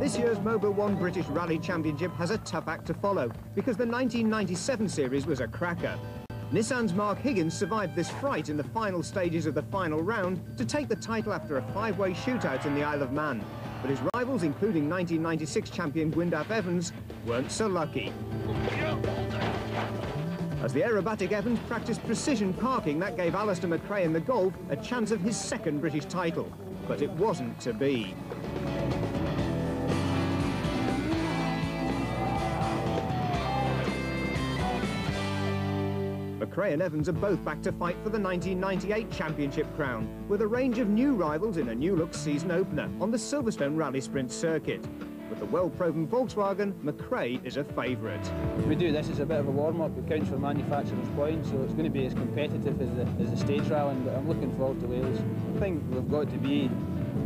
This year's Mobil 1 British Rally Championship has a tough act to follow because the 1997 series was a cracker. Nissan's Mark Higgins survived this fright in the final stages of the final round to take the title after a five-way shootout in the Isle of Man. But his rivals, including 1996 champion Gwyndaf Evans, weren't so lucky. As the aerobatic Evans practiced precision parking, that gave Alistair McRae in the Golf a chance of his second British title. But it wasn't to be. McRae and Evans are both back to fight for the 1998 championship crown, with a range of new rivals in a new-look season opener on the Silverstone Rally Sprint circuit. With the well-proven Volkswagen, McRae is a favourite. We do this as a bit of a warm-up. It counts for manufacturer's points, so it's going to be as competitive as the stage rally, and I'm looking forward to Wales. I think we've got to be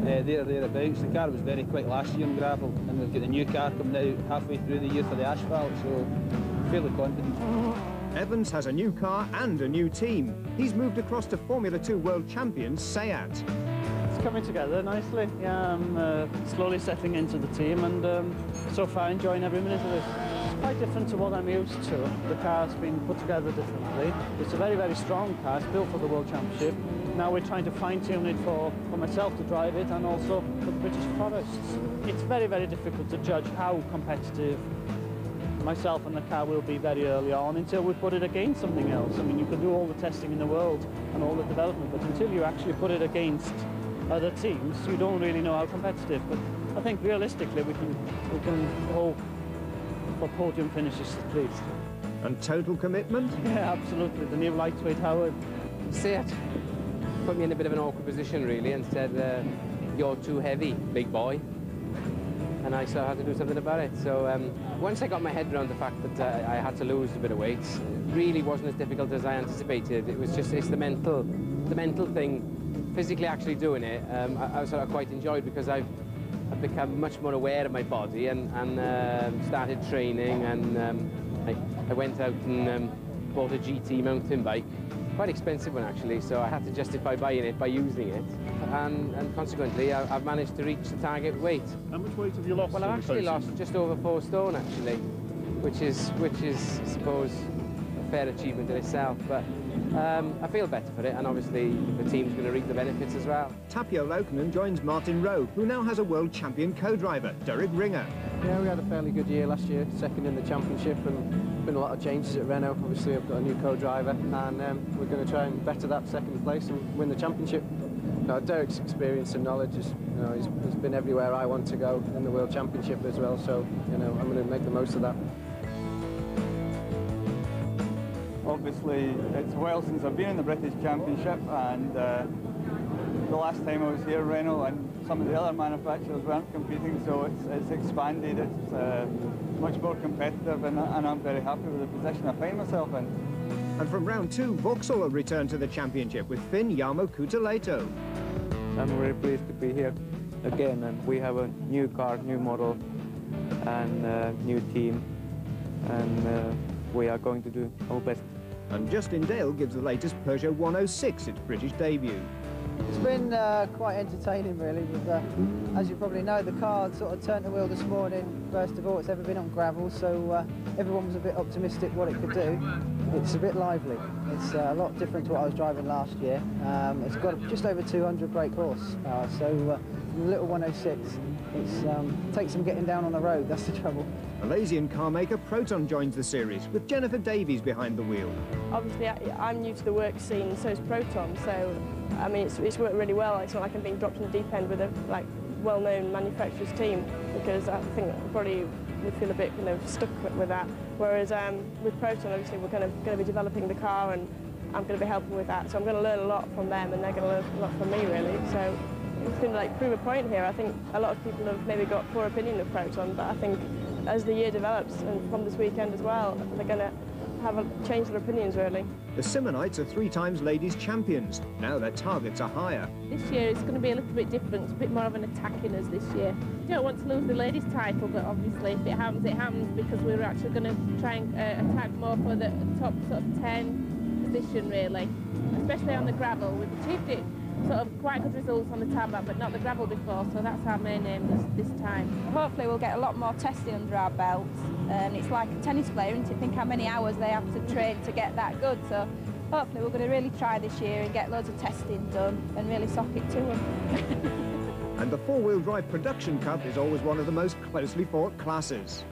there or thereabouts. The car was very quick last year on gravel, and we've got the new car coming out halfway through the year for the asphalt, so I'm fairly confident. Evans has a new car and a new team. He's moved across to Formula 2 world champion SEAT. It's coming together nicely. Yeah, I'm slowly settling into the team, and so far enjoying every minute of it. It's quite different to what I'm used to. The car's been put together differently. It's a very, very strong car. It's built for the World Championship. Now we're trying to fine-tune it for myself to drive it, and also for the British forests. It's very, very difficult to judge how competitive myself and the car will be very early on until we put it against something else. I mean, you can do all the testing in the world and all the development, but until you actually put it against other teams, you don't really know how competitive. But I think realistically we can hope for podium finishes at least. And total commitment? Yeah, absolutely. The new lightweight Howard. See it. Put me in a bit of an awkward position really, and said, you're too heavy, big boy. And I sort of had to do something about it. So once I got my head around the fact that I had to lose a bit of weight, it really wasn't as difficult as I anticipated. It was just, it's the mental thing, physically actually doing it. I sort of quite enjoyed, because I've become much more aware of my body and started training, and I went out and bought a GT mountain bike. Quite expensive one actually, so I had to justify buying it by using it, and consequently I've managed to reach the target weight. How much weight have you lost? Well, I've actually lost just over 4 stone actually, which is I suppose a fair achievement in itself, but I feel better for it, and obviously the team's going to reap the benefits as well. Tapio Laukkanen joins Martin Rowe, who now has a world champion co-driver, Derek Ringer. Yeah, we had a fairly good year last year, second in the championship, and been a lot of changes at Renault. Obviously I've got a new co-driver, and we're going to try and better that second place and win the championship. Derek's experience and knowledge is, he's been everywhere I want to go in the world championship as well, so I'm going to make the most of that. Obviously it's well since I've been in the British Championship, and the last time I was here, Renault and some of the other manufacturers weren't competing, so it's expanded, it's much more competitive, and I'm very happy with the position I find myself in. And from round 2, Vauxhall have returned to the championship with Finn Jarmo Kuutaleito. I'm very pleased to be here again, and we have a new car, new model, and a new team, and we are going to do our best. And Justin Dale gives the latest Peugeot 106 its British debut. It's been quite entertaining really, with, as you probably know, the car sort of turned the wheel this morning. First of all, it's ever been on gravel, so everyone was a bit optimistic what it could do. It's a bit lively. It's a lot different to what I was driving last year. It's got just over 200 brake horsepower, so the little 106, it takes some getting down on the road, that's the trouble. Malaysian car maker Proton joins the series, with Jennifer Davies behind the wheel. Obviously, I'm new to the work scene, so is Proton, so I mean, it's worked really well. It's not like I'm being dropped in the deep end with a well-known manufacturer's team, because I think I probably would feel a bit stuck with that. Whereas with Proton, obviously, we're going to be developing the car, and I'm going to be helping with that. So I'm going to learn a lot from them, and they're going to learn a lot from me, really. So it's going to prove a point here. I think a lot of people have maybe got poor opinion of Proton, but I think as the year develops, and from this weekend as well, they're going to change their opinions, really. The Simonites are 3 times ladies champions. Now their targets are higher. This year it's going to be a little bit different. It's a bit more of an attacking us this year. You don't want to lose the ladies' title, but obviously if it happens, because we're actually going to try and attack more for the top sort of 10 position, really. Especially on the gravel. We've achieved it sort of quite good results on the tarmac, but not the gravel before, so that's our main aim this time. Hopefully we'll get a lot more testing under our belts. It's like a tennis player, isn't it? Think how many hours they have to train to get that good. So hopefully we're going to really try this year and get loads of testing done and really sock it to them. And the four-wheel drive Production Cup is always one of the most closely fought classes.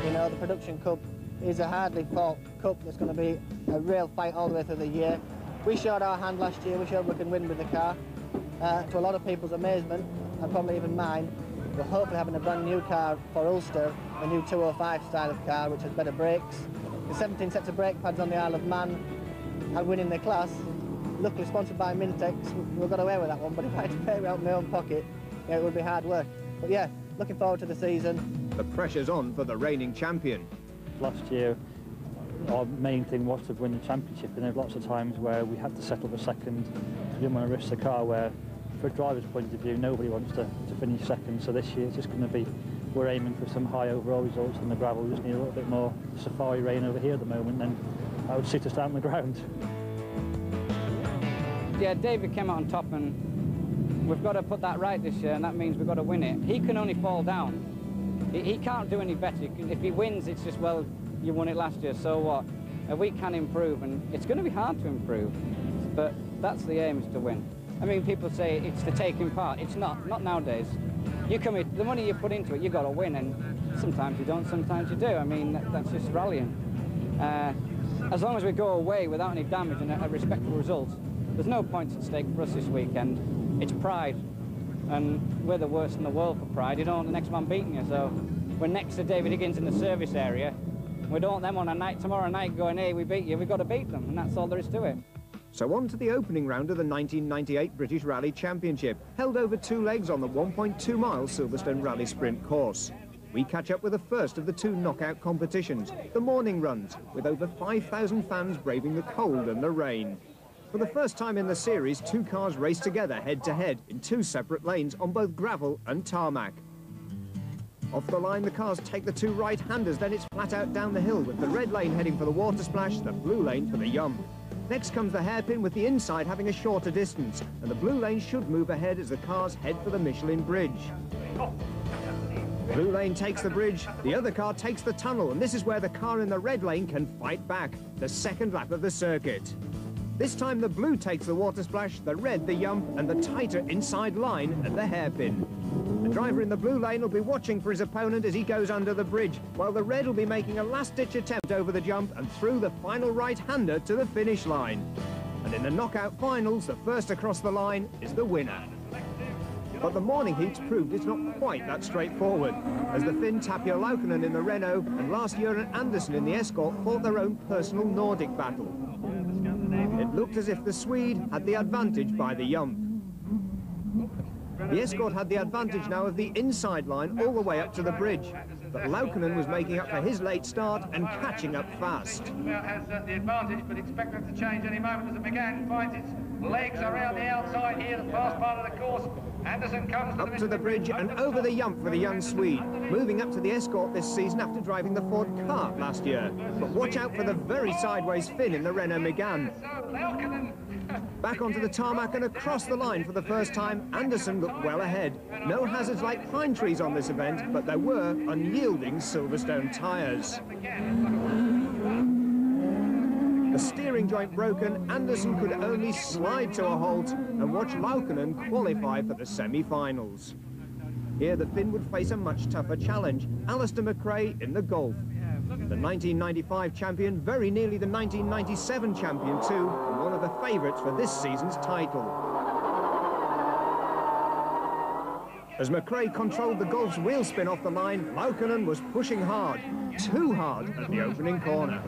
You know, the Production Cup is a hardly fought cup that's going to be a real fight all the way through the year. We showed our hand last year, we showed we can win with the car. To a lot of people's amazement, and probably even mine, we're hopefully having a brand new car for Ulster, a new 205 style of car which has better brakes. The 17 sets of brake pads on the Isle of Man and winning the class. Luckily sponsored by Mintex, we got away with that one, but if I had to pay out of my own pocket, yeah, it would be hard work. But yeah, looking forward to the season. The pressure's on for the reigning champion. Last year, our main thing was to win the championship, and there were lots of times where we had to settle for second. We didn't want to risk the car, where, for a driver's point of view, nobody wants to finish second. So this year it's just going to be, we're aiming for some high overall results in the gravel. We just need a little bit more safari rain over here at the moment, and I would sit us down on the ground. Yeah, David came out on top, and we've got to put that right this year, and that means we've got to win it. He can only fall down. He can't do any better. If he wins, it's just, well, you won it last year, so what? We can improve, and it's going to be hard to improve, but that's the aim, is to win. I mean, people say it's to taking part. It's not nowadays. You come in, the money you put into it, you've got to win, and sometimes you don't, sometimes you do. I mean, that's just rallying. As long as we go away without any damage and a respectable result, there's no points at stake for us this weekend. It's pride, and we're the worst in the world for pride. You don't want the next man beating you, so we're next to David Higgins in the service area. We don't want them on a night tomorrow night going, hey, we beat you, we've got to beat them, and that's all there is to it. So on to the opening round of the 1998 British Rally Championship, held over 2 legs on the 1.2-mile Silverstone Rally Sprint course. We catch up with the first of the 2 knockout competitions, the morning runs, with over 5,000 fans braving the cold and the rain. For the first time in the series, 2 cars race together head-to-head in 2 separate lanes on both gravel and tarmac. Off the line, the cars take the 2 right-handers, then it's flat out down the hill, with the red lane heading for the water splash, the blue lane for the yum. Next comes the hairpin, with the inside having a shorter distance, and the blue lane should move ahead as the cars head for the Michelin Bridge. Blue lane takes the bridge, the other car takes the tunnel, and this is where the car in the red lane can fight back, the second lap of the circuit. This time the blue takes the water splash, the red the yump, and the tighter inside line at the hairpin. The driver in the blue lane will be watching for his opponent as he goes under the bridge, while the red will be making a last-ditch attempt over the jump and through the final right-hander to the finish line. And in the knockout finals, the first across the line is the winner. But the morning heats proved it's not quite that straightforward, as the Finn Tapio Laukkanen in the Renault and last year Anderson in the Escort fought their own personal Nordic battle. It looked as if the Swede had the advantage by the yump. The Escort had the advantage now of the inside line all the way up to the bridge, but Laukkanen was making up for his late start and catching up fast. Has the advantage, but expect that to change any moment as McGann finds its legs around the outside here, the first part of the course. Anderson comes up to the bridge and over the yump for the young Swede, moving up to the Escort this season after driving the Ford Kart last year. But watch out for the very sideways Finn in the Renault Megane. Back onto the tarmac and across the line for the first time, Anderson looked well ahead. No hazards like pine trees on this event, but there were unyielding Silverstone tyres. The steering joint broken, Anderson could only slide to a halt and watch Laukkanen qualify for the semi-finals. Here the Finn would face a much tougher challenge, Alistair McRae in the Golf. The 1995 champion, very nearly the 1997 champion too, and one of the favourites for this season's title. As McRae controlled the Golf's wheel spin off the line, Laukkanen was pushing hard, too hard at the opening corner.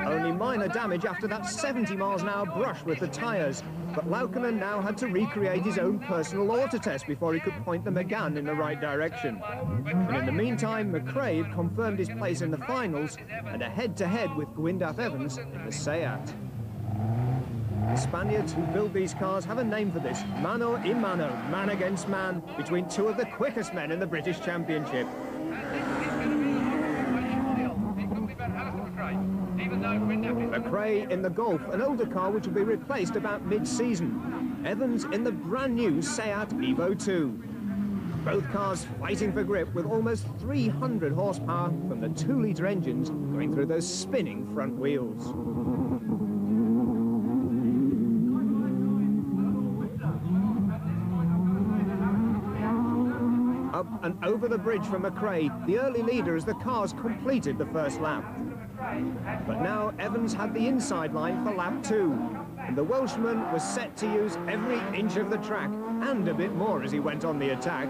Only minor damage after that 70 miles an hour brush with the tyres, but Laukkanen now had to recreate his own personal auto test before he could point the Megane in the right direction. And in the meantime, McRae had confirmed his place in the finals and a head-to-head with Gwyndaf Evans in the Seat. The Spaniards who build these cars have a name for this, mano y mano, man against man, between 2 of the quickest men in the British Championship. McRae in the Golf, an older car which will be replaced about mid-season. Evans in the brand new Seat Evo 2. Both cars fighting for grip with almost 300 horsepower from the 2-litre engines going through those spinning front wheels. Up and over the bridge from McRae, the early leader as the cars completed the first lap. But now Evans had the inside line for lap 2, and the Welshman was set to use every inch of the track, and a bit more as he went on the attack.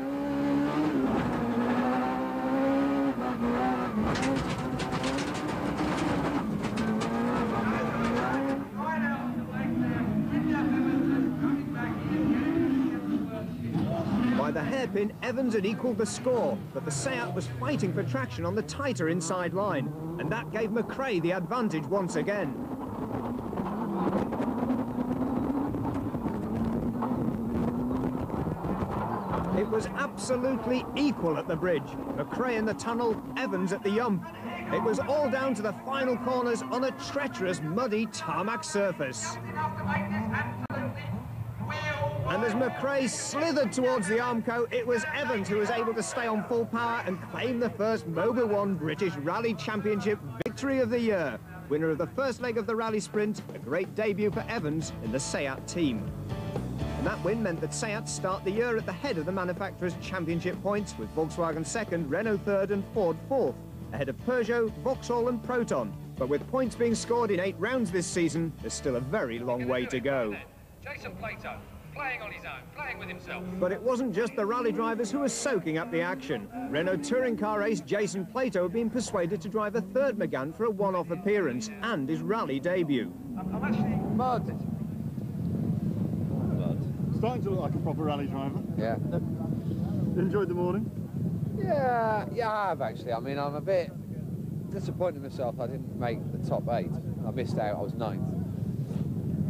By the hairpin, Evans had equalled the score, but the Seat was fighting for traction on the tighter inside line, and that gave McRae the advantage once again. It was absolutely equal at the bridge. McRae in the tunnel, Evans at the yump. It was all down to the final corners on a treacherous, muddy tarmac surface. And as McRae slithered towards the Armco, it was Evans who was able to stay on full power and claim the first Mobil 1 British Rally Championship victory of the year. Winner of the first leg of the rally sprint, a great debut for Evans in the Seat team. And that win meant that Seat start the year at the head of the manufacturers' championship points, with Volkswagen second, Renault third and Ford fourth, ahead of Peugeot, Vauxhall and Proton. But with points being scored in 8 rounds this season, there's still a very long way to go. Jason Plato, playing on his own, playing with himself. But it wasn't just the rally drivers who were soaking up the action. Renault touring car ace Jason Plato had been persuaded to drive a third Megane for a one-off appearance and his rally debut. I'm actually... Mud. Starting to look like a proper rally driver. Yeah. Enjoyed the morning? Yeah, I have actually. I mean, I'm a bit disappointed in myself. I didn't make the top 8. I missed out. I was 9th.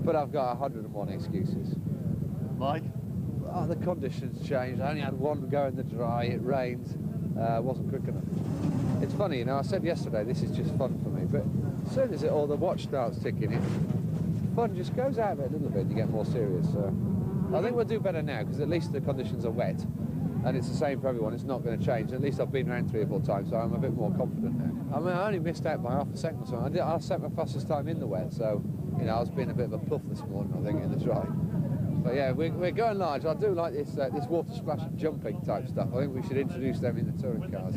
But I've got 101 excuses. Like? Oh, the conditions changed. I only had one go in the dry. It rained. Wasn't quick enough. It's funny, you know. I said yesterday this is just fun for me, but as soon as all the watch starts ticking, fun just goes out of it a little bit. And you get more serious. So I think we'll do better now because at least the conditions are wet, and it's the same for everyone. It's not going to change. At least I've been around 3 or 4 times, so I'm a bit more confident now. I mean, I only missed out by half a second or something. I set my fastest time in the wet, so you know I was being a bit of a puff this morning, I think, in the dry. So yeah, we're going large. I do like this this water splash and jumping type stuff. I think we should introduce them in the touring cars.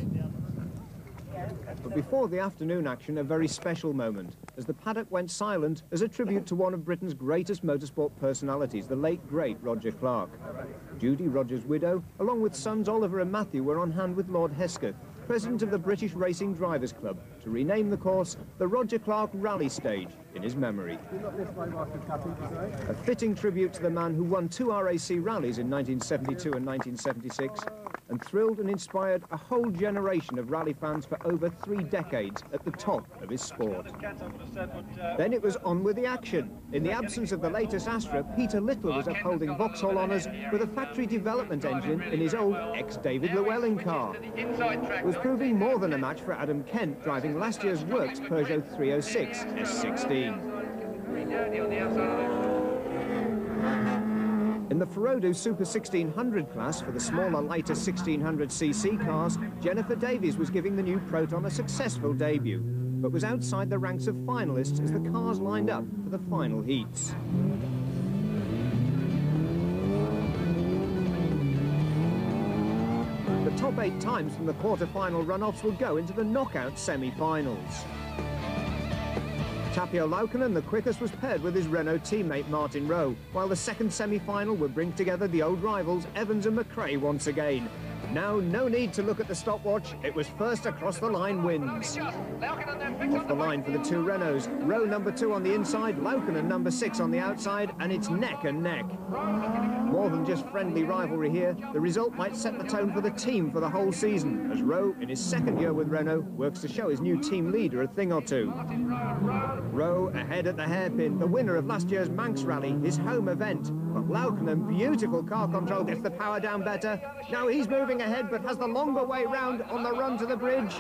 But before the afternoon action, a very special moment, as the paddock went silent as a tribute to one of Britain's greatest motorsport personalities, the late, great Roger Clark. Judy, Roger's widow, along with sons Oliver and Matthew, were on hand with Lord Hesketh, president of the British Racing Drivers Club, to rename the course the Roger Clark Rally Stage in his memory. A fitting tribute to the man who won 2 RAC rallies in 1972 and 1976, and thrilled and inspired a whole generation of rally fans for over 3 decades at the top of his sport. Then it was on with the action. In the absence of the latest Astra, Peter Little was upholding Vauxhall honours with a factory development engine in his old ex-David Llewellyn car. It was proving more than a match for Adam Kent, driving last year's Works Peugeot 306 S16. In the Ferodo Super 1600 class for the smaller, lighter 1600cc cars, Jennifer Davies was giving the new Proton a successful debut, but was outside the ranks of finalists as the cars lined up for the final heats. The top 8 times from the quarter-final runoffs will go into the knockout semi-finals. Tapio Laukkanen, the quickest, was paired with his Renault teammate Martin Rowe, while the second semi-final would bring together the old rivals Evans and McRae once again. Now, no need to look at the stopwatch. It was first across the line wins. Off the line for the 2 Renaults. Rowe number 2 on the inside, Laukkanen number 6 on the outside, and it's neck and neck. More than just friendly rivalry here, the result might set the tone for the team for the whole season, as Rowe, in his second year with Renault, works to show his new team leader a thing or two. Rowe ahead at the hairpin, the winner of last year's Manx Rally, his home event, But Laukkanen, beautiful car control, gets the power down better. Now he's moving ahead, but has the longer way round on the run to the bridge.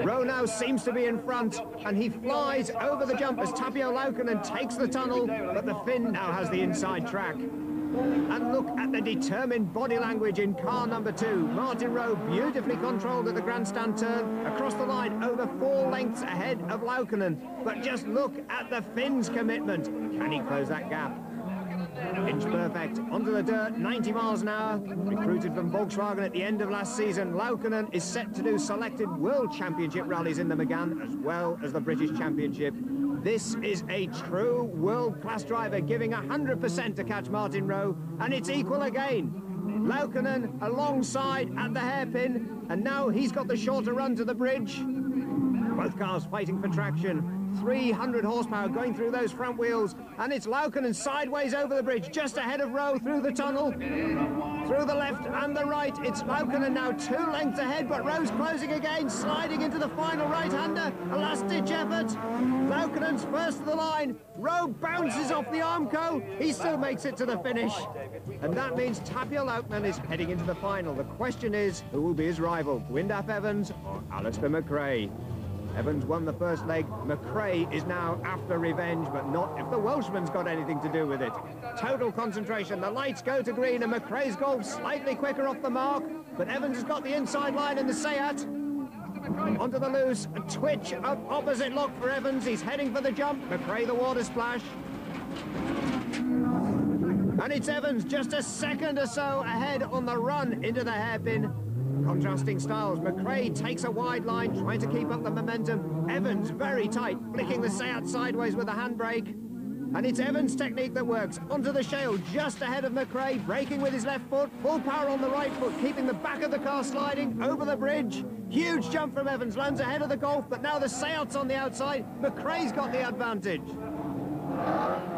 Rowe now seems to be in front, and he flies over the jump as Tapio Laukkanen takes the tunnel, but the Finn now has the inside track. And look at the determined body language in car number 2. Martin Rowe beautifully controlled at the grandstand turn, across the line over 4 lengths ahead of Laukkanen. But just look at the Finn's commitment. Can he close that gap? Inch perfect, onto the dirt, 90 miles an hour. Recruited from Volkswagen at the end of last season, Laukkanen is set to do selected World Championship rallies in the Megane as well as the British Championship. This is a true world-class driver, giving 100% to catch Martin Rowe, and it's equal again. Laukkanen alongside at the hairpin, and now he's got the shorter run to the bridge. Both cars fighting for traction. 300 horsepower going through those front wheels, and it's Laukkanen sideways over the bridge, just ahead of Rowe through the tunnel. Through the left and the right, it's Laukkanen now 2 lengths ahead, but Rowe's closing again, sliding into the final right-hander. A last-ditch effort. Laukkanen's first to the line. Rowe bounces off the Armco. He still makes it to the finish. And that means Tapio Laukkanen is heading into the final. The question is, who will be his rival, Gwyndaf Evans or Alistair McRae? Evans won the first leg. McRae is now after revenge, but not if the Welshman's got anything to do with it. Total concentration. The lights go to green, and McRae's Golf slightly quicker off the mark, but Evans has got the inside line in the Seat. Onto the loose, a twitch of opposite lock for Evans. He's heading for the jump. McRae the water splash. And it's Evans just a second or so ahead on the run into the hairpin. Contrasting styles. McRae takes a wide line, trying to keep up the momentum. Evans very tight, flicking the Seat sideways with a handbrake. And it's Evans' technique that works. Onto the shale, just ahead of McRae, braking with his left foot, full power on the right foot, keeping the back of the car sliding over the bridge. Huge jump from Evans, lands ahead of the Golf, but now the Seat's on the outside. McRae's got the advantage.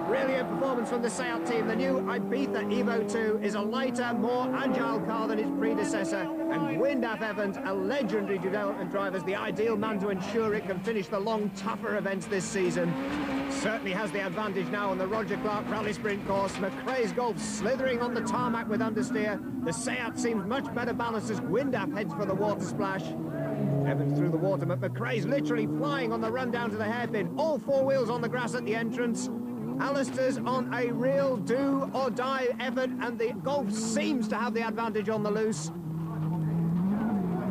Brilliant performance from the Seat team. The new Ibiza Evo 2 is a lighter, more agile car than its predecessor, and Gwyndaf Evans, a legendary development driver, is the ideal man to ensure it can finish the long, tougher events this season. Certainly has the advantage now on the Roger Clark Rally Sprint course. McRae's Golf slithering on the tarmac with understeer. The Seat seems much better balanced as Gwyndaf heads for the water splash. Evans through the water, but McRae's literally flying on the run down to the hairpin. All 4 wheels on the grass at the entrance. Alistair's on a real do-or-die effort, and the Golf seems to have the advantage on the loose.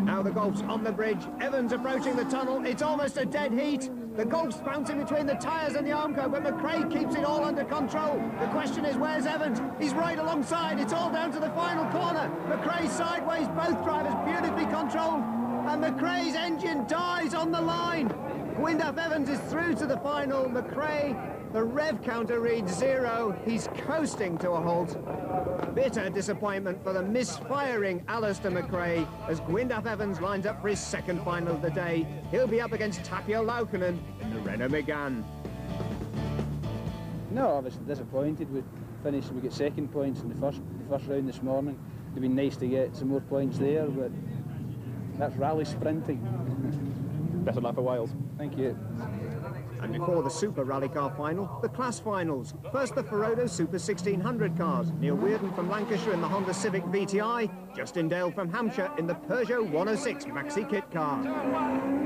Now the Golf's on the bridge. Evans approaching the tunnel. It's almost a dead heat. The Golf's bouncing between the tyres and the Armco, but McRae keeps it all under control. The question is, where's Evans? He's right alongside. It's all down to the final corner. McRae sideways, both drivers beautifully controlled, and McRae's engine dies on the line. Gwyndaf Evans is through to the final. McRae, the rev counter reads 0. He's coasting to a halt. Bitter disappointment for the misfiring Alistair McRae as Gwyndaf Evans lines up for his second final of the day. He'll be up against Tapio Laukkanen in the Renault Megane. No, obviously disappointed. We finished, we got second points in the first round this morning. It'd been nice to get some more points there, but that's rally sprinting. Better luck for Wales. Thank you. And before the Super Rally Car final, the class finals. First, the Ferodo Super 1600 cars. Neil Weirden from Lancashire in the Honda Civic VTI. Justin Dale from Hampshire in the Peugeot 106 Maxi Kit car.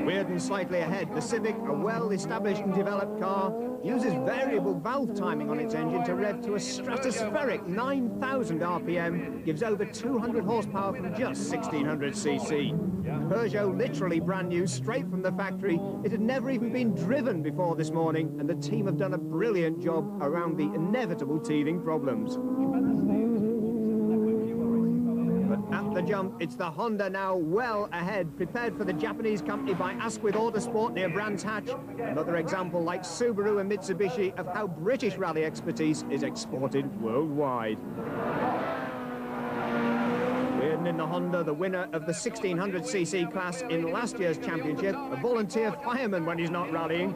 Weirden slightly ahead. The Civic, a well-established and developed car, uses variable valve timing on its engine to rev to a stratospheric 9,000 RPM, gives over 200 horsepower from just 1600cc. Peugeot literally brand new, straight from the factory. It had never even been driven before this morning, and the team have done a brilliant job around the inevitable teething problems. But at the jump, it's the Honda now well ahead, prepared for the Japanese company by Asquith Autosport near Brands Hatch. Another example, like Subaru and Mitsubishi, of how British rally expertise is exported worldwide. In the Honda, the winner of the 1600cc class in last year's championship, a volunteer fireman when he's not rallying.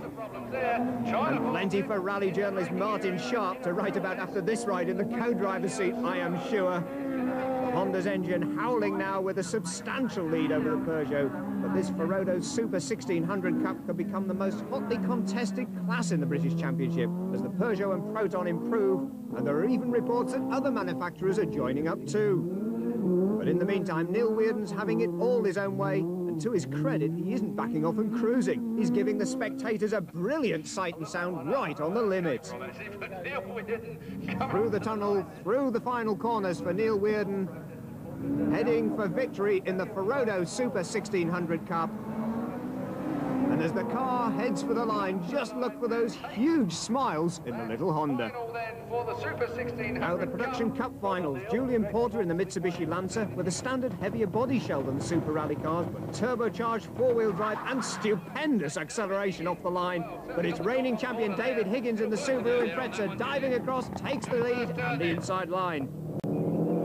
And plenty for rally journalist Martin Sharp to write about after this ride in the co-driver's seat, I am sure. The Honda's engine howling now with a substantial lead over the Peugeot. but this Ferodo Super 1600 Cup could become the most hotly contested class in the British Championship as the Peugeot and Proton improve, and there are even reports that other manufacturers are joining up too. But in the meantime, Neil Weirden's having it all his own way, and to his credit, he isn't backing off and cruising. He's giving the spectators a brilliant sight and sound right on the limit. Through the tunnel, through the final corners for Neil Weirden, heading for victory in the Ferodo Super 1600 Cup. And as the car heads for the line, just look for those huge smiles in the little Honda. Now the Production Cup finals. Julian Porter in the Mitsubishi Lancer with a standard heavier body shell than the Super Rally cars, but turbocharged four-wheel drive and stupendous acceleration off the line. But it's reigning champion David Higgins in the Subaru Impreza diving across, takes the lead and the inside line.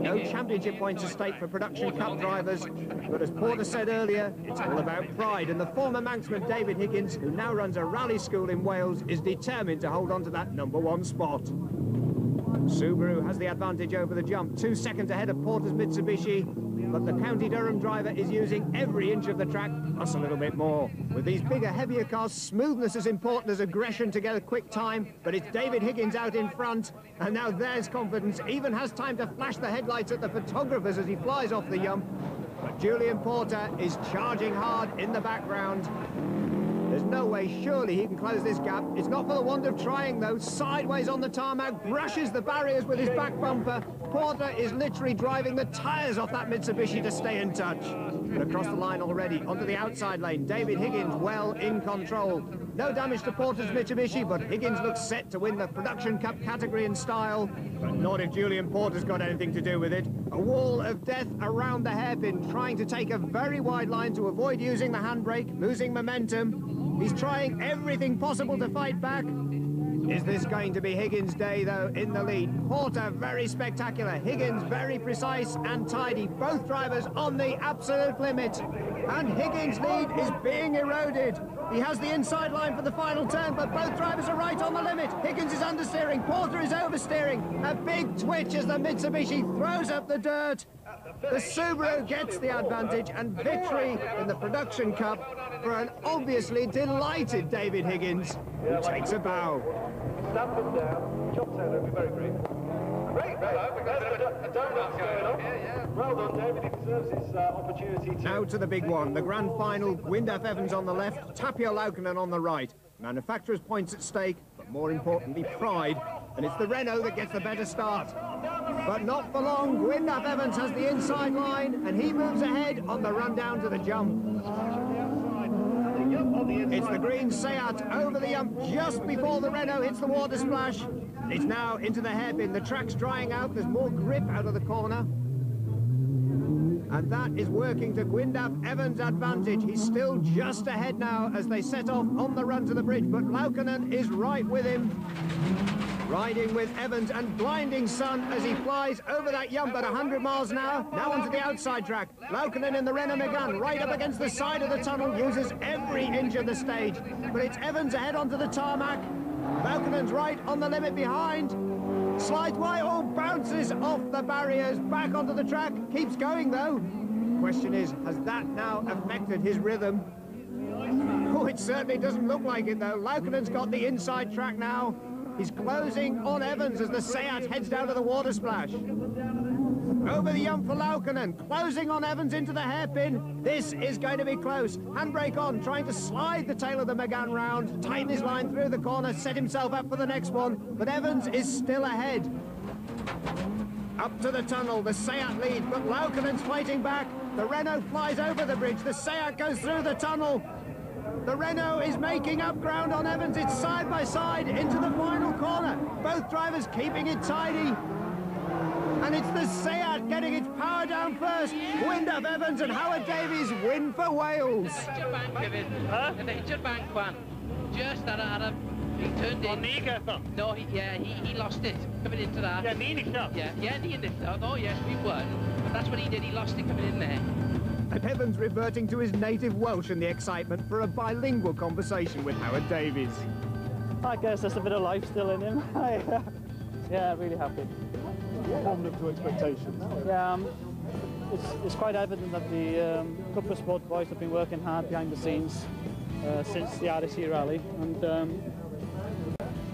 No championship points at stake for Production Cup drivers, but as Porter said earlier, it's all about pride, and the former Manxman David Higgins, who now runs a rally school in Wales, is determined to hold on to that #1 spot. Subaru has the advantage over the jump, 2 seconds ahead of Porter's Mitsubishi, but the County Durham driver is using every inch of the track, plus a little bit more. With these bigger, heavier cars, smoothness is important as aggression to get a quick time, but it's David Higgins out in front, and now there's confidence, even has time to flash the headlights at the photographers as he flies off the jump. But Julian Porter is charging hard in the background. There's no way, surely, he can close this gap. It's not for the want of trying, though. Sideways on the tarmac, brushes the barriers with his back bumper. Porter is literally driving the tyres off that Mitsubishi to stay in touch. But across the line already, onto the outside lane. David Higgins well in control. No damage to Porter's Mitsubishi, but Higgins looks set to win the Production Cup category in style. But not if Julian Porter's got anything to do with it. A wall of death around the hairpin, trying to take a very wide line to avoid using the handbrake, losing momentum. He's trying everything possible to fight back. Is this going to be Higgins' day, though, in the lead? Porter, very spectacular. Higgins, very precise and tidy. Both drivers on the absolute limit. And Higgins' lead is being eroded. He has the inside line for the final turn, but both drivers are right on the limit. Higgins is understeering. Porter is oversteering. A big twitch as the Mitsubishi throws up the dirt. The Subaru gets the advantage and victory in the Production Cup for an obviously delighted David Higgins, who takes a bow. Stamp them down, chop down, it'll be very green. Great, a donut's going on. Well done, David, he deserves his opportunity to... Now to the big one, the grand final. Gwyndaf Evans on the left, Tapio Laukkanen on the right. Manufacturers' points at stake, but more importantly, pride. And it's the Renault that gets the better start. But not for long. Gwyndaf Evans has the inside line, and he moves ahead on the run down to the jump. It's the green Seat over the jump just before the Renault hits the water splash. It's now into the hairpin. The track's drying out. There's more grip out of the corner. And that is working to Gwyndaf Evans' advantage. He's still just ahead now as they set off on the run to the bridge, but Laukkanen is right with him. Riding with Evans and blinding sun as he flies over that jump at 100 miles an hour. Now onto the outside track. Laukkanen in the Renault Megane, right up against the side of the tunnel, uses every inch of the stage. But it's Evans ahead onto the tarmac. Laukkanen's right on the limit behind. Slides wide, oh, bounces off the barriers, back onto the track. Keeps going though. Question is, has that now affected his rhythm? Oh, it certainly doesn't look like it though. Laukkanen's got the inside track now. He's closing on Evans as the Seat heads down to the water splash. Over the jump for Laukkanen, closing on Evans into the hairpin. This is going to be close. Handbrake on, trying to slide the tail of the Megane round, tighten his line through the corner, set himself up for the next one. But Evans is still ahead. Up to the tunnel, the Seat leads, but Laukkanen's fighting back. The Renault flies over the bridge, the Seat goes through the tunnel. The Renault is making up ground on Evans. It's side by side into the final corner. Both drivers keeping it tidy. And it's the Seat getting its power down first. Gwyndaf Evans and Howard Davies win for Wales. Just he turned in. No, he lost it coming into that. Yeah, yes, we won. But that's what he did. He lost it coming in there. And Evans reverting to his native Welsh in the excitement for a bilingual conversation with Howard Davies. I guess there's a bit of life still in him. Yeah, really happy. Warmed up to expectations. Yeah, it's quite evident that the couple of sport boys have been working hard behind the scenes since the RSC rally, and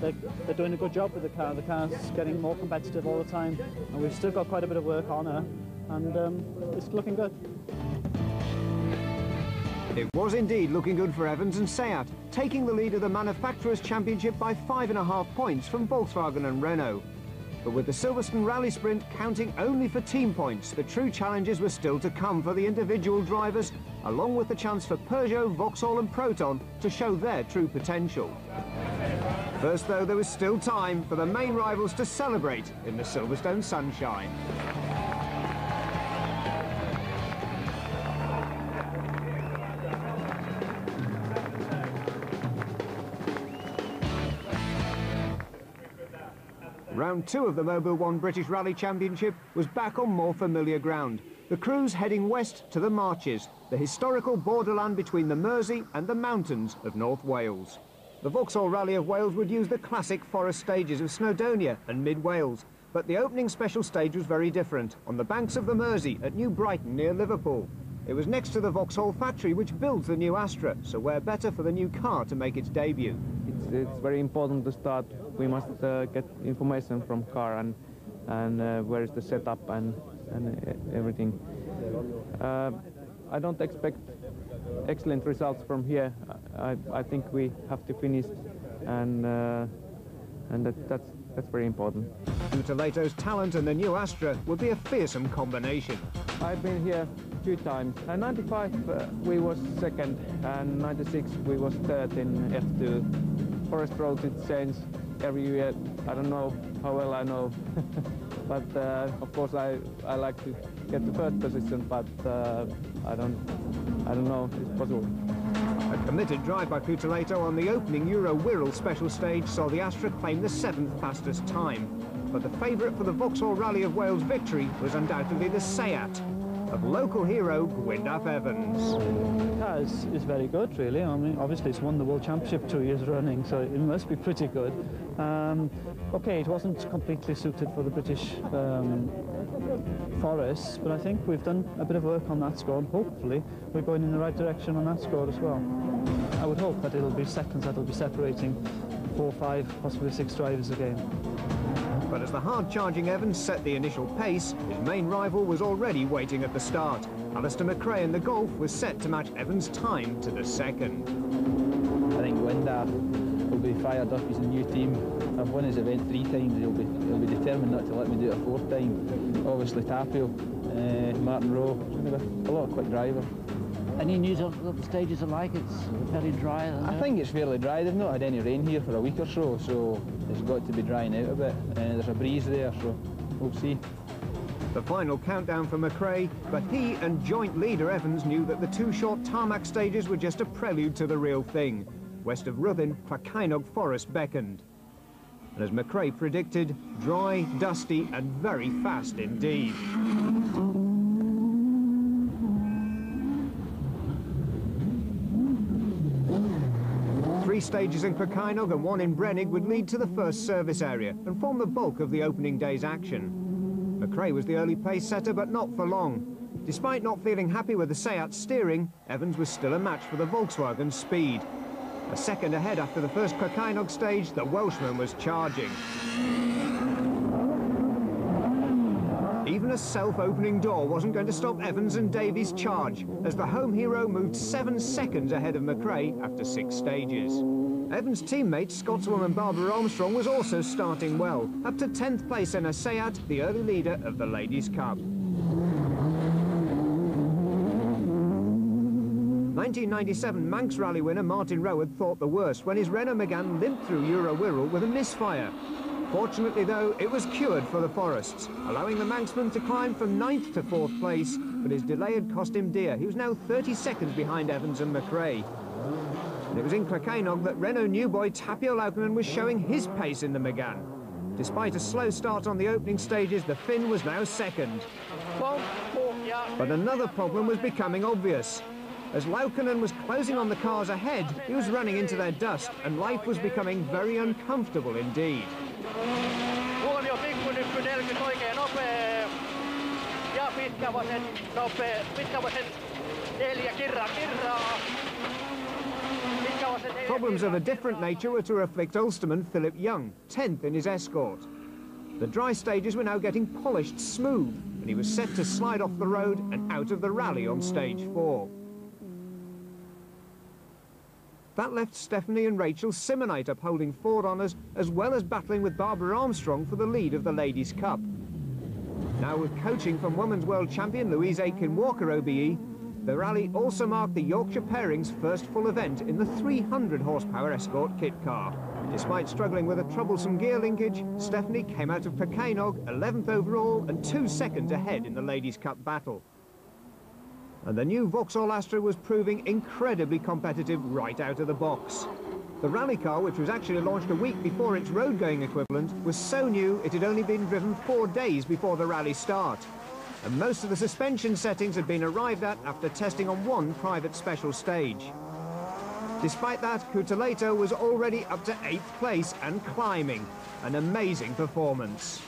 they're doing a good job with the car. The car's getting more competitive all the time, and we've still got quite a bit of work on her, and it's looking good. It was indeed looking good for Evans and Seat, taking the lead of the Manufacturers' Championship by 5.5 points from Volkswagen and Renault. But with the Silverstone Rally Sprint counting only for team points, the true challenges were still to come for the individual drivers, along with the chance for Peugeot, Vauxhall and Proton to show their true potential. First, though, there was still time for the main rivals to celebrate in the Silverstone sunshine. Round 2 of the Mobile 1 British Rally Championship was back on more familiar ground. The crews heading west to the Marches, the historical borderland between the Mersey and the mountains of North Wales. The Vauxhall Rally of Wales would use the classic forest stages of Snowdonia and Mid-Wales, but the opening special stage was very different, on the banks of the Mersey at New Brighton near Liverpool. It was next to the Vauxhall factory which builds the new Astra, so where better for the new car to make its debut. It's very important to start. We must get information from car and where is the setup and everything. I don't expect excellent results from here. I think we have to finish, and that's very important. Butaleto's talent and the new Astra would be a fearsome combination. I've been here 2 times. In '95 we was second, and '96 we was third in F2. Forest roads, it changes every year. I don't know how well I know, but of course I like to get the first position, but I don't know if it's possible. A committed drive by Butaleto on the opening Euro Wirral special stage saw the Astra claim the 7th fastest time. But the favourite for the Vauxhall Rally of Wales victory was undoubtedly the Seat of local hero Gwyndaf Evans. The car is very good, really. I mean, obviously it's won the World Championship 2 years running, so it must be pretty good. Okay, it wasn't completely suited for the British forests, but I think we've done a bit of work on that score, and hopefully we're going in the right direction on that score as well. I would hope that it'll be seconds that'll be separating 4, 5, possibly 6 drivers again. But as the hard-charging Evans set the initial pace, his main rival was already waiting at the start. Alistair McRae in the Golf was set to match Evans' time to the second. I think Gwyndaf will be fired up. He's a new team. I've won his event 3 times. He'll be determined not to let me do it a 4th time. Obviously Tapio, Martin Rowe, a lot of quick drivers. Any news of what the stages are like? It's very dry. I think it's fairly dry. They've not had any rain here for a week or so it's got to be drying out a bit. There's a breeze there, so we'll see. The final countdown for McRae, but he and joint leader Evans knew that the 2 short tarmac stages were just a prelude to the real thing. West of Ruthin, Crackainog Forest beckoned. And as McRae predicted, dry, dusty and very fast indeed. 3 stages in Crackainog and 1 in Brennig would lead to the first service area and form the bulk of the opening day's action. McRae was the early pace setter, but not for long. Despite not feeling happy with the Seat's steering, Evans was still a match for the Volkswagen's speed. A second ahead after the first Crackainog stage, the Welshman was charging. Even a self-opening door wasn't going to stop Evans and Davies' charge, as the home hero moved 7 seconds ahead of McRae after 6 stages. Evans' teammate, Scotswoman Barbara Armstrong, was also starting well, up to 10th place in a Seat, the early leader of the Ladies' Cup. 1997 Manx Rally winner Martin Roward thought the worst when his Renault Megane limped through Euro Wirral with a misfire. Fortunately, though, it was cured for the Forests, allowing the Manxman to climb from 9th to 4th place, but his delay had cost him dear. He was now 30 seconds behind Evans and McRae. And it was in Crackainog that Renault new boy Tapio Laukkanen was showing his pace in the Megane. Despite a slow start on the opening stages, the Finn was now second. But another problem was becoming obvious. As Laukkanen was closing on the cars ahead, he was running into their dust, and life was becoming very uncomfortable indeed. Problems of a different nature were to afflict Ulsterman Philip Young, 10th in his escort. The dry stages were now getting polished smooth, and he was set to slide off the road and out of the rally on stage 4. That left Stephanie and Rachel Simonite upholding Ford honours, as well as battling with Barbara Armstrong for the lead of the Ladies' Cup. Now with coaching from Women's World Champion Louise Aitken-Walker OBE, the rally also marked the Yorkshire pairing's first full event in the 300 horsepower Escort kit car. Despite struggling with a troublesome gear linkage, Stephanie came out of Pecanog 11th overall and 2 seconds ahead in the Ladies' Cup battle. And the new Vauxhall Astra was proving incredibly competitive right out of the box. The rally car, which was actually launched a week before its road-going equivalent, was so new it had only been driven 4 days before the rally start. And most of the suspension settings had been arrived at after testing on 1 private special stage. Despite that, Cutaleto was already up to 8th place and climbing. An amazing performance.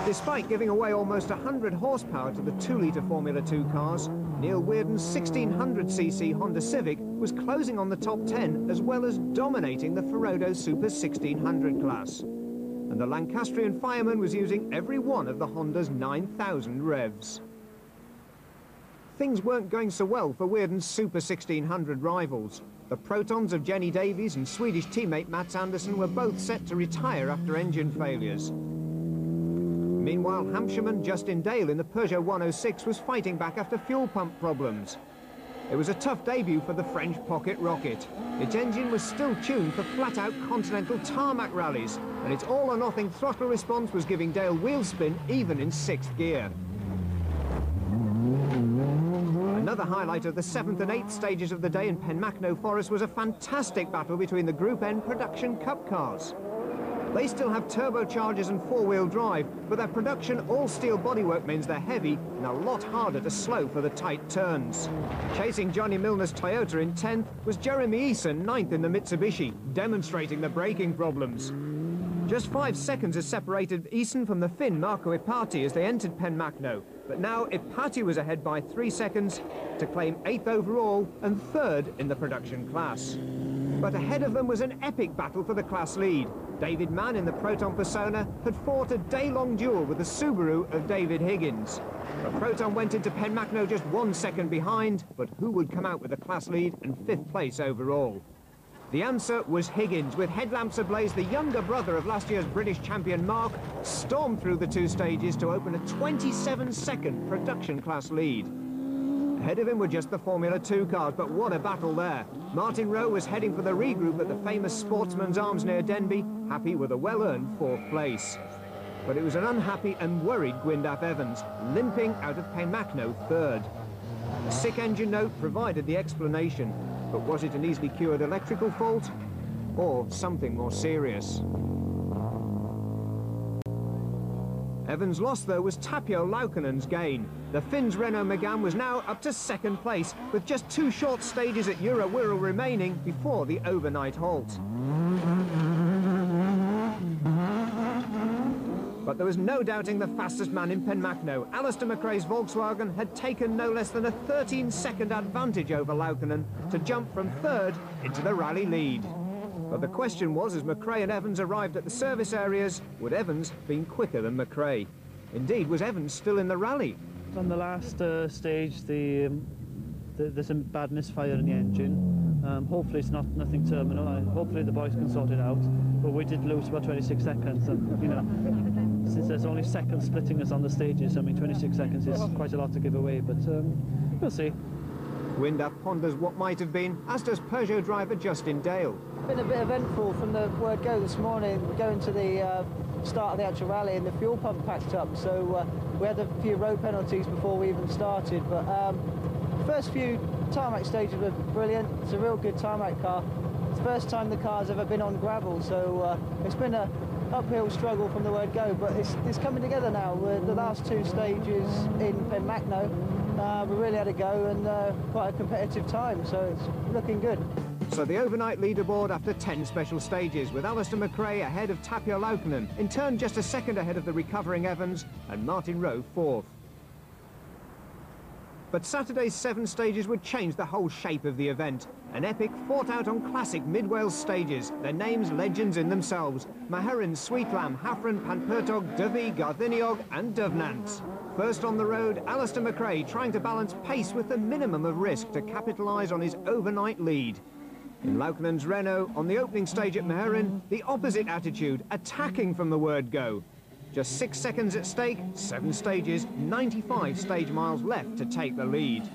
Despite giving away almost 100 horsepower to the 2-litre Formula 2 cars, Neil Weirden's 1600cc Honda Civic was closing on the top 10 as well as dominating the Ferodo Super 1600 class. And the Lancastrian fireman was using every one of the Honda's 9,000 revs. Things weren't going so well for Weirden's Super 1600 rivals. The Protons of Jenny Davies and Swedish teammate Mats Andersson were both set to retire after engine failures. Meanwhile, Hampshireman Justin Dale in the Peugeot 106 was fighting back after fuel pump problems. It was a tough debut for the French pocket rocket. Its engine was still tuned for flat-out continental tarmac rallies, and its all-or-nothing throttle response was giving Dale wheel spin even in 6th gear. Another highlight of the 7th and 8th stages of the day in Penmachno Forest was a fantastic battle between the Group N production cup cars. They still have turbochargers and 4-wheel drive, but their production all-steel bodywork means they're heavy and a lot harder to slow for the tight turns. Chasing Johnny Milner's Toyota in 10th was Jeremy Eason, 9th in the Mitsubishi, demonstrating the braking problems. Just 5 seconds has separated Eason from the Finn Marco Ipati as they entered Penmachno, but now Ipati was ahead by 3 seconds to claim 8th overall and 3rd in the production class. But ahead of them was an epic battle for the class lead. David Mann in the Proton Persona had fought a day-long duel with the Subaru of David Higgins. The Proton went into Penmachno just 1 second behind, but who would come out with the class lead and 5th place overall? The answer was Higgins. With headlamps ablaze, the younger brother of last year's British champion Mark stormed through the 2 stages to open a 27-second production class lead. Ahead of him were just the Formula 2 cars, but what a battle there. Martin Rowe was heading for the regroup at the famous Sportsman's Arms near Denby, happy with a well-earned 4th place. But it was an unhappy and worried Gwyndaf Evans, limping out of Penmachno 3rd. A sick engine note provided the explanation, but was it an easily cured electrical fault or something more serious? Evans' loss, though, was Tapio Laukkanen's gain. The Finn's Renault Megane was now up to 2nd place, with just 2 short stages at Jura Wirral remaining before the overnight halt. But there was no doubting the fastest man in Penmachno. Alistair McRae's Volkswagen had taken no less than a 13-second advantage over Laukkanen to jump from 3rd into the rally lead. But the question was, as McRae and Evans arrived at the service areas, would Evans have been quicker than McRae? Indeed, was Evans still in the rally? On the last stage, there's a bad misfire in the engine. Hopefully it's nothing terminal. Hopefully the boys can sort it out. But we did lose about 26 seconds, and you know, since there's only seconds splitting us on the stages, I mean 26 seconds is quite a lot to give away. But we'll see. Gwyndaf ponders what might have been, as does Peugeot driver Justin Dale. Been a bit eventful from the word go this morning, going to the start of the actual rally, and the fuel pump packed up, so we had a few road penalties before we even started. But first few tarmac stages were brilliant. It's a real good tarmac car. It's the first time the car's ever been on gravel, so it's been a uphill struggle from the word go, but it's coming together now. The last 2 stages in Penmachno, We really had a go and quite a competitive time, so it's looking good. So the overnight leaderboard after 10 special stages, with Alistair McRae ahead of Tapio Laukkanen, in turn just a second ahead of the recovering Evans, and Martin Rowe fourth. But Saturday's 7 stages would change the whole shape of the event. An epic fought out on classic Mid-Wales stages, their names legends in themselves: Maherin, Sweetlam, Hafren, Panpertog, Dyfi, Garthiniog and Dyfnant. First on the road, Alistair McRae trying to balance pace with the minimum of risk to capitalise on his overnight lead. In Laukkanen's Renault, on the opening stage at Maherin, the opposite attitude, attacking from the word go. Just 6 seconds at stake, 7 stages, 95 stage miles left to take the lead.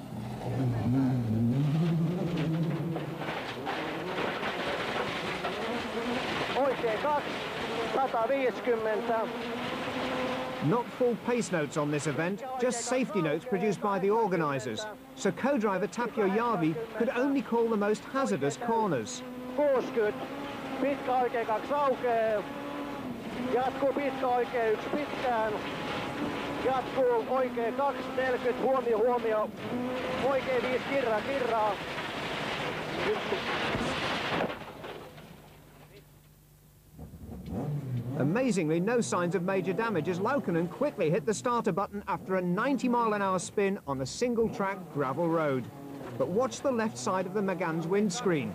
Not full pace notes on this event, just safety notes produced by the organisers. So co-driver Tapio Järvi could only call the most hazardous corners. 60, pitkä oikein 2 aukeaa. Jatkuu pitkä oikein 1 pitkään. Jatkuu oikein 2, 40, huomio. Oikein 5, kirraa. Amazingly, no signs of major damage as Laukkanen quickly hit the starter button after a 90-mile-an-hour spin on a single-track gravel road. But watch the left side of the Megans windscreen.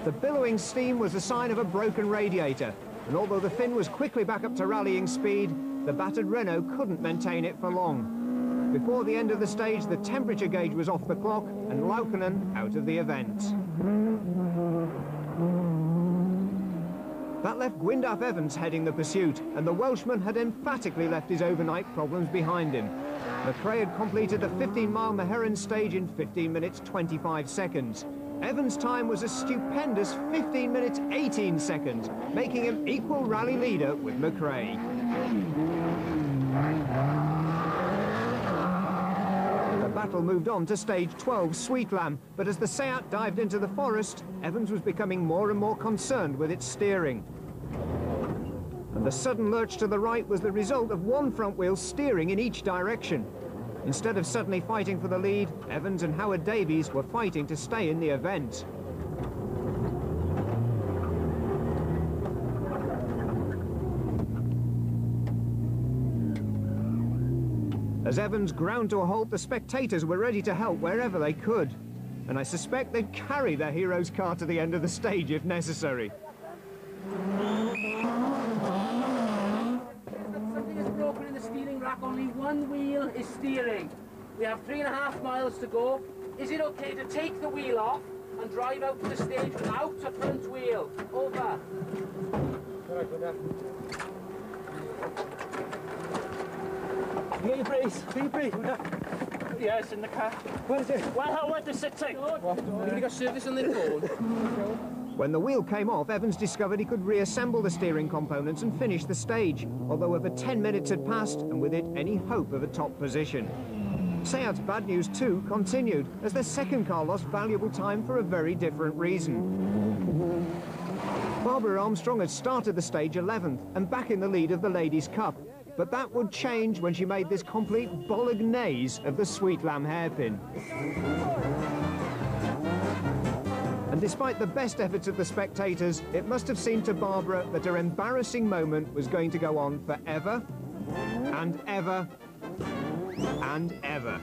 The billowing steam was a sign of a broken radiator, and although the Finn was quickly back up to rallying speed, the battered Renault couldn't maintain it for long. Before the end of the stage, the temperature gauge was off the clock and Laukkanen out of the event. That left Gwyndaf Evans heading the pursuit, and the Welshman had emphatically left his overnight problems behind him. McRae had completed the 15-mile Maherin stage in 15 minutes 25 seconds. Evans' time was a stupendous 15 minutes 18 seconds, making him equal rally leader with McRae. The battle moved on to stage 12, Sweetlam, but as the Seat dived into the forest, Evans was becoming more and more concerned with its steering. And the sudden lurch to the right was the result of one front wheel steering in each direction. Instead of suddenly fighting for the lead, Evans and Howard Davies were fighting to stay in the event. As Evans ground to a halt, the spectators were ready to help wherever they could. And I suspect they'd carry their hero's car to the end of the stage if necessary. Something is broken in the steering rack, only one wheel is steering. We have 3.5 miles to go. Is it okay to take the wheel off and drive out to the stage without a front wheel? Over. Get your brace. Yeah, it's in the car. Where is it? Well, where is it sitting? Have you got service on their phone? When the wheel came off, Evans discovered he could reassemble the steering components and finish the stage, although over 10 minutes had passed, and with it any hope of a top position. Seat's bad news too continued, as the second car lost valuable time for a very different reason. Barbara Armstrong had started the stage 11th and back in the lead of the Ladies' Cup, but that would change when she made this complete bolognese of the Sweetlam hairpin. And despite the best efforts of the spectators, it must have seemed to Barbara that her embarrassing moment was going to go on forever and ever and ever.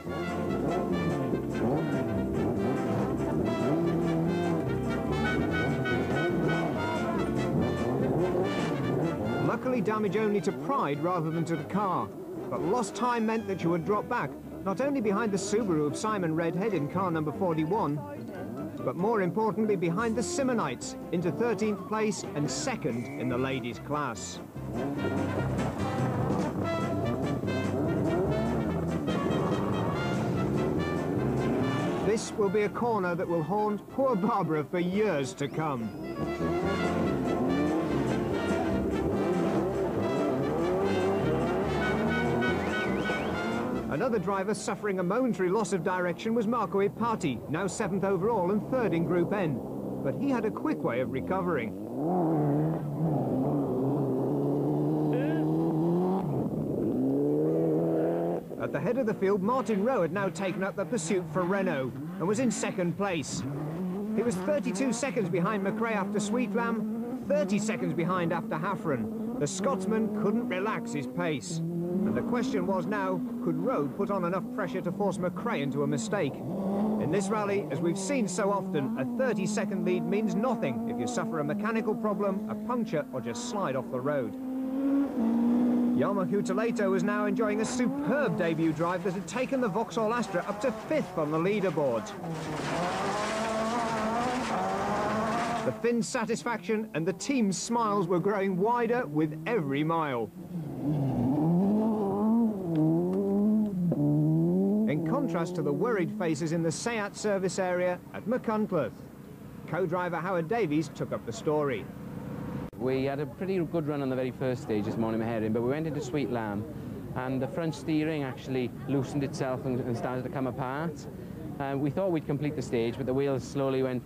Luckily, damage only to pride rather than to the car, but lost time meant that she would drop back, not only behind the Subaru of Simon Redhead in car number 41, but more importantly behind the Simonites into 13th place and 2nd in the ladies' class. This will be a corner that will haunt poor Barbara for years to come. Another driver suffering a momentary loss of direction was Marco Ipati, now 7th overall and 3rd in Group N. But he had a quick way of recovering. At the head of the field, Martin Rowe had now taken up the pursuit for Renault and was in second place. He was 32 seconds behind McRae after Sweetlam, 30 seconds behind after Hafren. The Scotsman couldn't relax his pace. And the question was now, could Rowe put on enough pressure to force McRae into a mistake? In this rally, as we've seen so often, a 30-second lead means nothing if you suffer a mechanical problem, a puncture, or just slide off the road. Jarmo Huitelato was now enjoying a superb debut drive that had taken the Vauxhall Astra up to 5th on the leaderboard. The Finns' satisfaction and the team's smiles were growing wider with every mile. In contrast to the worried faces in the Seat service area at Machynlleth, co-driver Howard Davies took up the story. We had a pretty good run on the very first stage this morning, Meherin, but we went into Sweetlam and the front steering actually loosened itself and started to come apart. We thought we'd complete the stage, but the wheels slowly went,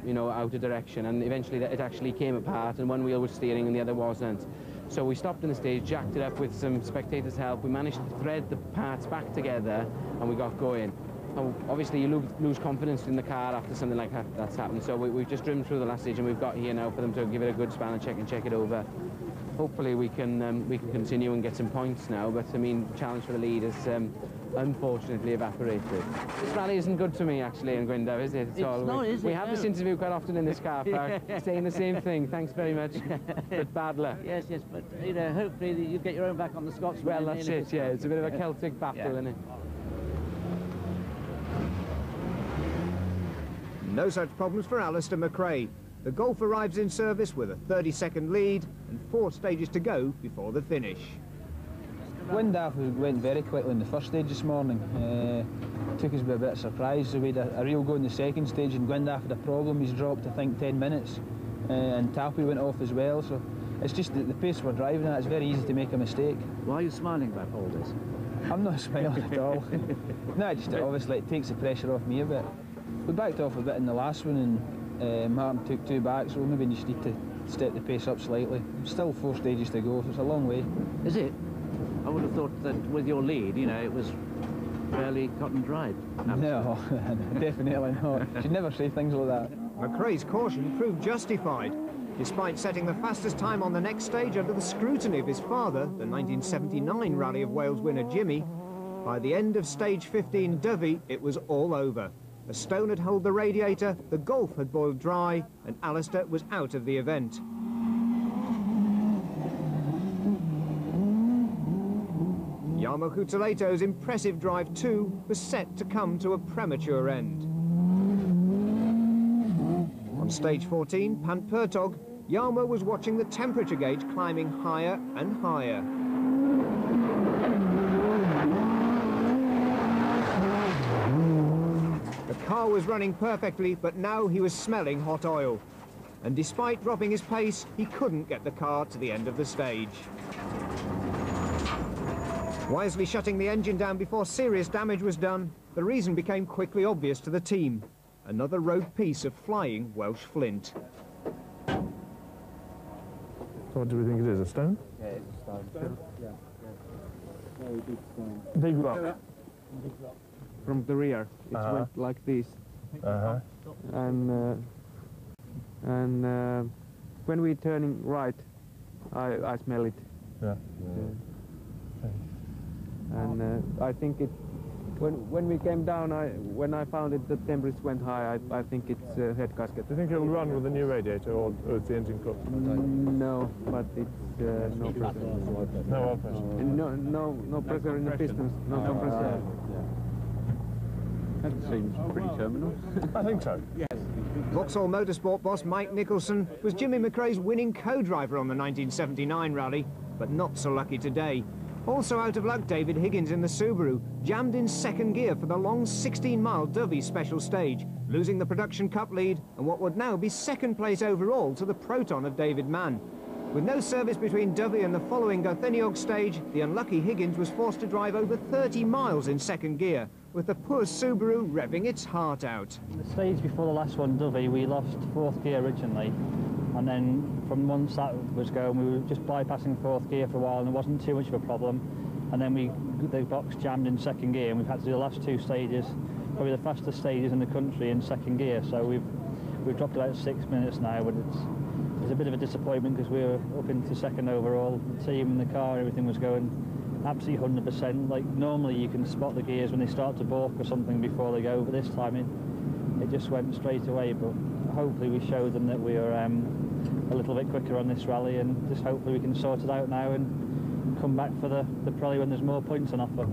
you know, out of direction, and eventually it actually came apart and one wheel was steering and the other wasn't. So we stopped in the stage, jacked it up with some spectators' help. We managed to thread the parts back together and we got going. Obviously you lose confidence in the car after something like that's happened, so we've just driven through the last stage and we've got here now for them to give it a good span and check it over. Hopefully we can continue and get some points now, but I mean, challenge for the lead is unfortunately evaporated. This rally isn't good to me actually in Gwyndaf, is it? It's not, is it? We have this interview quite often in this car park, saying the same thing. Thanks very much, but bad luck. Yes, but you know, hopefully you get your own back on the Scotsman. Well, that's it, yeah, it's a bit of a Celtic battle, isn't it? No such problems for Alistair McRae. The Golf arrives in service with a 30-second lead and 4 stages to go before the finish. Gwyndaf went very quickly in the first stage this morning. Took us by a bit of surprise. We had a real go in the second stage and Gwyndaf had a problem. He's dropped, I think, 10 minutes. And Tappy went off as well. So it's just the pace we're driving at. It's very easy to make a mistake. Why are you smiling about all this? I'm not smiling at all. No, just obviously it takes the pressure off me a bit. We backed off a bit in the last one and Martin took 2 back, so we maybe just need to step the pace up slightly. Still 4 stages to go, so it's a long way. Is it? I would have thought that with your lead, you know, it was fairly cut and dried. No, definitely not. You should never say things like that. McRae's caution proved justified. Despite setting the fastest time on the next stage under the scrutiny of his father, the 1979 Rally of Wales winner Jimmy, by the end of stage 15 Dovey, it was all over. A stone had holed the radiator, the Golf had boiled dry, and Alistair was out of the event. Jarmo Huitelato's impressive drive too was set to come to a premature end. On stage 14, Pant Pertog, Jarmo was watching the temperature gauge climbing higher and higher. The car was running perfectly, but now he was smelling hot oil. And despite dropping his pace, he couldn't get the car to the end of the stage. Wisely shutting the engine down before serious damage was done, the reason became quickly obvious to the team. Another rogue piece of flying Welsh flint. So what do we think it is, a stone? Yeah, it's a stone. Yeah. Very big stone. Big rock. From the rear, it went like this. And when we turning right, I smell it. Yeah. And I think it. When we came down, when I found it, the temperature went high. I think it's a head gasket. Do you think it'll run with a new radiator, or is the engine cooked? No, but it's no pressure. No oil pressure. No pressure in the pistons. No compressor. That seems pretty terminal. I think so. Yes. Vauxhall Motorsport boss Mike Nicholson was Jimmy McRae's winning co-driver on the 1979 rally, but not so lucky today. Also out of luck, David Higgins in the Subaru, jammed in second gear for the long 16-mile Dovey special stage, losing the Production Cup lead and what would now be second place overall to the Proton of David Mann. With no service between Dovey and the following Gatheniog stage, the unlucky Higgins was forced to drive over 30 miles in second gear, with the poor Subaru revving its heart out. The stage before the last one, Dovey, we lost 4th gear originally, and then from once that was going, we were just bypassing 4th gear for a while, and it wasn't too much of a problem. and then the box jammed in second gear, and we've had to do the last 2 stages, probably the fastest stages in the country in second gear. So we've dropped about 6 minutes now, but it's a bit of a disappointment because we were up into second overall. The team and the car, everything was going absolutely 100%. Like normally you can spot the gears when they start to balk or something before they go, but this time it just went straight away. But hopefully we showed them that we are a little bit quicker on this rally, and just hopefully we can sort it out now and come back for the Pirelli when there's more points on offer.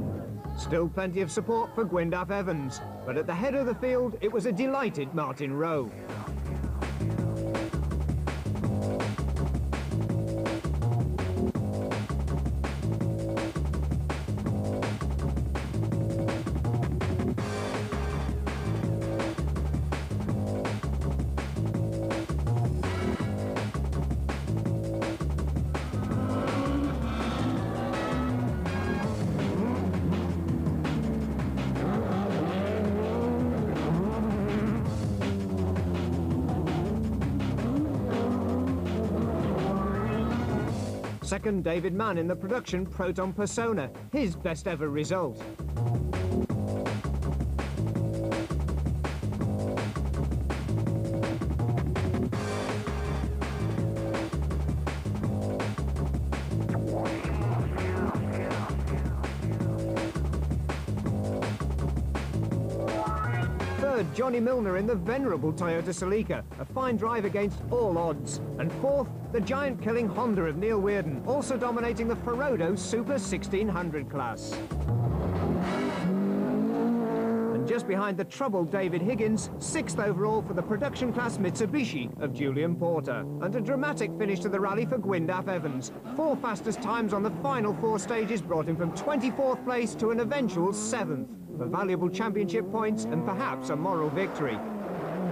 Still plenty of support for Gwyndaf Evans, but at the head of the field it was a delighted Martin Rowe. Second, David Mann in the production Proton Persona, his best ever result. Third, Johnny Milner in the venerable Toyota Celica, a fine drive against all odds. And fourth, the giant-killing Honda of Neil Weirden, also dominating the Ferodo Super 1600 class. And just behind the troubled David Higgins, 6th overall for the production class Mitsubishi of Julian Porter. And a dramatic finish to the rally for Gwyndaf Evans. 4 fastest times on the final 4 stages brought him from 24th place to an eventual 7th. For valuable championship points and perhaps a moral victory.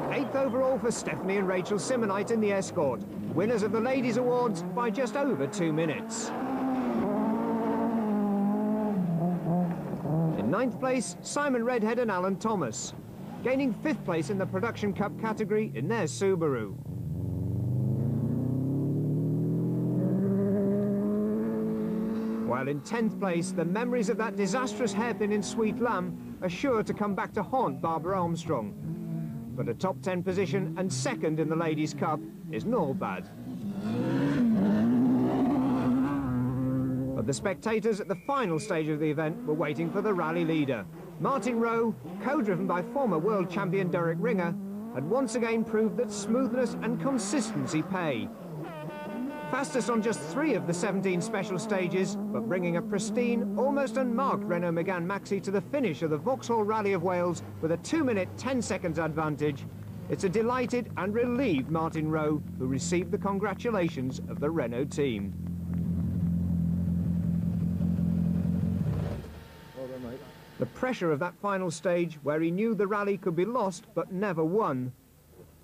8th overall for Stephanie and Rachel Simonite in the Escort, winners of the Ladies' Awards by just over 2 minutes. In 9th place, Simon Redhead and Alan Thomas, gaining 5th place in the Production Cup category in their Subaru. While in 10th place, the memories of that disastrous hairpin in Sweet Lamb are sure to come back to haunt Barbara Armstrong. But a top 10 position and 2nd in the Ladies' Cup is no bad. But the spectators at the final stage of the event were waiting for the rally leader. Martin Rowe, co-driven by former world champion Derek Ringer, had once again proved that smoothness and consistency pay. Fastest on just 3 of the 17 special stages, but bringing a pristine, almost unmarked Renault Megane Maxi to the finish of the Vauxhall Rally of Wales with a 2-minute 10 seconds advantage. It's a delighted and relieved Martin Rowe who received the congratulations of the Renault team. Well done, mate. The pressure of that final stage, where he knew the rally could be lost but never won,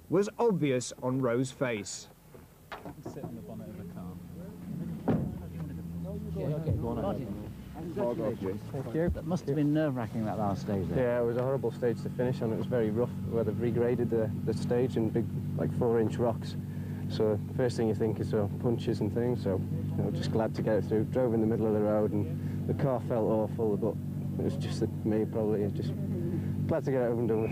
was obvious on Rowe's face. Sit on the bonnet of the car. Thank you. That must have been nerve-wracking, that last stage there. Yeah, it was a horrible stage to finish on. It was very rough where they've regraded the stage in big, like 4-inch rocks. So the first thing you think is punches and things. So just glad to get it through. Drove in the middle of the road and the car felt awful, but it was just me probably. Just glad to get it over and done with.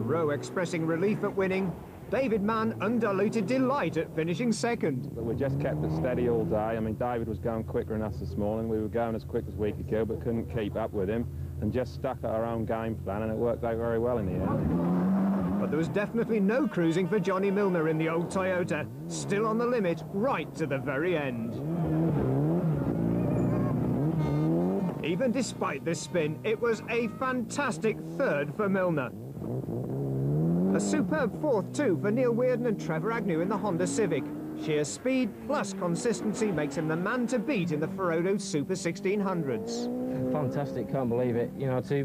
Rowe expressing relief at winning. David Mann, undiluted delight at finishing 2nd. We just kept it steady all day. I mean, David was going quicker than us this morning. We were going as quick as we could go, but couldn't keep up with him, and just stuck at our own game plan, and it worked out very well in the end. But there was definitely no cruising for Johnny Milner in the old Toyota. Still on the limit, right to the very end. Even despite this spin, it was a fantastic 3rd for Milner. A superb 4th too for Neil Weirden and Trevor Agnew in the Honda Civic. Sheer speed plus consistency makes him the man to beat in the Ferodo Super 1600s. Fantastic, can't believe it.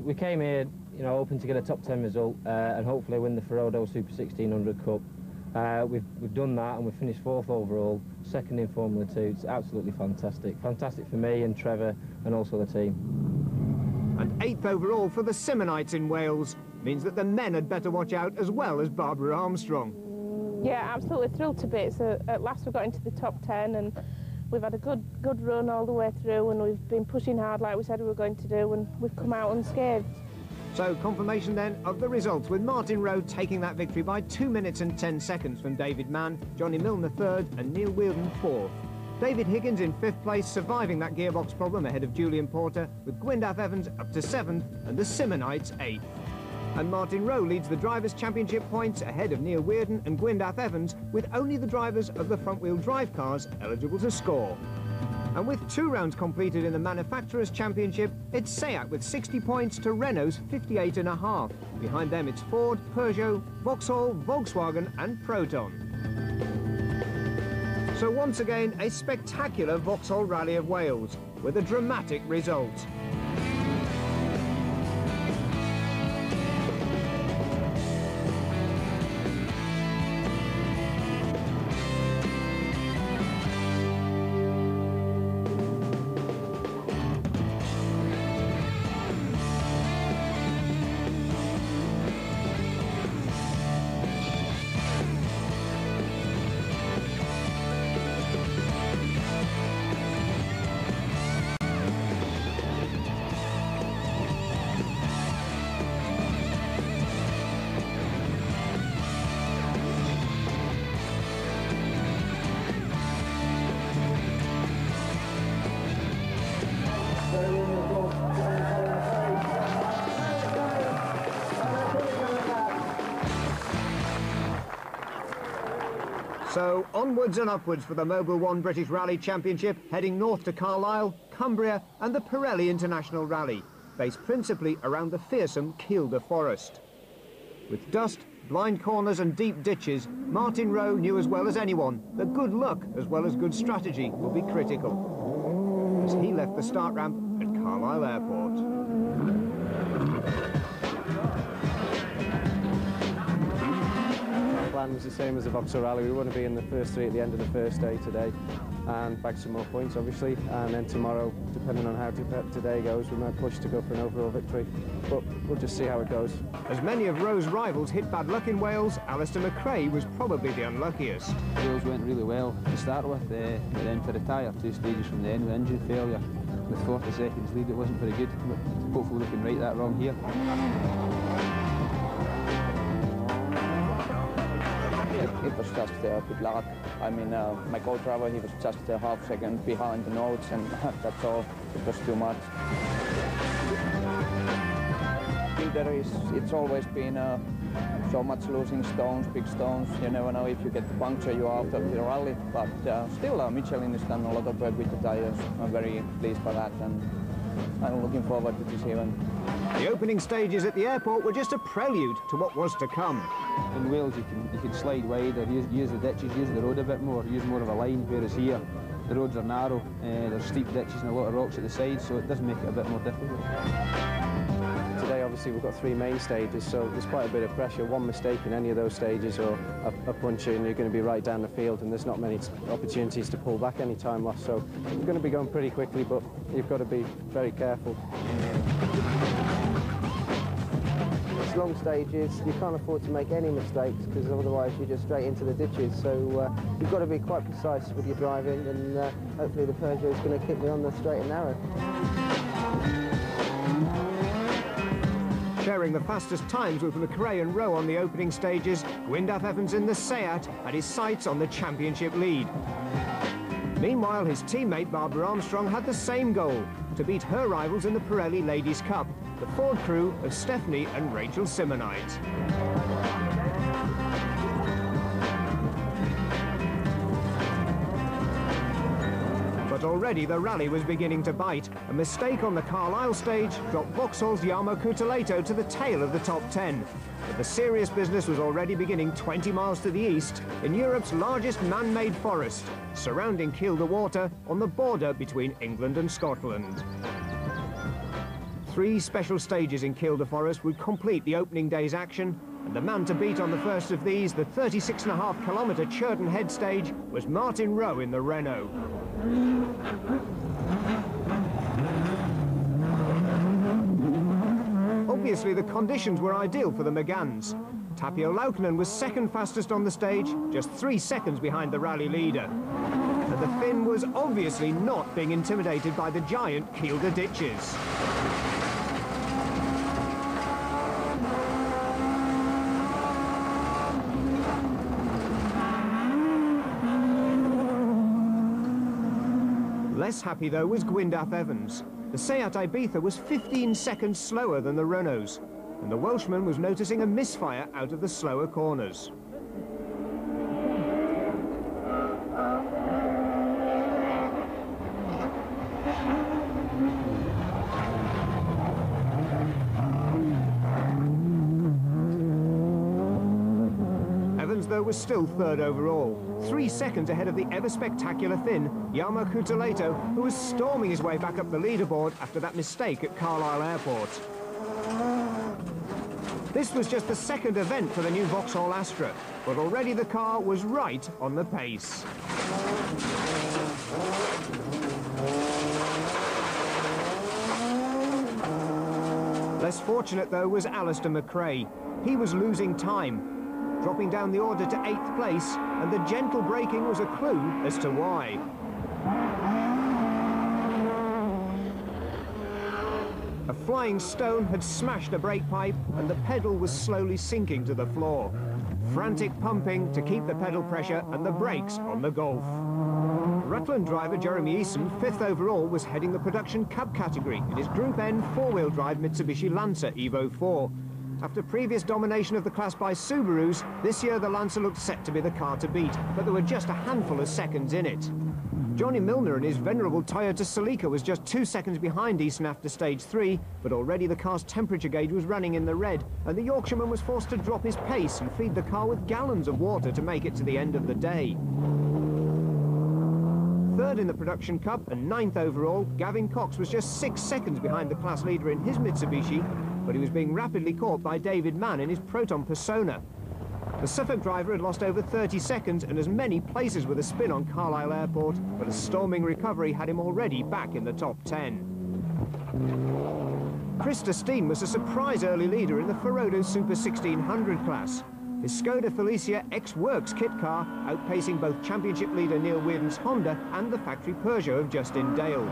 We came here, hoping to get a top 10 result and hopefully win the Ferodo Super 1600 Cup. We've done that and we've finished 4th overall, 2nd in Formula 2. It's absolutely fantastic. Fantastic for me and Trevor and also the team. And 8th overall for the Simonites in Wales means that the men had better watch out as well as Barbara Armstrong. Yeah, absolutely thrilled to bits. At last we got into the top 10 and We've had a good run all the way through, and we've been pushing hard like we said we were going to do, and we've come out unscathed. So confirmation then of the results, with Martin Rowe taking that victory by 2 minutes and 10 seconds from David Mann, Johnny Milner third and Neil Weirden fourth. David Higgins in fifth place, surviving that gearbox problem ahead of Julian Porter, with Gwyndaf Evans up to seventh and the Simonites eighth. And Martin Rowe leads the Drivers' Championship points ahead of Neil Weirden and Gwyndaf Evans, with only the drivers of the front-wheel drive cars eligible to score. And with 2 rounds completed in the Manufacturers' Championship, it's SEAT with 60 points to Renault's 58.5. Behind them it's Ford, Peugeot, Vauxhall, Volkswagen and Proton. So once again, a spectacular Vauxhall Rally of Wales, with a dramatic result. So onwards and upwards for the Mobil 1 British Rally Championship, heading north to Carlisle, Cumbria and the Pirelli International Rally, based principally around the fearsome Kielder Forest. With dust, blind corners and deep ditches, Martin Rowe knew as well as anyone that good luck as well as good strategy will be critical, as he left the start ramp at Carlisle Airport. Plan was the same as the Vauxhall Rally. We want to be in the first 3 at the end of the first day today and bag some more points obviously, and then tomorrow, depending on how today goes, we might push to go for an overall victory, but we'll just see how it goes. As many of Rowe's rivals hit bad luck in Wales, Alistair McRae was probably the unluckiest. Wales went really well to start with, but then to retire 2 stages from the end with engine failure with 40 seconds lead, it wasn't very good, but hopefully we can right that wrong here. It was just good luck. I mean, my co-driver, he was just a half second behind the notes, and that's all. It was too much. It's always been so much losing stones, big stones. You never know if you get the puncture, you're out of the rally. But still, Michelin has done a lot of work with the tires. I'm very pleased by that, and I'm looking forward to this event. The opening stages at the airport were just a prelude to what was to come. In Wales, you can slide wider, use the ditches, use the road a bit more, use more of a line, whereas here, the roads are narrow, there's steep ditches and a lot of rocks at the sides, so it does make it a bit more difficult. Today, obviously, we've got 3 main stages, so there's quite a bit of pressure. One mistake in any of those stages or a puncture and you're going to be right down the field, and there's not many opportunities to pull back any time lost, so we're going to be going pretty quickly, but you've got to be very careful. It's long stages, you can't afford to make any mistakes because otherwise you're just straight into the ditches, so you've got to be quite precise with your driving, and hopefully the Peugeot is going to keep me on the straight and narrow. Sharing the fastest times with McRae and Rowe on the opening stages, Gwyndaf Evans in the SEAT had his sights on the championship lead. Meanwhile, his teammate Barbara Armstrong had the same goal, to beat her rivals in the Pirelli Ladies' Cup, the Ford crew of Stephanie and Rachel Simonite. But already the rally was beginning to bite. A mistake on the Carlisle stage dropped Vauxhall's Jarmo Kutuleto to the tail of the top 10. But the serious business was already beginning 20 miles to the east, in Europe's largest man-made forest, surrounding Kielder Water on the border between England and Scotland. 3 special stages in Kielder Forest would complete the opening day's action, and the man to beat on the first of these, the 36.5-kilometre Churton Head stage, was Martin Rowe in the Renault. Obviously, the conditions were ideal for the Megans. Tapio Laukkanen was second fastest on the stage, just 3 seconds behind the rally leader. But the Finn was obviously not being intimidated by the giant Kielder ditches. Less happy, though, was Gwyndaf Evans. The Seat Ibiza was 15 seconds slower than the Renaults, and the Welshman was noticing a misfire out of the slower corners. Evans, though, was still third overall, 3 seconds ahead of the ever-spectacular Finn, Jarmo Kuutaleito, who was storming his way back up the leaderboard after that mistake at Carlisle Airport. This was just the second event for the new Vauxhall Astra, but already the car was right on the pace. Less fortunate, though, was Alistair McRae. He was losing time, dropping down the order to 8th place, and the gentle braking was a clue as to why. A flying stone had smashed a brake pipe, and the pedal was slowly sinking to the floor. Frantic pumping to keep the pedal pressure and the brakes on the Golf. Rutland driver Jeremy Eason, 5th overall, was heading the Production Cup category in his Group N four-wheel drive Mitsubishi Lancer Evo 4. After previous domination of the class by Subarus, this year the Lancer looked set to be the car to beat, but there were just a handful of seconds in it. Johnny Milner and his venerable Toyota Celica was just 2 seconds behind Eason after stage 3, but already the car's temperature gauge was running in the red, and the Yorkshireman was forced to drop his pace and feed the car with gallons of water to make it to the end of the day. Third in the Production Cup and 9th overall, Gavin Cox was just 6 seconds behind the class leader in his Mitsubishi, but he was being rapidly caught by David Mann in his Proton Persona. The Suffolk driver had lost over 30 seconds and as many places with a spin on Carlisle Airport, but a storming recovery had him already back in the top 10. Krista Steen was a surprise early leader in the Ferodo Super 1600 class. His Skoda Felicia X-Works kit car outpacing both championship leader Neil Weirden's Honda and the factory Peugeot of Justin Dale.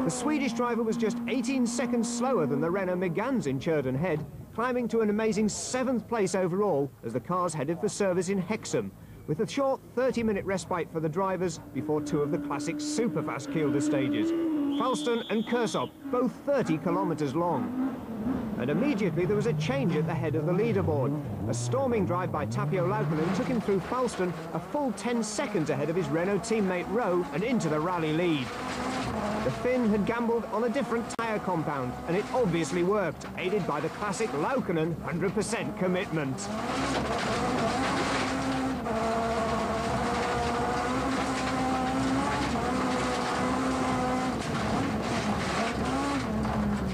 The Swedish driver was just 18 seconds slower than the Renault Megans in Churden Head, climbing to an amazing 7th place overall as the cars headed for service in Hexham, with a short 30-minute respite for the drivers before 2 of the classic superfast Kielder stages, Falston and Kersop, both 30 kilometres long. And immediately there was a change at the head of the leaderboard. A storming drive by Tapio Laukkanen took him through Falston, a full 10 seconds ahead of his Renault teammate Rowe, and into the rally lead. The Finn had gambled on a different tyre compound, and it obviously worked, aided by the classic Laukkanen 100% commitment.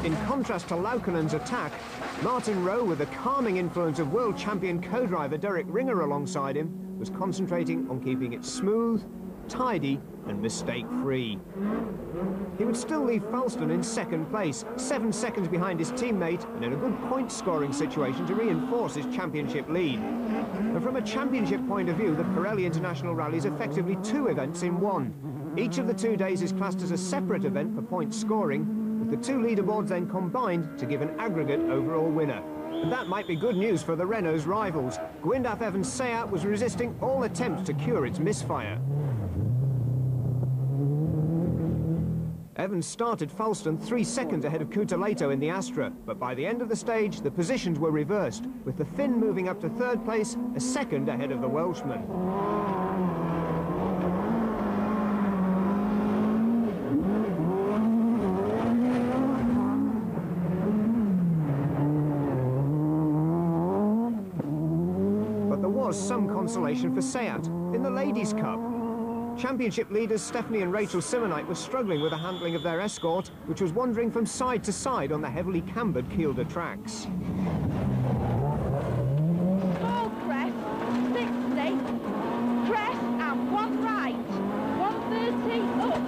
In contrast to Laukkanen's attack, Martin Rowe, with the calming influence of world champion co-driver Derek Ringer alongside him, was concentrating on keeping it smooth, tidy and mistake-free. He would still leave Falston in 2nd place, 7 seconds behind his teammate, and in a good point-scoring situation to reinforce his championship lead. And from a championship point of view, the Pirelli International Rally is effectively 2 events in 1. Each of the 2 days is classed as a separate event for point scoring, with the 2 leaderboards then combined to give an aggregate overall winner. And that might be good news for the Renault's rivals. Gwyndaf Evans' Seat was resisting all attempts to cure its misfire. Evans started Falston 3 seconds ahead of Kuutaleito in the Astra, but by the end of the stage, the positions were reversed, with the Finn moving up to 3rd place, a second ahead of the Welshman. But there was some consolation for Seat in the Ladies' Cup. Championship leaders Stephanie and Rachel Simonite were struggling with the handling of their Escort, which was wandering from side to side on the heavily cambered Kielder tracks. Full crest, 60, crest and 1 right, 130 up.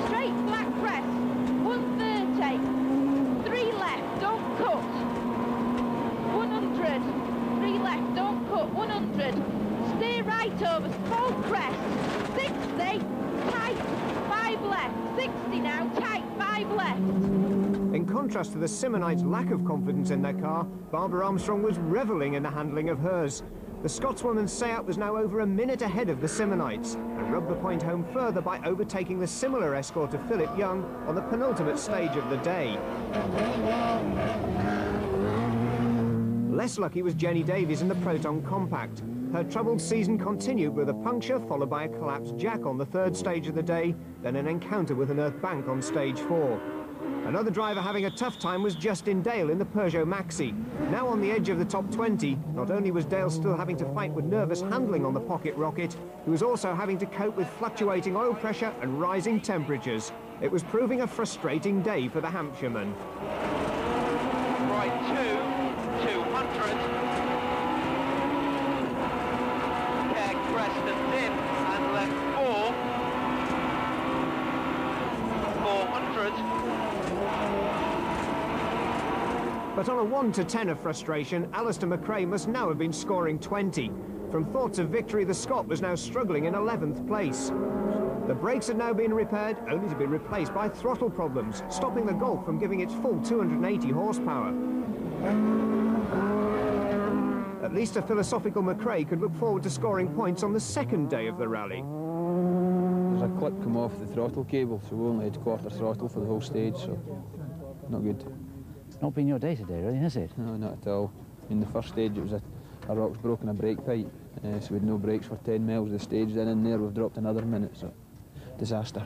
Straight flat crest, 130, 3 left, don't cut. 100, 3 left, don't cut, 100. Stay right right over, full crest, 60, tight, 5 left, 60 now, tight, 5 left. In contrast to the Simonites' lack of confidence in their car, Barbara Armstrong was revelling in the handling of hers. The Scotswoman's Seat was now over a minute ahead of the Simonites and rubbed the point home further by overtaking the similar escort of Philip Young on the penultimate stage of the day. Less lucky was Jenny Davies in the Proton Compact. Her troubled season continued with a puncture followed by a collapsed jack on the third stage of the day, then an encounter with an earth bank on stage 4. Another driver having a tough time was Justin Dale in the Peugeot Maxi. Now on the edge of the top 20, not only was Dale still having to fight with nervous handling on the pocket rocket, he was also having to cope with fluctuating oil pressure and rising temperatures. It was proving a frustrating day for the Hampshireman. Right, 200. Keg, crest and dip, and left 400. But on a 1 to 10 of frustration, Alistair McRae must now have been scoring 20. From thoughts of victory, the Scot was now struggling in 11th place. The brakes had now been repaired, only to be replaced by throttle problems, stopping the Golf from giving its full 280 horsepower. At least a philosophical McRae could look forward to scoring points on the second day of the rally. There's a clip come off the throttle cable, so we only had quarter throttle for the whole stage, so not good. It's not been your day today, really, has it? No, not at all. In the first stage, it was a rock's broken a brake pipe, so we had no brakes for 10 miles of the stage. Then in there, we've dropped another minute, so disaster.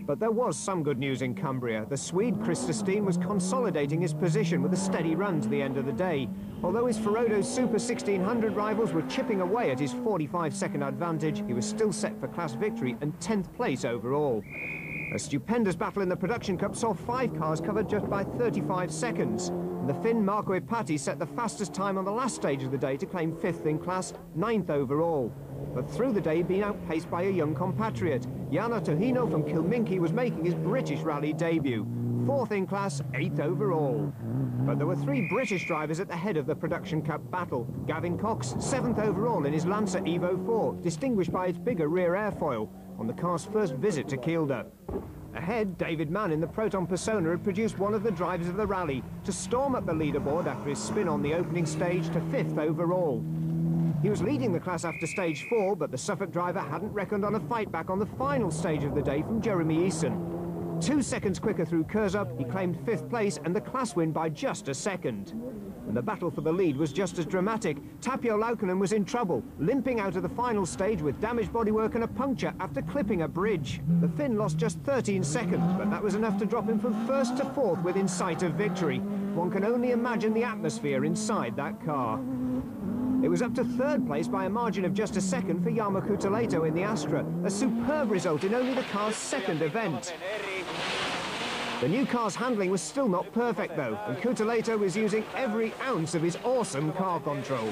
But there was some good news in Cumbria. The Swede Christer Steen was consolidating his position with a steady run to the end of the day. Although his Ferodo Super 1600 rivals were chipping away at his 45-second advantage, he was still set for class victory and 10th place overall. A stupendous battle in the Production Cup saw 5 cars covered just by 35 seconds. And the Finn Marco Ipati set the fastest time on the last stage of the day to claim 5th in class, 9th overall. But through the day, being outpaced by a young compatriot. Jana Tohino from Kilminky was making his British rally debut. 4th in class, 8th overall. But there were 3 British drivers at the head of the Production Cup battle. Gavin Cox, 7th overall in his Lancer Evo 4, distinguished by its bigger rear airfoil, on the car's first visit to Kielder. Ahead, David Mann in the Proton Persona had produced one of the drivers of the rally to storm up the leaderboard after his spin on the opening stage to 5th overall. He was leading the class after stage 4, but the Suffolk driver hadn't reckoned on a fight back on the final stage of the day from Jeremy Eason. 2 seconds quicker through Curzon, he claimed 5th place and the class win by just a second. And the battle for the lead was just as dramatic. Tapio Laukkonen was in trouble, limping out of the final stage with damaged bodywork and a puncture after clipping a bridge. The Finn lost just 13 seconds, but that was enough to drop him from 1st to 4th within sight of victory. One can only imagine the atmosphere inside that car. It was up to 3rd place by a margin of just a second for Jarmo Kuutaleito in the Astra, a superb result in only the car's 2nd event. The new car's handling was still not perfect though, and Kuutaleito was using every ounce of his awesome car control.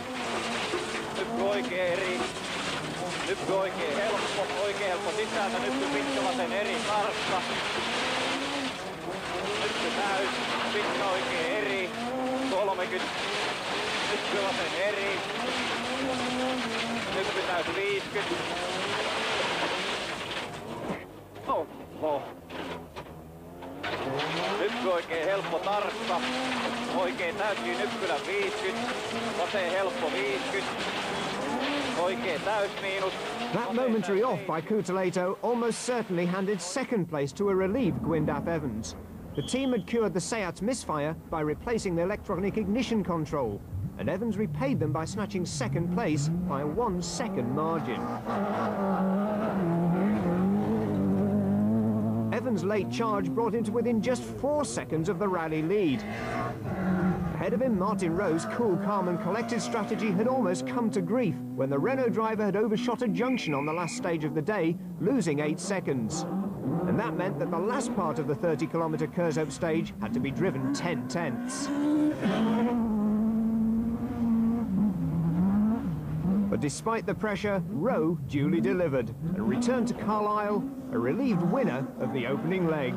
Nyt oikein helppo tarkka. Oikein täytyy nyppylä 50. Vasen helppo 50. Oikein täysmiinus. That momentary off by Kuutaleito almost certainly handed 2nd place to a relieved Gwyndaf Evans. The team had cured the Seat's misfire by replacing the electronic ignition control, and Evans repaid them by snatching 2nd place by a 1-second margin. Evans' late charge brought him to within just 4 seconds of the rally lead. Ahead of him, Martin Rowe's cool, calm and collected strategy had almost come to grief when the Renault driver had overshot a junction on the last stage of the day, losing 8 seconds. And that meant that the last part of the 30-kilometre Curzon stage had to be driven 10 tenths. But despite the pressure, Rowe duly delivered and returned to Carlisle a relieved winner of the opening leg.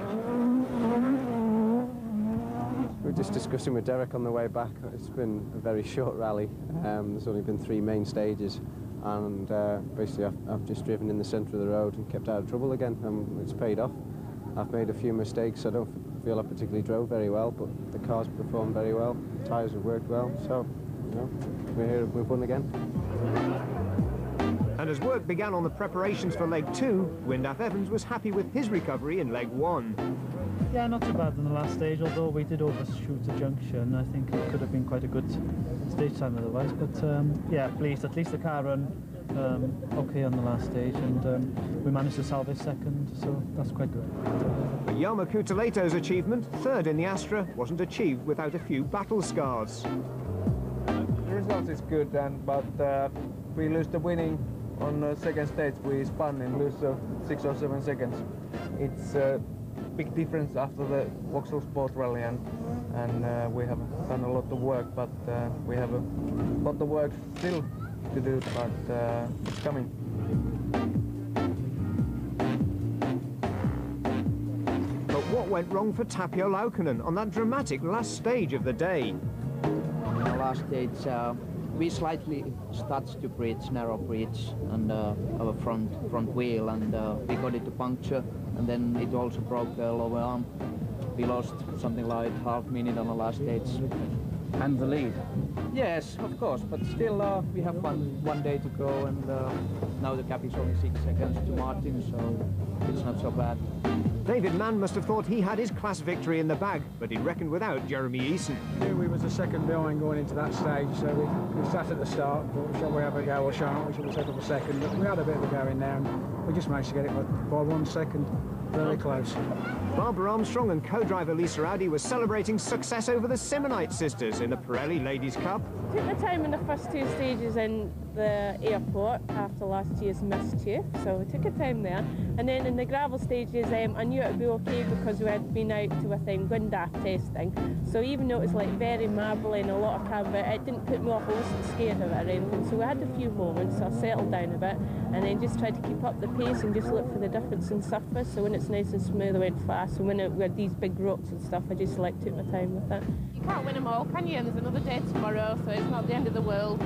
We were just discussing with Derek on the way back. It's been a very short rally. There's only been 3 main stages. and basically I've just driven in the centre of the road and kept out of trouble again, and it's paid off. I've made a few mistakes. I don't feel I particularly drove very well, but the car's performed very well. The tyres have worked well, so you know, we're here. We've won again. And as work began on the preparations for leg 2, Gwyndaf Evans was happy with his recovery in leg 1. Yeah, not too bad in the last stage, although we did overshoot the junction. I think it could have been quite a good stage time otherwise, but yeah, pleased. At least the car ran okay on the last stage, and we managed to salvage second, so that's quite good. But Jarmo Kuuteleto's achievement, third in the Astra, wasn't achieved without a few battle scars. The result is good, but we lose the winning on the second stage. We spun and lose 6 or 7 seconds. It's a big difference after the Vauxhall Sport Rally, and we have done a lot of work, but we have a lot of work still to do, but it's coming. But what went wrong for Tapio Laukkanen on that dramatic last stage of the day? On the last stage, we slightly touched the bridge, narrow bridge, and our front wheel, and we got it to puncture, and then it also broke the lower arm. We lost something like half minute on the last stage. And the lead? Yes, of course, but still we have one day to go, and now the gap is only 6 seconds to Martin, so it's not so bad. David Mann must have thought he had his class victory in the bag, but he reckoned without Jeremy Eason. Knew we was a second behind going into that stage, so we sat at the start, thought, shall we have a go or shan't we? Shall we settle for second? But we had a bit of a go in there, and we just managed to get it by 1 second. Very close. Barbara Armstrong and co-driver Lisa Audi were celebrating success over the Simonite sisters in the Pirelli Ladies Cup. Took the time in the first 2 stages in the airport after last year's mischief, so we took a time there. And then in the gravel stages, I knew it would be okay because we had been out to within Gwyndaf testing. So even though it was like very marbly and a lot of camber, it didn't put me off. I wasn't scared of it or anything. So we had a few moments, so I settled down a bit and then just tried to keep up the pace and just look for the difference in surface. So when it's nice and smooth, I went fast. And when we had these big rocks and stuff, I just took my time with it. You can't win them all, can you? And there's another day tomorrow, so it's not the end of the world.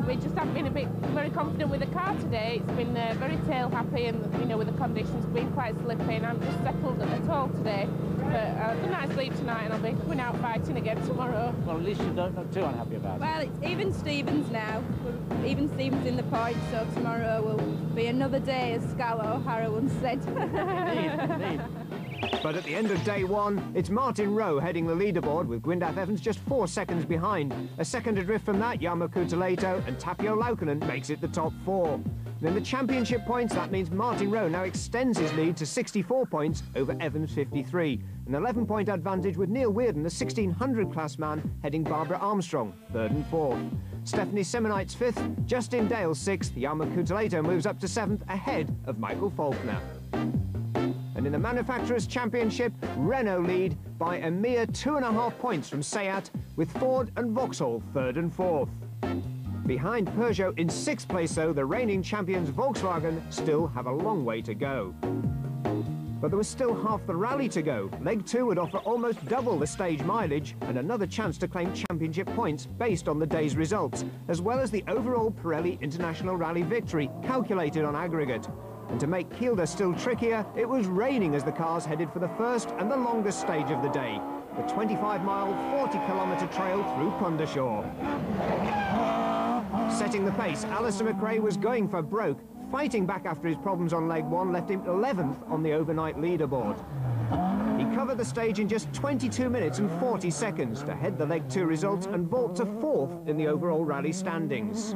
We just haven't been very confident with the car today. It's been very tail happy, and you know, with the conditions being quite slippy, and I'm just settled at all today. But I've done a nice sleep tonight, and I'll be coming out fighting again tomorrow. Well, at least you don't look too unhappy about it. Well, it's even Stevens now. We're even Stevens in the points, so tomorrow will be another day, as Scarlett O'Hara once said. Indeed. But at the end of day 1, it's Martin Rowe heading the leaderboard with Gwyndaf Evans just 4 seconds behind. A second adrift from that, Jarmo Kuuteleito, and Tapio Laukkanen makes it the top 4. And in the championship points, that means Martin Rowe now extends his lead to 64 points over Evans' 53. An 11-point advantage with Neil Weirden, the 1600 class man, heading Barbara Armstrong, 3rd and 4th. Stephanie Simonite's 5th, Justin Dale 6th, Jarmo Kuuteleito moves up to 7th ahead of Michael Faulkner. And in the Manufacturers' Championship, Renault lead by a mere 2.5 points from Seat, with Ford and Vauxhall 3rd and 4th. Behind Peugeot in 6th place, though, the reigning champions Volkswagen still have a long way to go. But there was still half the rally to go. Leg 2 would offer almost double the stage mileage and another chance to claim championship points based on the day's results, as well as the overall Pirelli International Rally victory, calculated on aggregate. And to make Kielder still trickier, it was raining as the cars headed for the first and the longest stage of the day, the 25-mile, 40-kilometre trail through Pundershaw. Setting the pace, Alistair McRae was going for broke. Fighting back after his problems on leg 1 left him 11th on the overnight leaderboard. He covered the stage in just 22 minutes and 40 seconds to head the leg 2 results and vault to 4th in the overall rally standings.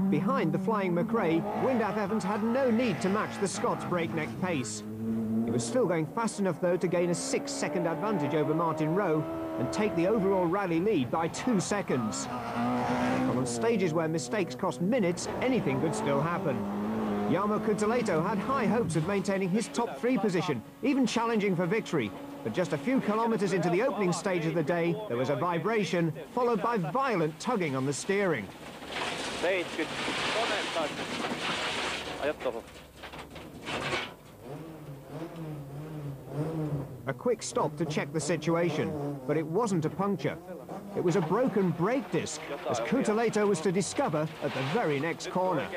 Behind the flying McRae, Gwyndaf Evans had no need to match the Scots' breakneck pace. He was still going fast enough, though, to gain a 6-second advantage over Martin Rowe and take the overall rally lead by 2 seconds. And on stages where mistakes cost minutes, anything could still happen. Jarmo Kuuteleito had high hopes of maintaining his top 3 position, even challenging for victory. But just a few kilometres into the opening stage of the day, there was a vibration, followed by violent tugging on the steering. A quick stop to check the situation, but it wasn't a puncture. It was a broken brake disc, as Kuutaleito was to discover at the very next corner.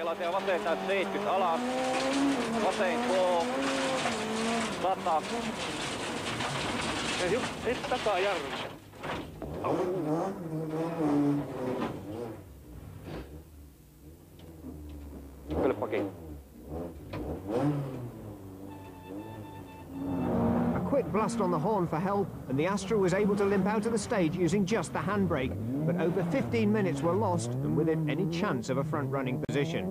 A quick blast on the horn for help, and the Astra was able to limp out of the stage using just the handbrake, but over 15 minutes were lost, and with it any chance of a front-running position.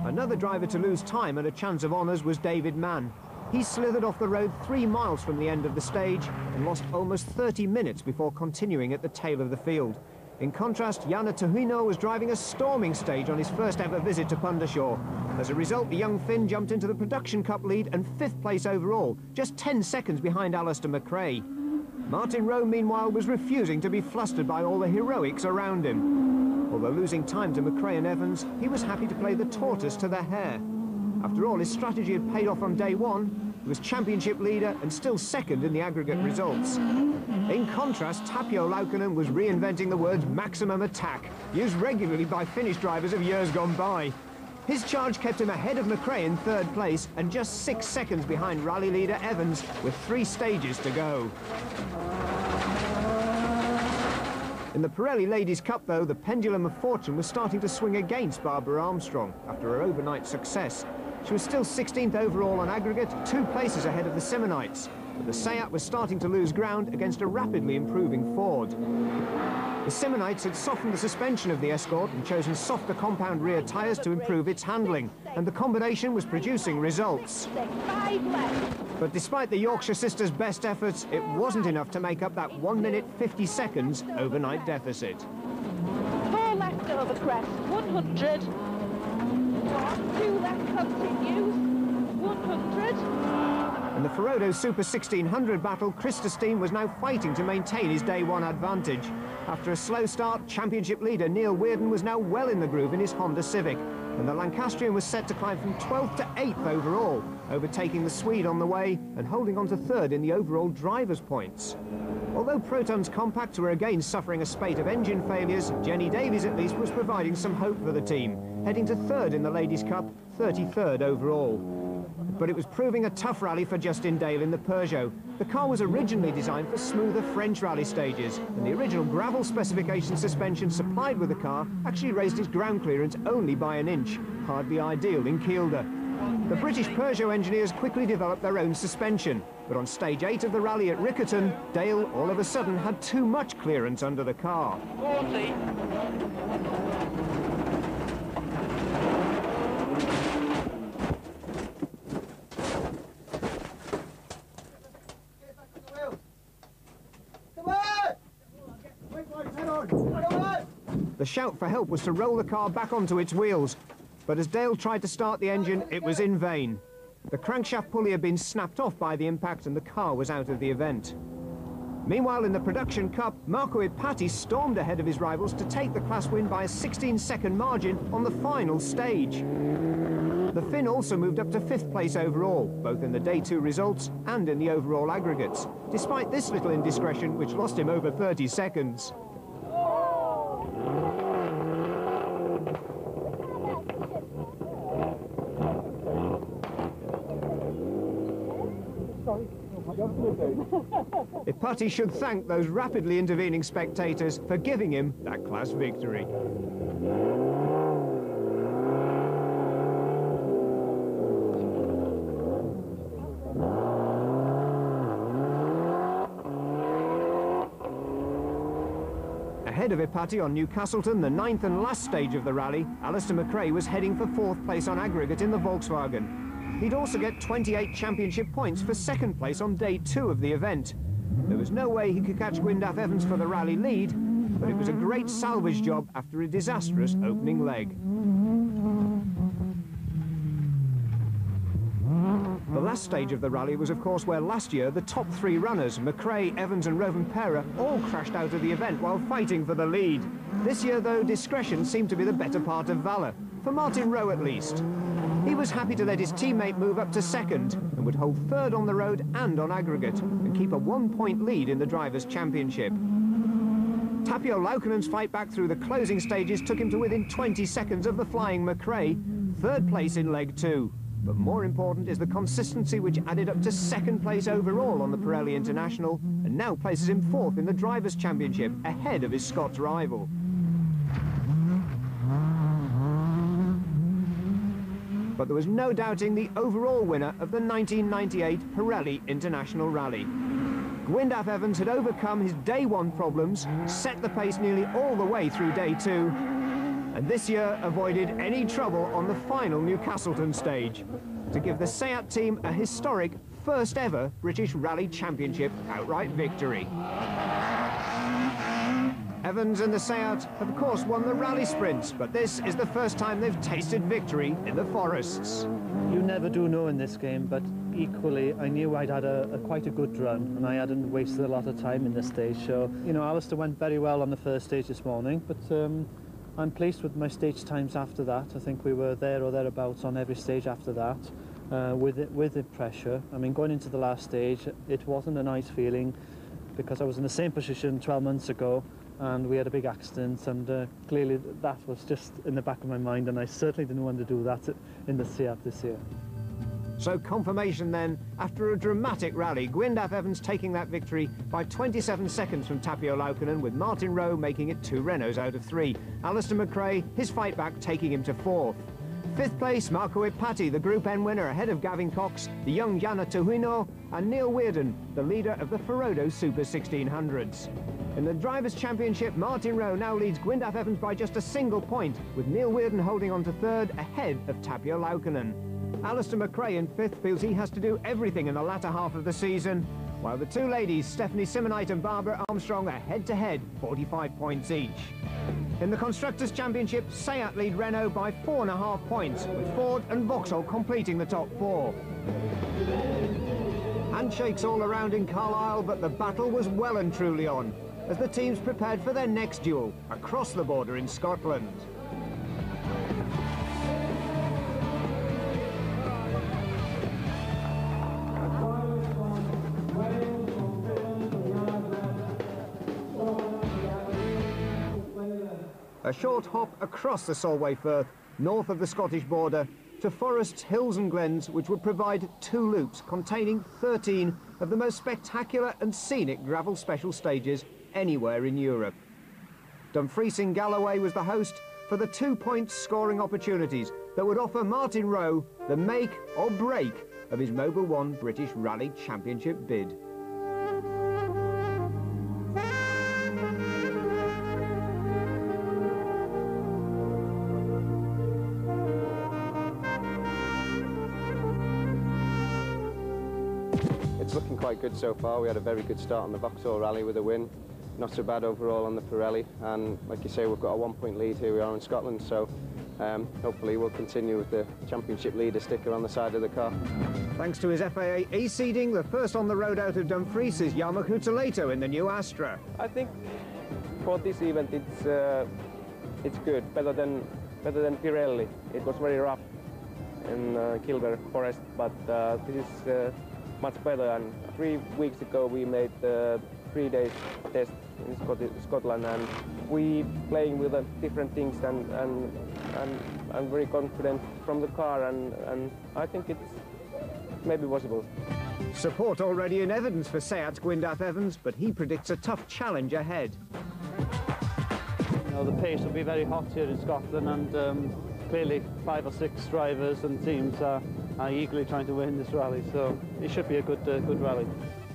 Another driver to lose time and a chance of honours was David Mann. He slithered off the road 3 miles from the end of the stage and lost almost 30 minutes before continuing at the tail of the field. In contrast, Jana Tuhino was driving a storming stage on his first ever visit to Pundershaw. As a result, the young Finn jumped into the Production Cup lead and 5th place overall, just 10 seconds behind Alistair McRae. Martin Rowe, meanwhile, was refusing to be flustered by all the heroics around him. Although losing time to McRae and Evans, he was happy to play the tortoise to their hare. After all, his strategy had paid off on day one. He was championship leader and still second in the aggregate results. In contrast, Tapio Laukkanen was reinventing the words maximum attack, used regularly by Finnish drivers of years gone by. His charge kept him ahead of McRae in 3rd place and just 6 seconds behind rally leader Evans with 3 stages to go. In the Pirelli Ladies' Cup, though, the pendulum of fortune was starting to swing against Barbara Armstrong after her overnight success. She was still 16th overall on aggregate, 2 places ahead of the Simonites, but the Seat was starting to lose ground against a rapidly improving Ford. The Simonites had softened the suspension of the Escort and chosen softer compound rear tyres to improve its handling, and the combination was producing results. But despite the Yorkshire sisters' best efforts, it wasn't enough to make up that 1 minute 50 seconds overnight deficit. 4 left over crest, 100. 2 left continues, 100. In the Ferodo Super 1600 battle, Krista Steen was now fighting to maintain his day one advantage. After a slow start, championship leader Neil Weirden was now well in the groove in his Honda Civic, and the Lancastrian was set to climb from 12th to 8th overall, overtaking the Swede on the way and holding on to 3rd in the overall driver's points. Although Proton's compacts were again suffering a spate of engine failures, Jenny Davies at least was providing some hope for the team, heading to 3rd in the Ladies' Cup, 33rd overall. But it was proving a tough rally for Justin Dale in the Peugeot. The car was originally designed for smoother French rally stages, and the original gravel specification suspension supplied with the car actually raised its ground clearance only by an inch, hardly ideal in Kielder. The British Peugeot engineers quickly developed their own suspension, but on stage 8 of the rally at Riccarton, Dale all of a sudden had too much clearance under the car. 40. The shout for help was to roll the car back onto its wheels, but as Dale tried to start the engine, it was in vain. The crankshaft pulley had been snapped off by the impact and the car was out of the event. Meanwhile, in the Production Cup, Marco Ipati stormed ahead of his rivals to take the class win by a 16-second margin on the final stage. The Finn also moved up to 5th place overall, both in the Day 2 results and in the overall aggregates, despite this little indiscretion which lost him over 30 seconds. Ipati should thank those rapidly intervening spectators for giving him that class victory. Ahead of Ipati on Newcastleton, the 9th and last stage of the rally, Alistair McRae was heading for 4th place on aggregate in the Volkswagen. He'd also get 28 championship points for 2nd place on day 2 of the event. There was no way he could catch Gwyndaf Evans for the rally lead, but it was a great salvage job after a disastrous opening leg. The last stage of the rally was, of course, where last year the top 3 runners, McRae, Evans and Rovanperä, all crashed out of the event while fighting for the lead. This year, though, discretion seemed to be the better part of valour, for Martin Rowe at least. He was happy to let his teammate move up to second and would hold third on the road and on aggregate and keep a 1-point lead in the Drivers' Championship. Tapio Laukkanen's fight back through the closing stages took him to within 20 seconds of the flying McRae, third place in leg 2. But more important is the consistency which added up to second place overall on the Pirelli International and now places him fourth in the Drivers' Championship, ahead of his Scots rival. But there was no doubting the overall winner of the 1998 Pirelli International Rally. Gwyndaf Evans had overcome his day 1 problems, set the pace nearly all the way through day 2, and this year avoided any trouble on the final Newcastleton stage to give the SEAT team a historic first ever British Rally Championship outright victory. Evans and the SEAT have of course won the rally sprints, but this is the first time they've tasted victory in the forests. You never do know in this game, but equally I knew I'd had quite a good run and I hadn't wasted a lot of time in this stage. So, you know, Alistair went very well on the first stage this morning, but I'm pleased with my stage times after that. I think we were there or thereabouts on every stage after that, with the pressure. I mean, going into the last stage, it wasn't a nice feeling because I was in the same position 12 months ago and we had a big accident, and clearly that was just in the back of my mind, and I certainly didn't want to do that in the SEAT this year. So confirmation then, after a dramatic rally, Gwyndaf Evans taking that victory by 27 seconds from Tapio Laukkanen, with Martin Rowe making it 2 Renaults out of 3. Alistair McRae, his fight back taking him to 4th. 5th place, Marco Ipati, the Group N winner, ahead of Gavin Cox, the young Jana Tuhuino, and Neil Weirden, the leader of the Ferodo Super 1600s. In the Drivers' Championship, Martin Rowe now leads Gwyndaf Evans by just a single point, with Neil Weirden holding on to 3rd, ahead of Tapio Laukkanen. Alistair McRae in 5th feels he has to do everything in the latter half of the season, while the 2 ladies, Stephanie Simonite and Barbara Armstrong, are head-to-head, 45 points each. In the Constructors' Championship, SEAT lead Renault by 4.5 points, with Ford and Vauxhall completing the top 4. Handshakes all around in Carlisle, but the battle was well and truly on, as the teams prepared for their next duel, across the border in Scotland. A short hop across the Solway Firth, north of the Scottish border, to forests, hills and glens which would provide 2 loops containing 13 of the most spectacular and scenic gravel special stages anywhere in Europe. Dumfries in Galloway was the host for the 2-point scoring opportunities that would offer Martin Rowe the make or break of his Mobil 1 British Rally Championship bid. It's looking quite good so far. We had a very good start on the Vauxhall Rally with a win. Not so bad overall on the Pirelli, and like you say, we've got a 1-point lead. Here we are in Scotland, so hopefully we'll continue with the championship leader sticker on the side of the car. Thanks to his FAA E-seeding, the first on the road out of Dumfries is Jarmo Huhtaleito in the new Astra. I think for this event it's good, better than Pirelli. It was very rough in Kildare Forest, but this is much better. And 3 weeks ago we made the 3-day test in Scotland, and we playing with different things, and I'm very confident from the car, and I think it's maybe possible. Support already in evidence for SEAT's Gwyndaf Evans, but he predicts a tough challenge ahead. You know, the pace will be very hot here in Scotland, and clearly 5 or 6 drivers and teams are eagerly trying to win this rally, so it should be a good rally.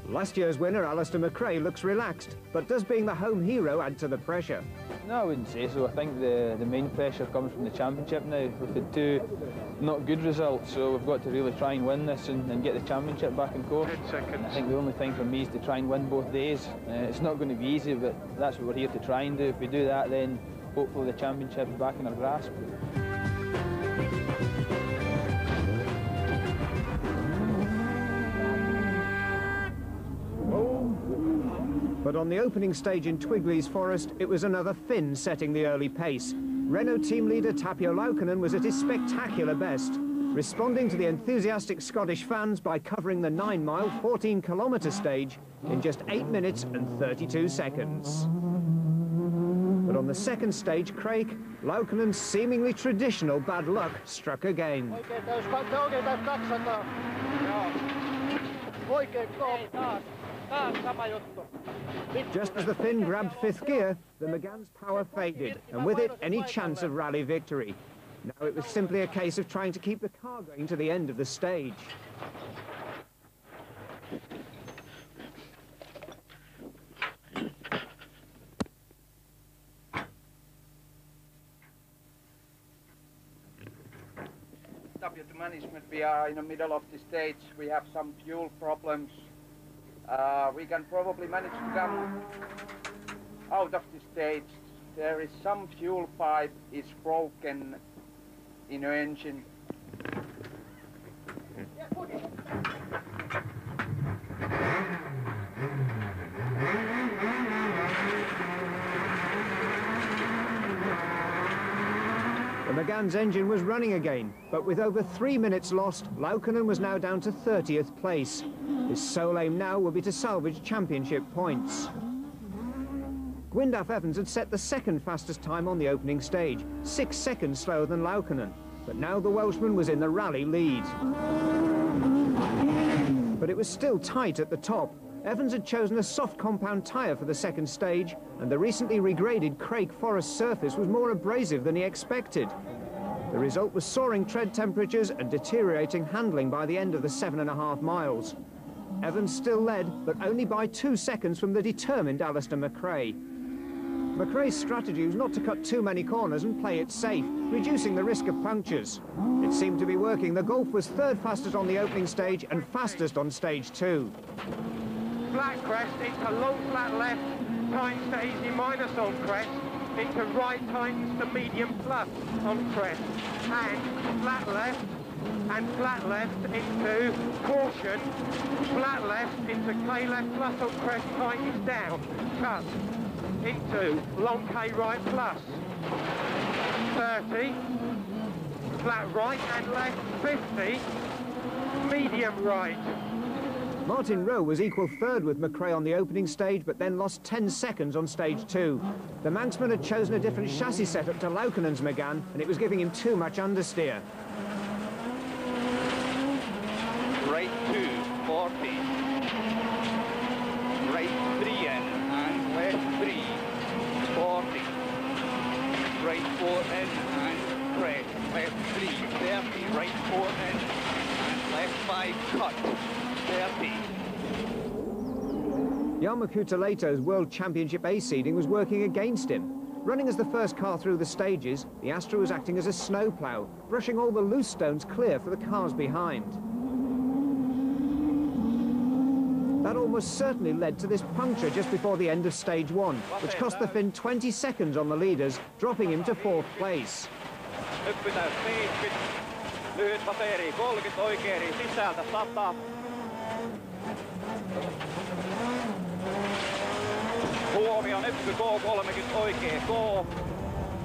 Last year's winner, Alistair McRae, looks relaxed, but does being the home hero add to the pressure? No, I wouldn't say so. I think the main pressure comes from the championship now. We've had 2 not good results, so we've got to really try and win this and get the championship back in court. And I think the only thing for me is to try and win both days. It's not going to be easy, but that's what we're here to try and do. If we do that, then hopefully the championship is back in our grasp. But on the opening stage in Twigley's Forest, it was another Finn setting the early pace. Renault team leader Tapio Laukkanen was at his spectacular best, responding to the enthusiastic Scottish fans by covering the 9-mile, 14-kilometre stage in just 8 minutes and 32 seconds. But on the second stage, Craig, Laukkanen's seemingly traditional bad luck struck again. Just as the Finn grabbed 5th gear, the McGann's power faded, and with it, any chance of rally victory. Now it was simply a case of trying to keep the car going to the end of the stage. WT management, we are in the middle of the stage. We have some fuel problems. We can probably manage to come out of the stage. There is some fuel pipe is broken in the engine. The McGann's engine was running again, but with over 3 minutes lost, Laukkanen was now down to 30th place. His sole aim now will be to salvage championship points. Gwyndaf Evans had set the second fastest time on the opening stage, 6 seconds slower than Laukkanen, but now the Welshman was in the rally lead. But it was still tight at the top. Evans had chosen a soft compound tyre for the second stage, and the recently regraded Craig Forest surface was more abrasive than he expected. The result was soaring tread temperatures and deteriorating handling by the end of the 7.5 miles. Evans still led, but only by 2 seconds from the determined Alistair McRae. McRae's strategy was not to cut too many corners and play it safe, reducing the risk of punctures. It seemed to be working. The Golf was 3rd fastest on the opening stage and fastest on stage 2. Flat crest into long flat left, tightens to easy minus on crest, into right tightens to medium plus on crest, and flat left into caution, flat left into K left plus on crest, tightens down, cut into long K right plus, 30, flat right and left, 50, medium right. Martin Rowe was equal 3rd with McRae on the opening stage, but then lost 10 seconds on stage 2. The Manxman had chosen a different chassis setup to Laukkanen's McGann, and it was giving him too much understeer. Right 2, 40. Right 3 in, and left 3, 40. Right 4 in, and crest. Left 3, 30. Right 4 in, and left 5 cut. 30. Jarmo Kuuteleto's World Championship A seeding was working against him. Running as the first car through the stages, the Astra was acting as a snowplough, brushing all the loose stones clear for the cars behind. That almost certainly led to this puncture just before the end of stage 1, which cost the Finn 20 seconds on the leaders, dropping him to 4th place. Hyppytään 70, lyhyt paperi, 30 oikein, sisältä 100. Huomio, nyppy, go, 30 oikein, go.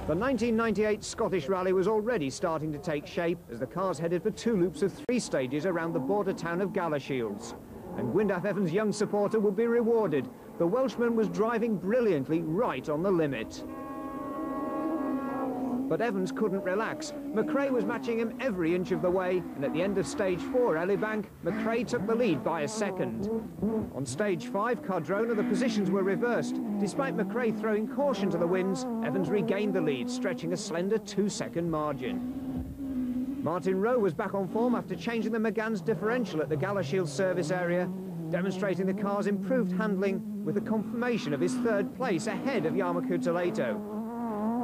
The 1998 Scottish Rally was already starting to take shape as the cars headed for 2 loops of 3 stages around the border town of Galashiels. And Gwyndaf Evans' young supporter would be rewarded. The Welshman was driving brilliantly right on the limit. But Evans couldn't relax. McRae was matching him every inch of the way, and at the end of stage 4, Elibank, McRae took the lead by a second. On stage 5, Cardrona, the positions were reversed. Despite McRae throwing caution to the winds, Evans regained the lead, stretching a slender 2-second margin. Martin Rowe was back on form after changing the McGann's differential at the Galashiels service area, demonstrating the car's improved handling with the confirmation of his 3rd place ahead of Jarmo Kuuteleto.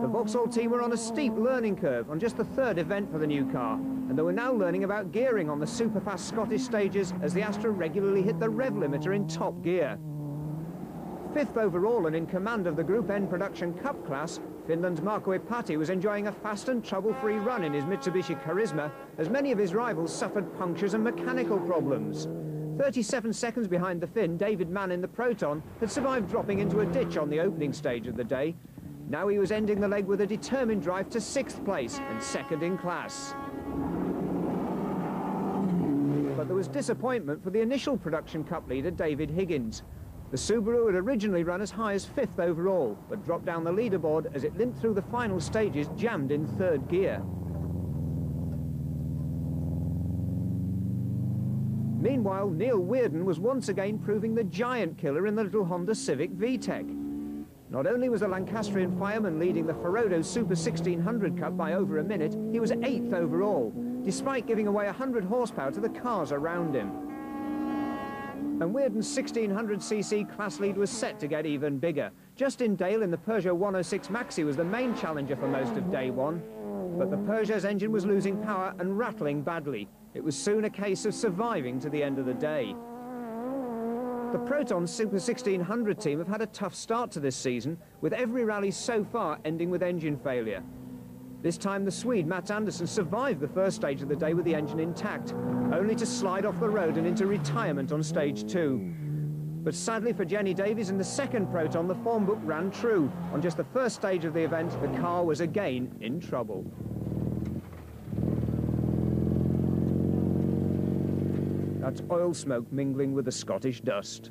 The Vauxhall team were on a steep learning curve on just the 3rd event for the new car, and they were now learning about gearing on the super-fast Scottish stages as the Astra regularly hit the rev limiter in top gear. 5th overall and in command of the Group N Production Cup class, Finland's Marko Ipati was enjoying a fast and trouble-free run in his Mitsubishi Charisma as many of his rivals suffered punctures and mechanical problems. 37 seconds behind the Finn, David Mann in the Proton had survived dropping into a ditch on the opening stage of the day. Now he was ending the leg with a determined drive to 6th place and 2nd in class. was disappointment for the initial Production Cup leader, David Higgins. The Subaru had originally run as high as 5th overall, but dropped down the leaderboard as it limped through the final stages, jammed in 3rd gear. Meanwhile, Neil Weirden was once again proving the giant killer in the little Honda Civic VTEC. Not only was the Lancastrian fireman leading the Ferodo Super 1600 Cup by over a minute, he was 8th overall, despite giving away 100 horsepower to the cars around him. And Weirden's 1600cc class lead was set to get even bigger. Justin Dale in the Peugeot 106 Maxi was the main challenger for most of day one, but the Peugeot's engine was losing power and rattling badly. It was soon a case of surviving to the end of the day. The Proton Super 1600 team have had a tough start to this season, with every rally so far ending with engine failure. This time the Swede Mats Andersson survived the first stage of the day with the engine intact, only to slide off the road and into retirement on stage 2. But sadly for Jenny Davies in the second Proton, the form book ran true. On just the first stage of the event, the car was again in trouble. That's oil smoke mingling with the Scottish dust.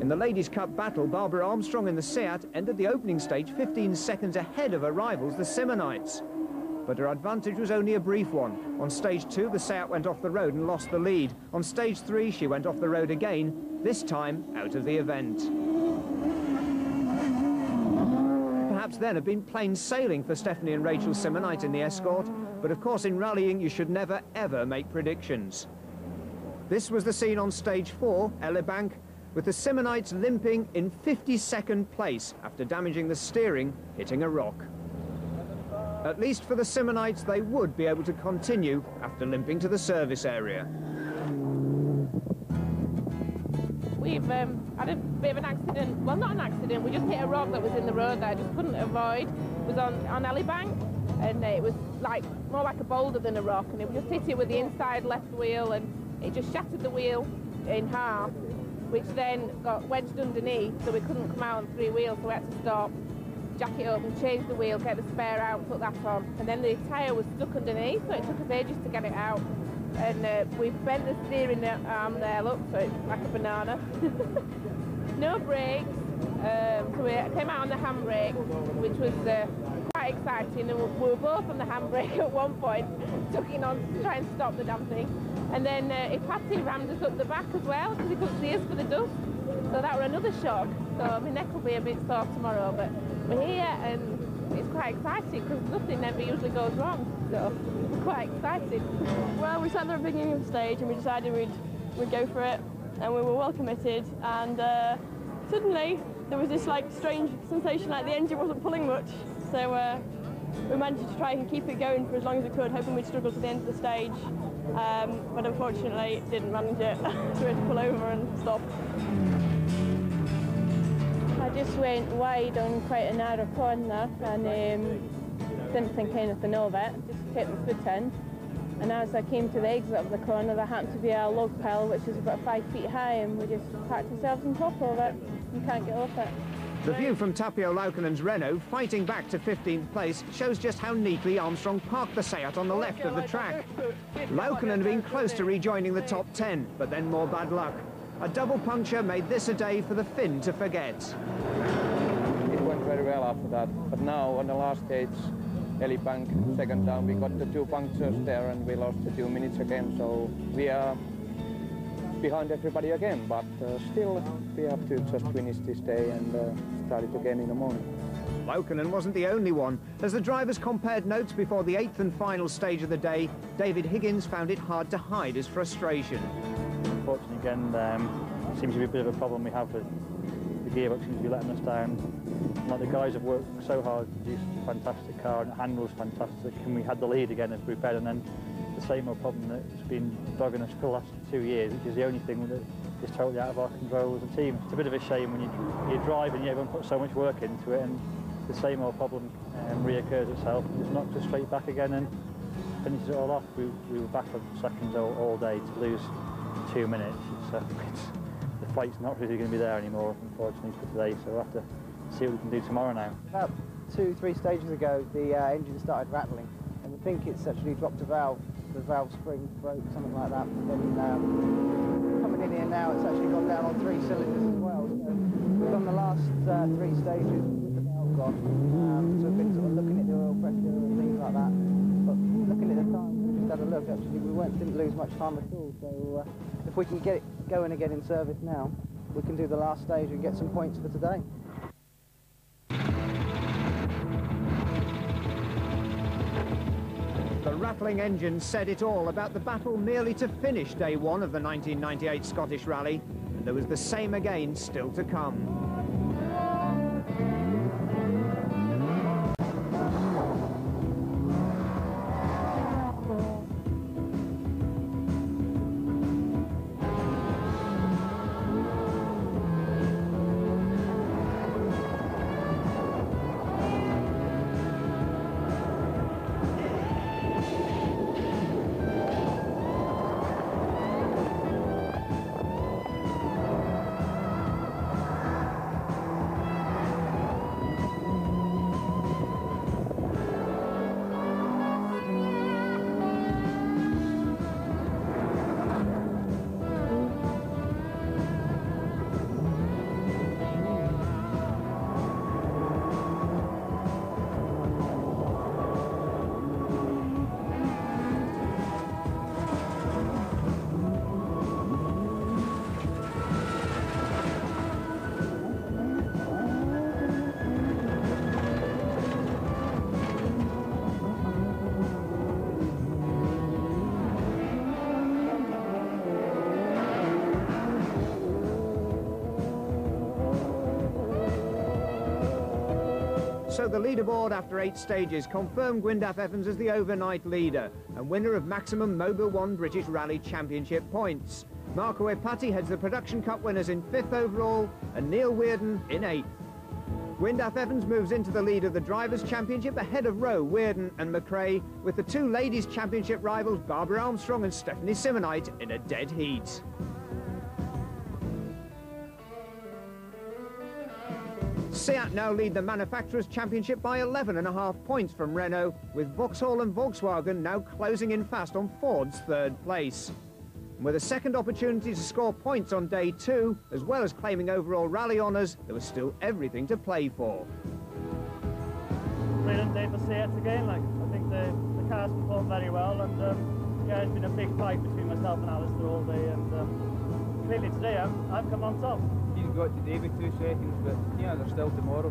In the Ladies' Cup battle, Barbara Armstrong in the Seat ended the opening stage 15 seconds ahead of her rivals, the Simonites. But her advantage was only a brief one. On stage 2, the Seat went off the road and lost the lead. On stage 3, she went off the road again, this time out of the event. Perhaps then had been plain sailing for Stephanie and Rachel Simonite in the Escort, but of course in rallying you should never ever make predictions. This was the scene on stage 4, Elibank, with the Simonites limping in 52nd place after damaging the steering, hitting a rock. At least for the Simonites, they would be able to continue after limping to the service area. We've had a bit of an accident. Well, not an accident, we just hit a rock that was in the road that I just couldn't avoid. It was on Elibank, and it was like more like a boulder than a rock, and it just hit it with the inside left wheel, and it just shattered the wheel in half, which then got wedged underneath, so we couldn't come out on 3 wheels, so we had to stop, jack it up and change the wheel, get the spare out, put that on, and then the tyre was stuck underneath, so it took us ages to get it out. And we've bent the steering arm there, look, so it's like a banana. No brakes, so we came out on the handbrake, which was quite exciting, and we were both on the handbrake at one point, tucking on to try and stop the damn thing. And then Ipati rammed us up the back as well, because he couldn't see us for the dust. So that were another shock. So my neck will be a bit sore tomorrow, but we're here, and it's quite exciting, because nothing ever usually goes wrong. So we're quite excited. Well, we sat there at the beginning of the stage, and we decided we'd go for it, and we were well committed, and suddenly there was this like strange sensation like the engine wasn't pulling much. So we managed to try and keep it going for as long as we could, hoping we'd struggle to the end of the stage. But unfortunately didn't manage it, so we had to pull over and stop. I just went wide on quite a narrow corner and didn't think anything of it, just kept my foot in. And as I came to the exit of the corner, there happened to be a log pile which is about 5 feet high, and we just packed ourselves on top of it and can't get off it. The view from Tapio Laukonen's Renault, fighting back to 15th place, shows just how neatly Armstrong parked the Seat on the left of the track. Laukonen had been close to rejoining the top 10, but then more bad luck. A double puncture made this a day for the Finn to forget. It went very well after that, but now on the last stage, Elibank, second down, we got the 2 punctures there and we lost the 2 minutes again, so we are behind everybody again, but still we have to just finish this day and start it again in the morning. Laukonen wasn't the only one. As the drivers compared notes before the 8th and final stage of the day, David Higgins found it hard to hide his frustration. Unfortunately, again, seems to be a bit of a problem we have with the gearbox, seems to be letting us down. Like the guys have worked so hard to produce a fantastic car, and it handles fantastic, and we had the lead again as we've been, and then the same old problem that's been dogging us for the last 2 years, which is the only thing that is totally out of our control as a team. It's a bit of a shame when you drive and everyone puts so much work into it, and the same old problem reoccurs itself, and just knocks us straight back again and finishes it all off. We were back on seconds all day to lose 2 minutes. The fight's not really going to be there anymore, unfortunately, for today, so we'll have to see what we can do tomorrow now. About 2-3 stages ago, the engine started rattling, and think it's actually dropped a valve. The valve spring broke, something like that. Then coming in here now, it's actually gone down on 3 cylinders as well. So we've done the last 3 stages with the valve gone. So we've been sort of looking at the oil pressure and things like that. But looking at the time, we just had a look. Actually, we didn't lose much time at all. So if we can get it going again in service now, we can do the last stage and get some points for today. The rattling engine said it all about the battle merely to finish day 1 of the 1998 Scottish Rally, and there was the same again still to come. So the leaderboard after 8 stages confirmed Gwyndaf Evans as the overnight leader and winner of maximum Mobile 1 British Rally Championship points. Marco Epati heads the Production Cup winners in 5th overall and Neil Weirden in 8th. Gwyndaf Evans moves into the lead of the Drivers' Championship ahead of Rowe, Weirden and McRae, with the 2 Ladies' Championship rivals Barbara Armstrong and Stephanie Simonite in a dead heat. Seat now lead the Manufacturers' Championship by 11.5 points from Renault, with Vauxhall and Volkswagen now closing in fast on Ford's 3rd place. And with a second opportunity to score points on day 2, as well as claiming overall rally honours, there was still everything to play for. Brilliant day for Seat again. I think the cars performed very well, and yeah, it's been a big fight between myself and Alistair all day, and clearly today I've come on top. He's got today with 2 seconds, but yeah, there's still tomorrow.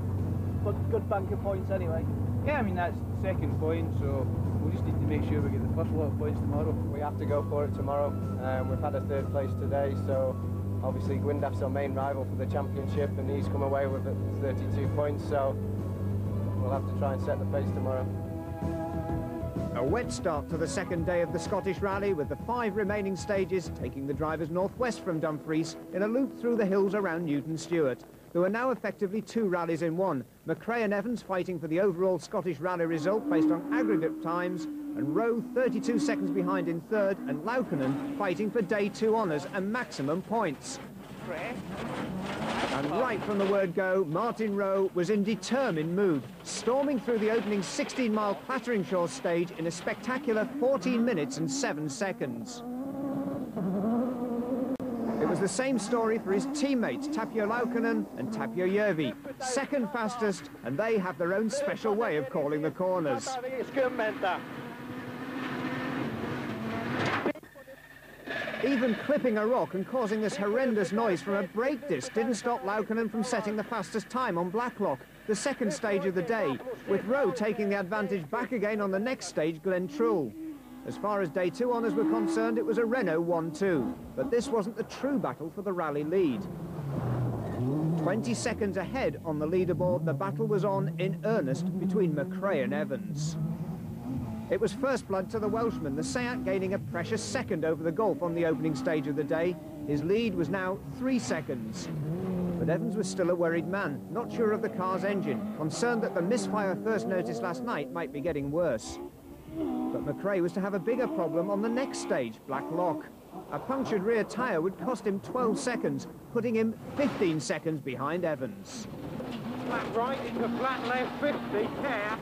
But good bank of points anyway. Yeah, I mean, that's second point, so we just need to make sure we get the first lot of points tomorrow. We have to go for it tomorrow. We've had a 3rd place today, so obviously Gwyndaf's our main rival for the championship, and he's come away with 32 points, so we'll have to try and set the pace tomorrow. A wet start to the second day of the Scottish Rally, with the 5 remaining stages taking the drivers northwest from Dumfries in a loop through the hills around Newton Stewart. There are now effectively 2 rallies in one. McRae and Evans fighting for the overall Scottish Rally result based on aggregate times, and Rowe 32 seconds behind in 3rd, and Laukkanen fighting for day 2 honours and maximum points. And right from the word go, Martin Rowe was in determined mood, storming through the opening 16-mile Clatteringshall stage in a spectacular 14 minutes and 7 seconds. It was the same story for his teammates Tapio Laukkanen and Tapio Järvi, second fastest, and they have their own special way of calling the corners. Even clipping a rock and causing this horrendous noise from a brake disc didn't stop Laukkanen from setting the fastest time on Blacklock, the second stage of the day, with Rowe taking the advantage back again on the next stage, Glentrool. As far as day 2 honours were concerned, it was a Renault 1-2, but this wasn't the true battle for the rally lead. 20 seconds ahead on the leaderboard, the battle was on in earnest between McRae and Evans. It was first blood to the Welshman, the Seat gaining a precious second over the Golf on the opening stage of the day. His lead was now 3 seconds. But Evans was still a worried man, not sure of the car's engine, concerned that the misfire first noticed last night might be getting worse. But McRae was to have a bigger problem on the next stage, Blacklock. A punctured rear tyre would cost him 12 seconds, putting him 15 seconds behind Evans. Flat right into flat left, 50, care.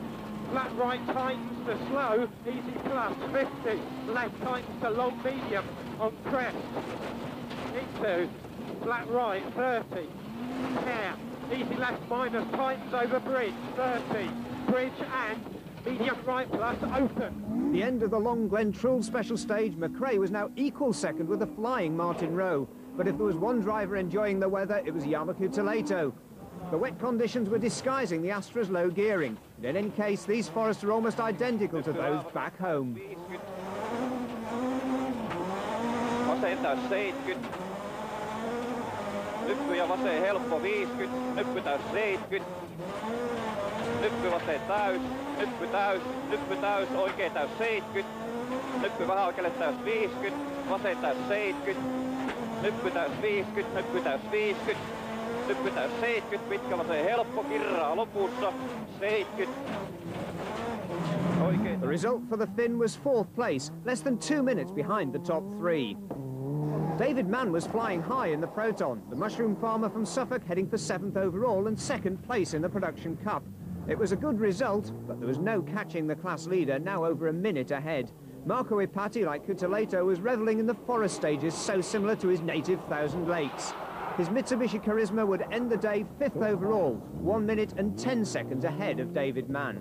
flat right tightens to slow, easy plus 50, left tightens to long medium on crest, into flat right 30, care, easy left minus tightens over bridge 30, bridge and medium right plus open. The end of the long Glen Trull special stage, McRae was now equal second with the flying Martin Rowe. But if there was one driver enjoying the weather, it was Yamaku Toledo. The wet conditions were disguising the Astra's low gearing. In any case, these forests are almost identical to those back home. Vasen 70. Nyppy ja vasen helppo 50. Nyppy täys 70. Nyppy vasen täys. Nyppy täys, oikein täys 70. Nyppy vähän oikealle täys 50. Vasen täys 70. Nyppy täys 50. Nyppy täys 50. Nyppy täys 70. Pitkä vasen helppo. Kirraa lopussa 70. The result for the Finn was 4th place, less than 2 minutes behind the top 3. David Mann was flying high in the Proton, the mushroom farmer from Suffolk heading for 7th overall and 2nd place in the Production Cup. It was a good result, but there was no catching the class leader, now over a minute ahead. Marco Ipati, like Cutaleto, was revelling in the forest stages so similar to his native Thousand Lakes. His Mitsubishi Charisma would end the day 5th overall, 1 minute and 10 seconds ahead of David Mann.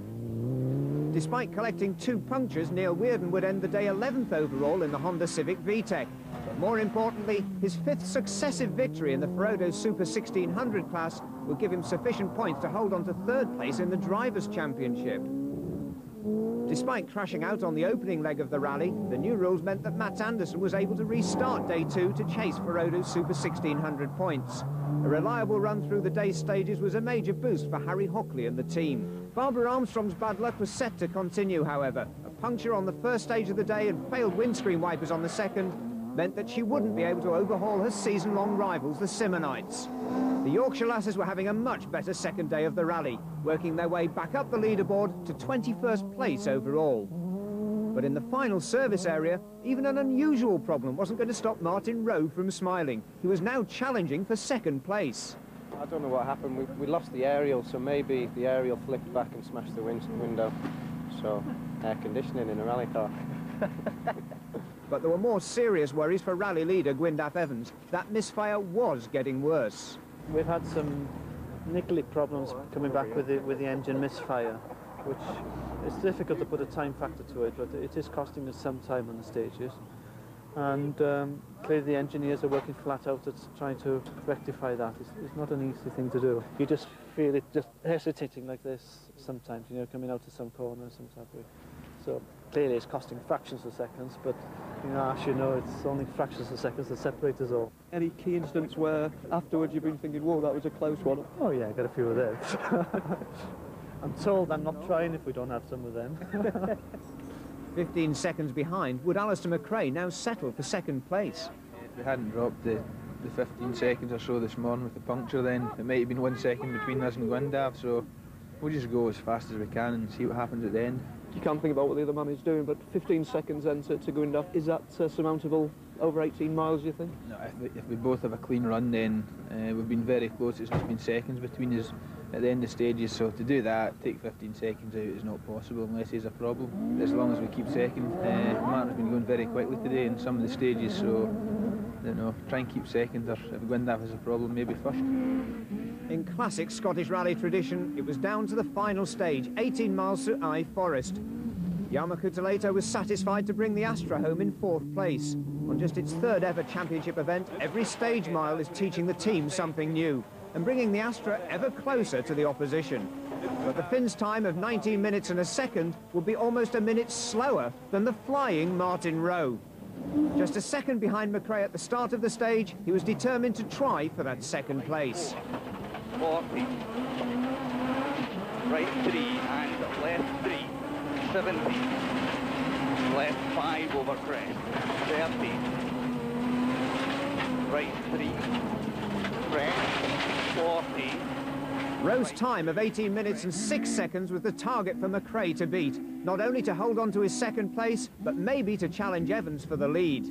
Despite collecting 2 punctures, Neil Weirden would end the day 11th overall in the Honda Civic VTEC. But more importantly, his 5th successive victory in the Ferodo Super 1600 class will give him sufficient points to hold on to 3rd place in the Drivers' Championship. Despite crashing out on the opening leg of the rally, the new rules meant that Mats Anderson was able to restart day 2 to chase Ferodo's Super 1600 points. A reliable run through the day's stages was a major boost for Harry Hockley and the team. Barbara Armstrong's bad luck was set to continue, however. A puncture on the first stage of the day and failed windscreen wipers on the second meant that she wouldn't be able to overhaul her season-long rivals, the Simmonites. The Yorkshire lasses were having a much better second day of the rally, working their way back up the leaderboard to 21st place overall. But in the final service area, even an unusual problem wasn't going to stop Martin Rowe from smiling. He was now challenging for 2nd place. I don't know what happened. We lost the aerial, so maybe the aerial flipped back and smashed the window. So, air conditioning in a rally car. But there were more serious worries for rally leader Gwyndaf Evans. That misfire was getting worse. We've had some niggly problems coming back with the engine misfire, which it's difficult to put a time factor to it, but it is costing us some time on the stages. And clearly the engineers are working flat out at trying to rectify that. It's not an easy thing to do. You just feel it just hesitating like this sometimes, you know, coming out of some corner sometimes. So clearly it's costing fractions of seconds, but you know, as you know, it's only fractions of seconds that separate us all. Any key incidents where afterwards you've been thinking, whoa, that was a close one? Oh yeah, I got a few of those. I'm told I'm not trying if we don't have some of them. 15 seconds behind, would Alistair McRae now settle for 2nd place? If we hadn't dropped the 15 seconds or so this morning with the puncture, then it might have been 1 second between us and Gwyndaf, so we'll just go as fast as we can and see what happens at the end. You can't think about what the other man is doing, but 15 seconds then to Gwyndaf, is that surmountable over 18 miles, you think? No, if we both have a clean run, then we've been very close. It's just been seconds between us at the end of stages, so to do that, take 15 seconds out is not possible unless there's a problem. As long as we keep second, Martin's been going very quickly today in some of the stages, so I don't know, try and keep second, or if Gwyndaf has a problem, maybe first. In classic Scottish rally tradition, it was down to the final stage, 18 miles through Eye Forest. Yamaku Toledo was satisfied to bring the Astra home in 4th place. On just its 3rd ever championship event, every stage mile is teaching the team something new and bringing the Astra ever closer to the opposition. But the Finn's time of 19 minutes and a second would be almost a minute slower than the flying Martin Rowe. Just a second behind McRae at the start of the stage, he was determined to try for that 2nd place. 40. Right 3 and left 3. 70. Left 5 over crest. 30. Right 3. Crest. 40. Rowe's time of 18 minutes and 6 seconds was the target for McRae to beat, not only to hold on to his 2nd place, but maybe to challenge Evans for the lead.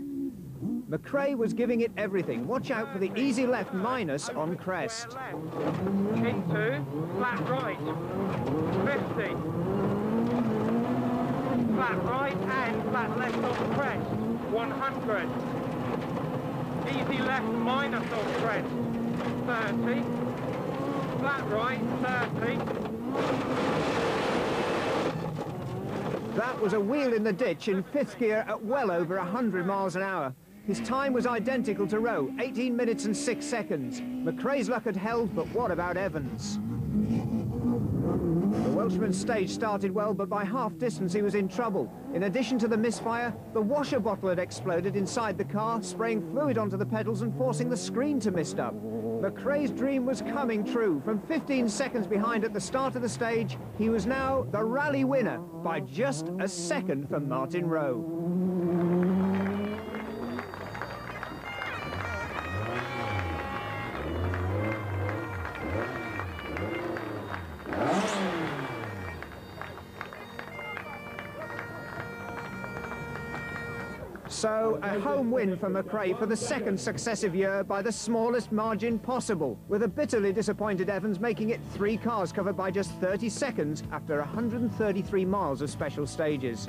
McRae was giving it everything. Watch out for the easy left minus on crest. Into flat right, 50. Flat right and flat left on crest, 100. Easy left minus on crest, 30. Flat right, 30. That was a wheel in the ditch in 5th gear at well over 100 miles an hour. His time was identical to Rowe, 18 minutes and 6 seconds. McRae's luck had held, but what about Evans? The Welshman's stage started well, but by half distance he was in trouble. In addition to the misfire, the washer bottle had exploded inside the car, spraying fluid onto the pedals and forcing the screen to mist up. McRae's dream was coming true. From 15 seconds behind at the start of the stage, he was now the rally winner by just a second from Martin Rowe. So, a home win for McRae for the second successive year by the smallest margin possible, with a bitterly disappointed Evans making it 3 cars covered by just 30 seconds after 133 miles of special stages.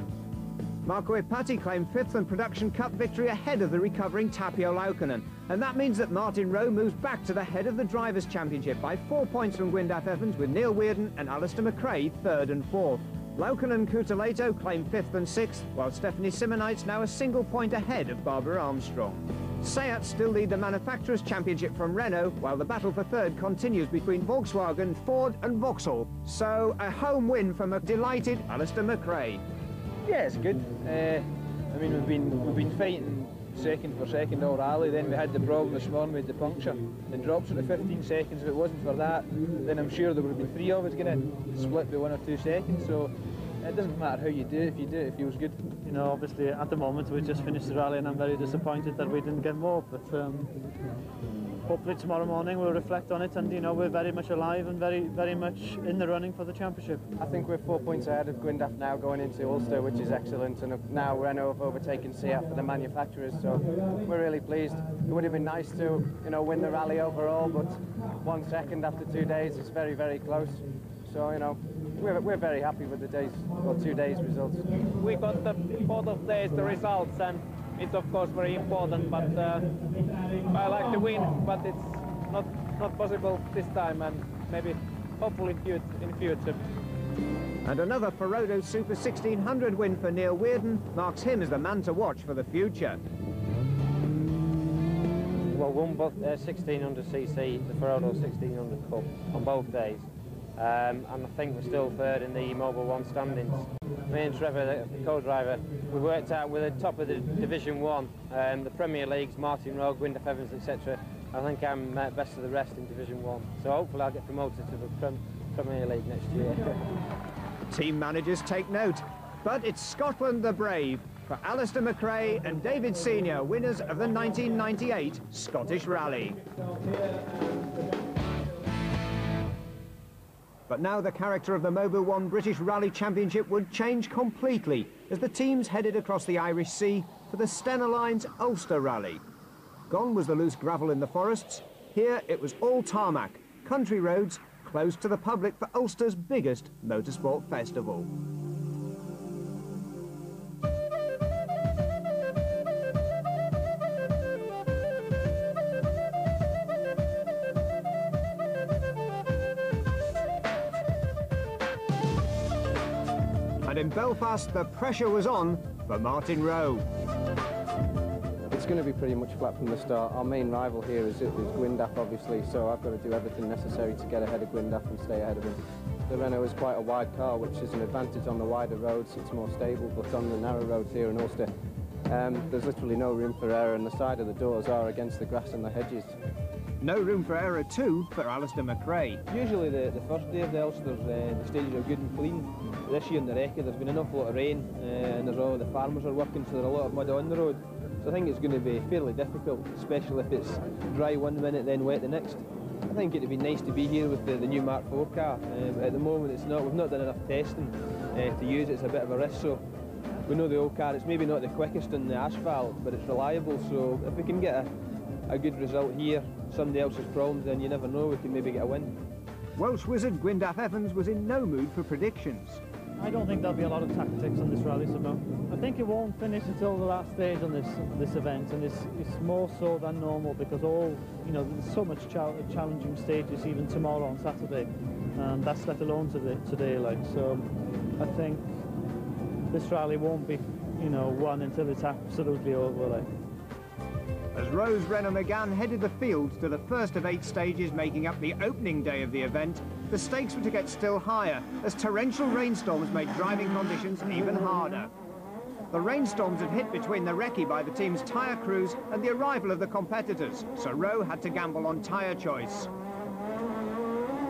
Marco Ipati claimed 5th and Production Cup victory ahead of the recovering Tapio Laukkanen, and that means that Martin Rowe moves back to the head of the Drivers' Championship by 4 points from Gwyndaf Evans, with Neil Weirden and Alistair McRae 3rd and 4th. Laukkanen and Kutuleto claim 5th and 6th, while Stephanie Simonite's now a single point ahead of Barbara Armstrong. Seat still lead the Manufacturers' Championship from Renault, while the battle for 3rd continues between Volkswagen, Ford and Vauxhall. So, a home win from a delighted Alistair McRae. Yeah, it's good. I mean, we've been fighting second for second all rally. Then we had the problem this morning with the puncture. Then drops it to 15 seconds. If it wasn't for that, then I'm sure there would have been 3 of us going to split by 1 or 2 seconds. So it doesn't matter how you do it. If you do it, it feels good. You know, obviously at the moment we just finished the rally and I'm very disappointed that we didn't get more. But hopefully tomorrow morning we'll reflect on it, and you know, we're very much alive and very much in the running for the championship. I think we're 4 points ahead of Gwyndaf now going into Ulster, which is excellent, and now Renault have overtaken Seat for the manufacturers, so we're really pleased. It would have been nice to, you know, win the rally overall, but 1 second after 2 days is very close. So, you know, we're very happy with the days, or 2 days results. We got the both of days the results, and it's of course very important, but I like to win, but it's not possible this time, and maybe hopefully in future. And another Ferodo Super 1600 win for Neil Weirden marks him as the man to watch for the future. Well, won both 1600cc, the Ferodo 1600 Cup on both days. And I think we're still 3rd in the Mobile 1 standings. Me and Trevor, the co-driver, we worked out we're the top of the Division 1, the Premier Leagues, Martin Rowe, Gwyndaf Evans, etc. I think I'm best of the rest in Division 1, so hopefully I'll get promoted to the Premier League next year. Team managers take note, but it's Scotland the brave for Alistair McRae and David Senior, winners of the 1998 Scottish Rally. But now the character of the Mobile 1 British Rally Championship would change completely as the teams headed across the Irish Sea for the Stena Line's Ulster Rally. Gone was the loose gravel in the forests. Here it was all tarmac, country roads closed to the public for Ulster's biggest motorsport festival. And in Belfast, the pressure was on for Martin Rowe. It's going to be pretty much flat from the start. Our main rival here is Gwyndaf, obviously, so I've got to do everything necessary to get ahead of Gwyndaf and stay ahead of him. The Renault is quite a wide car, which is an advantage on the wider roads. It's more stable, but on the narrow roads here in Ulster, there's literally no room for error, and the side of the doors are against the grass and the hedges. No room for error too for Alistair McRae. Usually the first day of the Ulsters, the stages are good and clean. This year in the Recce there's been an awful lot of rain, and there's all the farmers are working, so there's a lot of mud on the road. So I think it's going to be fairly difficult, especially if it's dry 1 minute then wet the next. I think it'd be nice to be here with the new Mark IV car. At the moment it's not. We've not done enough testing to use it. It's a bit of a risk, so we know the old car, it's maybe not the quickest in the asphalt, but it's reliable, so if we can get a good result here, somebody else's problems, then you never know, we can maybe get a win. Welsh wizard Gwyndaf Evans was in no mood for predictions. I don't think there'll be a lot of tactics on this rally, Simo. I think it won't finish until the last stage on this event, and it's more so than normal because there's so much challenging stages even tomorrow on Saturday, and that's let alone today. So I think this rally won't be won until it's absolutely over. As Rose Renault Megane headed the field to the first of 8 stages making up the opening day of the event, the stakes were to get still higher as torrential rainstorms made driving conditions even harder. The rainstorms had hit between the recce by the team's tyre crews and the arrival of the competitors, so Rowe had to gamble on tyre choice.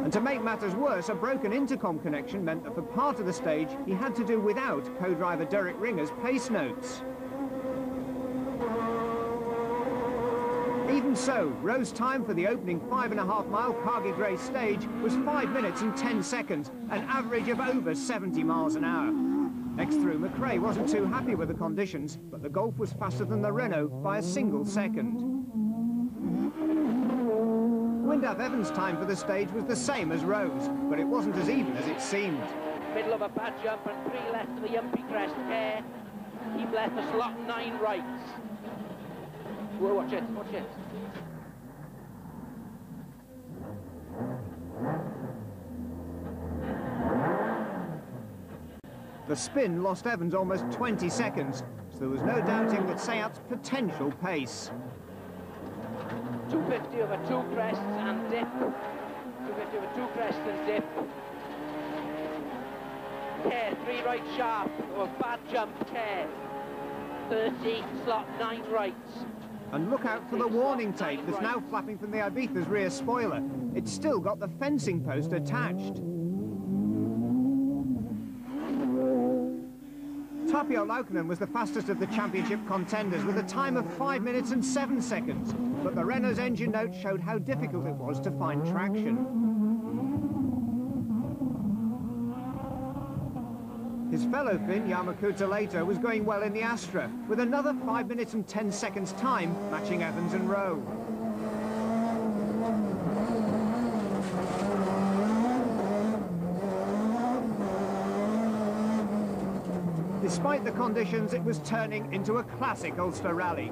And to make matters worse, a broken intercom connection meant that for part of the stage he had to do without co-driver Derek Ringer's pace notes. Even so, Rowe's time for the opening 5.5-mile Cargy Grey stage was 5 minutes and 10 seconds, an average of over 70 miles an hour. Next through, McRae wasn't too happy with the conditions, but the Golf was faster than the Renault by a single second. Gwyndaf Evans' time for the stage was the same as Rowe's, but it wasn't as even as it seemed. Middle of a bad jump and 3 left of the Yumpy crest care. Keep left the slot 9 rights. Whoa, watch it, watch it. The spin lost Evans almost 20 seconds, so there was no doubting that Seat's potential pace. 250 over 2 crests and dip. 250 over 2 crests and dip. Care, 3 right sharp, or bad jump, care. 30, slot 9 rights. And look out for the warning tape that's now flapping from the Ibiza's rear spoiler. It's still got the fencing post attached. Tapio Laukkanen was the fastest of the championship contenders with a time of 5 minutes and 7 seconds, but the Renault's engine notes showed how difficult it was to find traction. His fellow Finn, Jarmo Kuutelaito, was going well in the Astra, with another 5 minutes and 10 seconds time, matching Evans and Rowe. Despite the conditions, it was turning into a classic Ulster rally,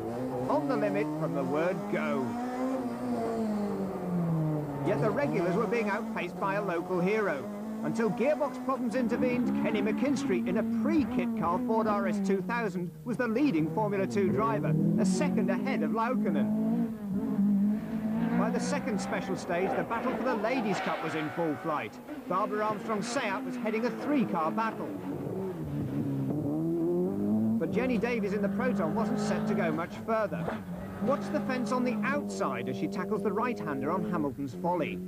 on the limit from the word go. Yet the regulars were being outpaced by a local hero. Until gearbox problems intervened, Kenny McKinstry in a pre-kit car Ford RS2000 was the leading Formula 2 driver, a second ahead of Laukkanen. By the second special stage, the battle for the Ladies' Cup was in full flight. Barbara Armstrong's Seat was heading a 3-car battle. But Jenny Davies in the Proton wasn't set to go much further. Watch the fence on the outside as she tackles the right-hander on Hamilton's Folly.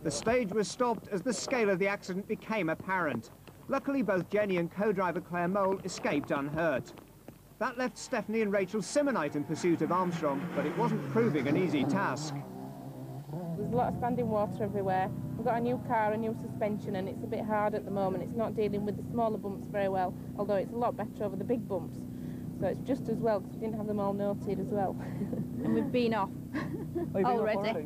The stage was stopped as the scale of the accident became apparent. Luckily, both Jenny and co-driver Claire Mole escaped unhurt. That left Stephanie and Rachel Simonite in pursuit of Armstrong, but it wasn't proving an easy task. There's a lot of standing water everywhere. We've got a new car, a new suspension, and it's a bit hard at the moment. It's not dealing with the smaller bumps very well, although it's a lot better over the big bumps. So it's just as well, because we didn't have them all noted as well. And we've been off already. Off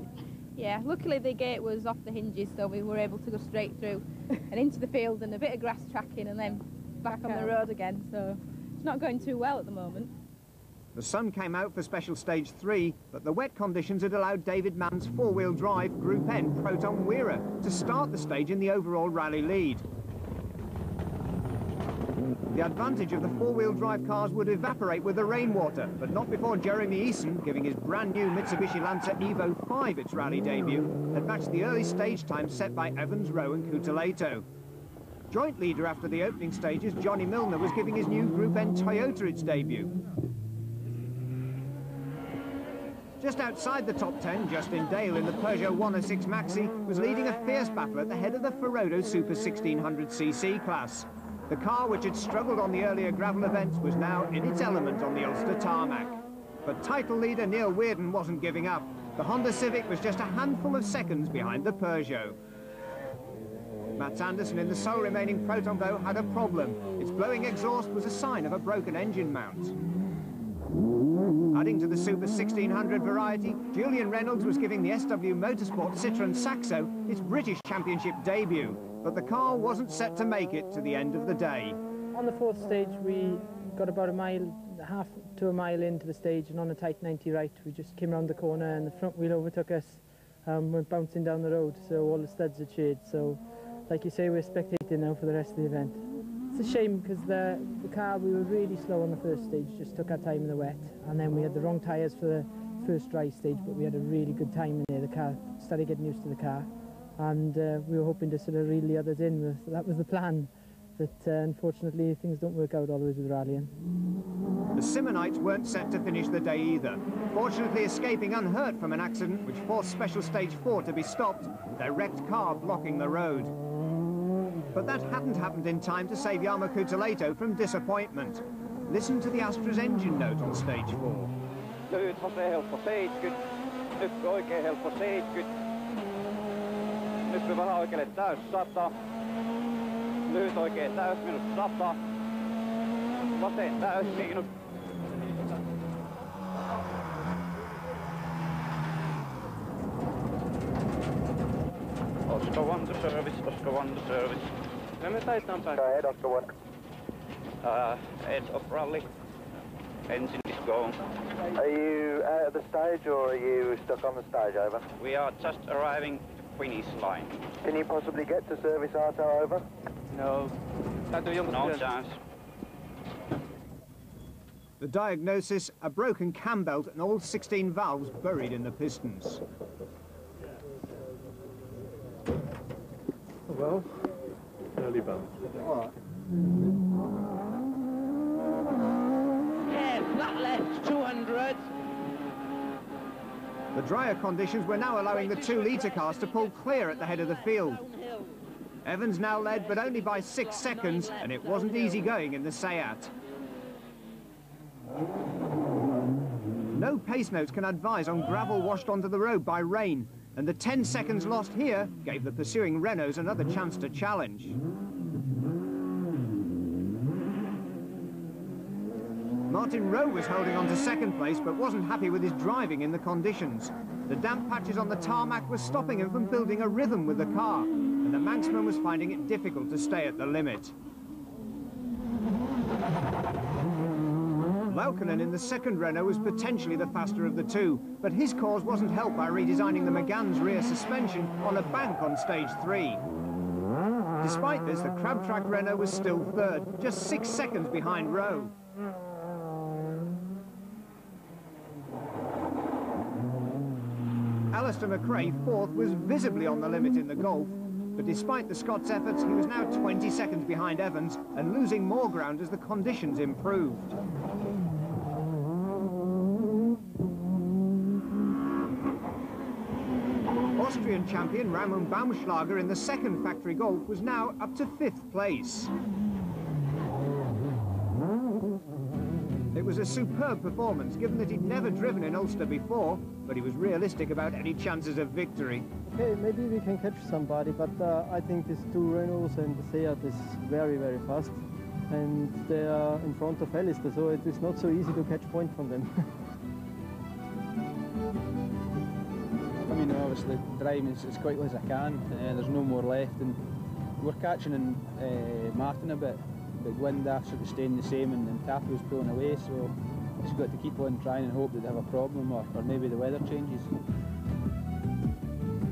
Yeah, luckily the gate was off the hinges, so we were able to go straight through and into the field and a bit of grass tracking and then back on the road again, so it's not going too well at the moment. The sun came out for special stage 3, but the wet conditions had allowed David Mann's 4-wheel drive Group N Proton Weira to start the stage in the overall rally lead. The advantage of the 4-wheel drive cars would evaporate with the rainwater, but not before Jeremy Eason, giving his brand new Mitsubishi Lancer Evo 5 its rally debut, had matched the early stage time set by Evans, Rowe and Kuutelaito. Joint leader after the opening stages, Johnny Milner, was giving his new Group N Toyota its debut. Just outside the top 10, Justin Dale in the Peugeot 106 Maxi was leading a fierce battle at the head of the Ferodo Super 1600cc class. The car, which had struggled on the earlier gravel events, was now in its element on the Ulster tarmac. But title leader Neil Weirden wasn't giving up. The Honda Civic was just a handful of seconds behind the Peugeot. Mats Andersen in the sole remaining Proton, though, had a problem. Its blowing exhaust was a sign of a broken engine mount. Adding to the Super 1600 variety, Julian Reynolds was giving the SW Motorsport Citroën Saxo its British Championship debut, but the car wasn't set to make it to the end of the day. On the fourth stage, we got about half to a mile into the stage, and on a tight 90 right, we just came around the corner and the front wheel overtook us. Went bouncing down the road, so all the studs had sheared. So, like you say, we're spectating now for the rest of the event. It's a shame because the car, we were really slow on the first stage, just took our time in the wet, and then we had the wrong tyres for the first dry stage, but we had a really good time in there. The car started getting used to the car, and we were hoping to sort of reel the others in. That was the plan, but unfortunately things don't work out always with rallying. The Simonites weren't set to finish the day either, fortunately escaping unhurt from an accident which forced Special Stage 4 to be stopped, with their wrecked car blocking the road. But that hadn't happened in time to save Jarmo Kuutelaito from disappointment. Listen to the Astra's engine note on Stage 4. Lyhyt hosee helppo 70, nyt oikein helppo 70. Nyt me vähän oikealle täys 100. Lyhyt oikein täys miinus 100. Vasen täys miinus. Oscar 1 to service, Oscar 1 to service. Remember time back? Go ahead, Oscar 1. End of rally. Engine is gone. Are you out of the stage or are you stuck on the stage, over? We are just arriving to finish line. Can you possibly get to service Arto, over? No. No chance. The diagnosis, a broken cam belt and all 16 valves buried in the pistons. Well, early bounce. All right. Yeah, flat left, 200. The drier conditions were now allowing the 2-litre cars to pull clear at the head of the field. Evans now led, but only by 6 seconds, and it wasn't easy going in the Seat. No pace notes can advise on gravel washed onto the road by rain, and the 10 seconds lost here gave the pursuing Renaults another chance to challenge. Martin Rowe was holding on to second place, but wasn't happy with his driving in the conditions. The damp patches on the tarmac were stopping him from building a rhythm with the car, and the Manxman was finding it difficult to stay at the limit. Laukkanen in the second Renault was potentially the faster of the two, but his cause wasn't helped by redesigning the Megane rear suspension on a bank on stage 3. Despite this, the crab track Renault was still third, just 6 seconds behind Rowe. Alistair McRae, fourth, was visibly on the limit in the Golf, but despite the Scots' efforts, he was now 20 seconds behind Evans and losing more ground as the conditions improved. Austrian champion Ramon Baumschlager in the second factory Golf was now up to 5th place. It was a superb performance, given that he'd never driven in Ulster before, but he was realistic about any chances of victory. Okay, maybe we can catch somebody, but I think these two Renaults and the Seat is very, very fast, and they are in front of Alistair, so it is not so easy to catch point from them. I mean, obviously, driving as quickly as I can. There's no more left, and we're catching in Martin a bit. But Gwyndaf sort of staying the same, and Taffy was pulling away, so just got to keep on trying and hope that they have a problem, or maybe the weather changes.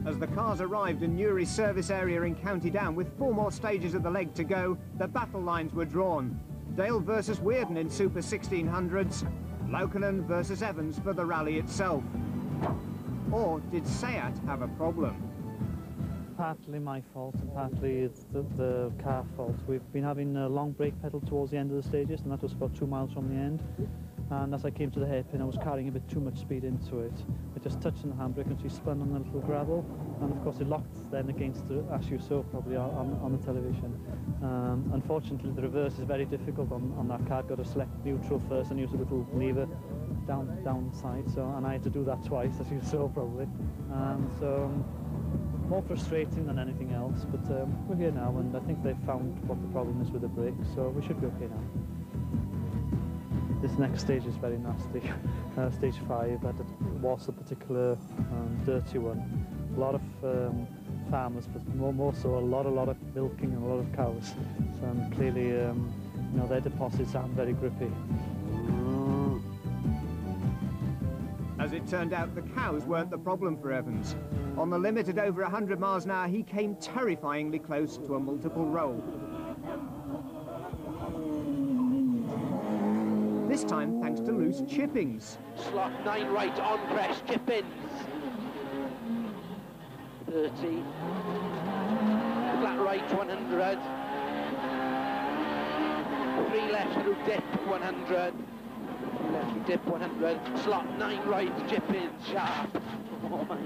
As the cars arrived in Newry's service area in County Down with 4 more stages of the leg to go, the battle lines were drawn. Dale versus Weirden in Super 1600s, Laukkanen versus Evans for the rally itself. Or did Seat have a problem? Partly my fault and partly it's the car fault. We've been having a long brake pedal towards the end of the stages, and that was about 2 miles from the end. And as I came to the hairpin, I was carrying a bit too much speed into it. I just touched on the handbrake and she spun on the little gravel, and of course it locked then against the, as you saw probably on the television. Unfortunately, the reverse is very difficult on that car. Got to select neutral first and use a little lever down side. So, and I had to do that twice, as you saw probably. So more frustrating than anything else, but we're here now, and I think they've found what the problem is with the brakes, so we should be okay now. This next stage is very nasty. Stage 5 was a particular dirty one. A lot of farmers, but more so a lot of milking and a lot of cows. So clearly, you know, their deposits aren't very grippy. As it turned out, the cows weren't the problem for Evans. On the limit at over 100 miles an hour, he came terrifyingly close to a multiple roll. This time thanks to loose chippings. Slot 9 right on crest, chip-ins. 30. Flat right 100. 3 left through dip 100. Left through dip 100. Slot 9 right, chip-ins, sharp. Oh my.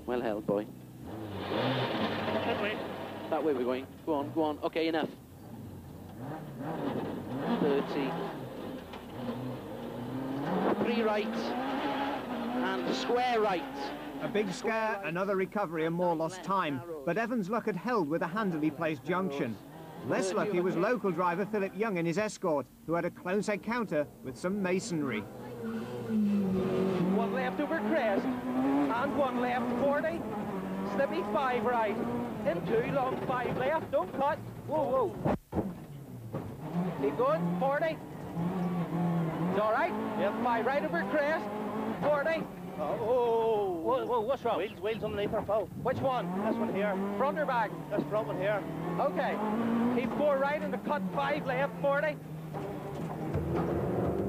Well held, boy. That way we're going. Go on, go on. Okay, enough. 30. 3 right. And square right. A big scare, another recovery and more lost time. But Evans' luck had held with a handily placed junction. Less lucky was local driver Philip Young in his Escort, who had a close encounter with some masonry. 1 left over crest. And 1 left 40. Slippy 5 right. In 2 long 5 left. Don't cut. Whoa, whoa. Keep going. 40. It's all right. Yep. 5 right over crest. 40. Oh. Whoa, what's wrong? Wheels underneath our pole. Which one? This one here. Front or back? This front one here. Okay. Keep 4 right and the cut 5 left. 40.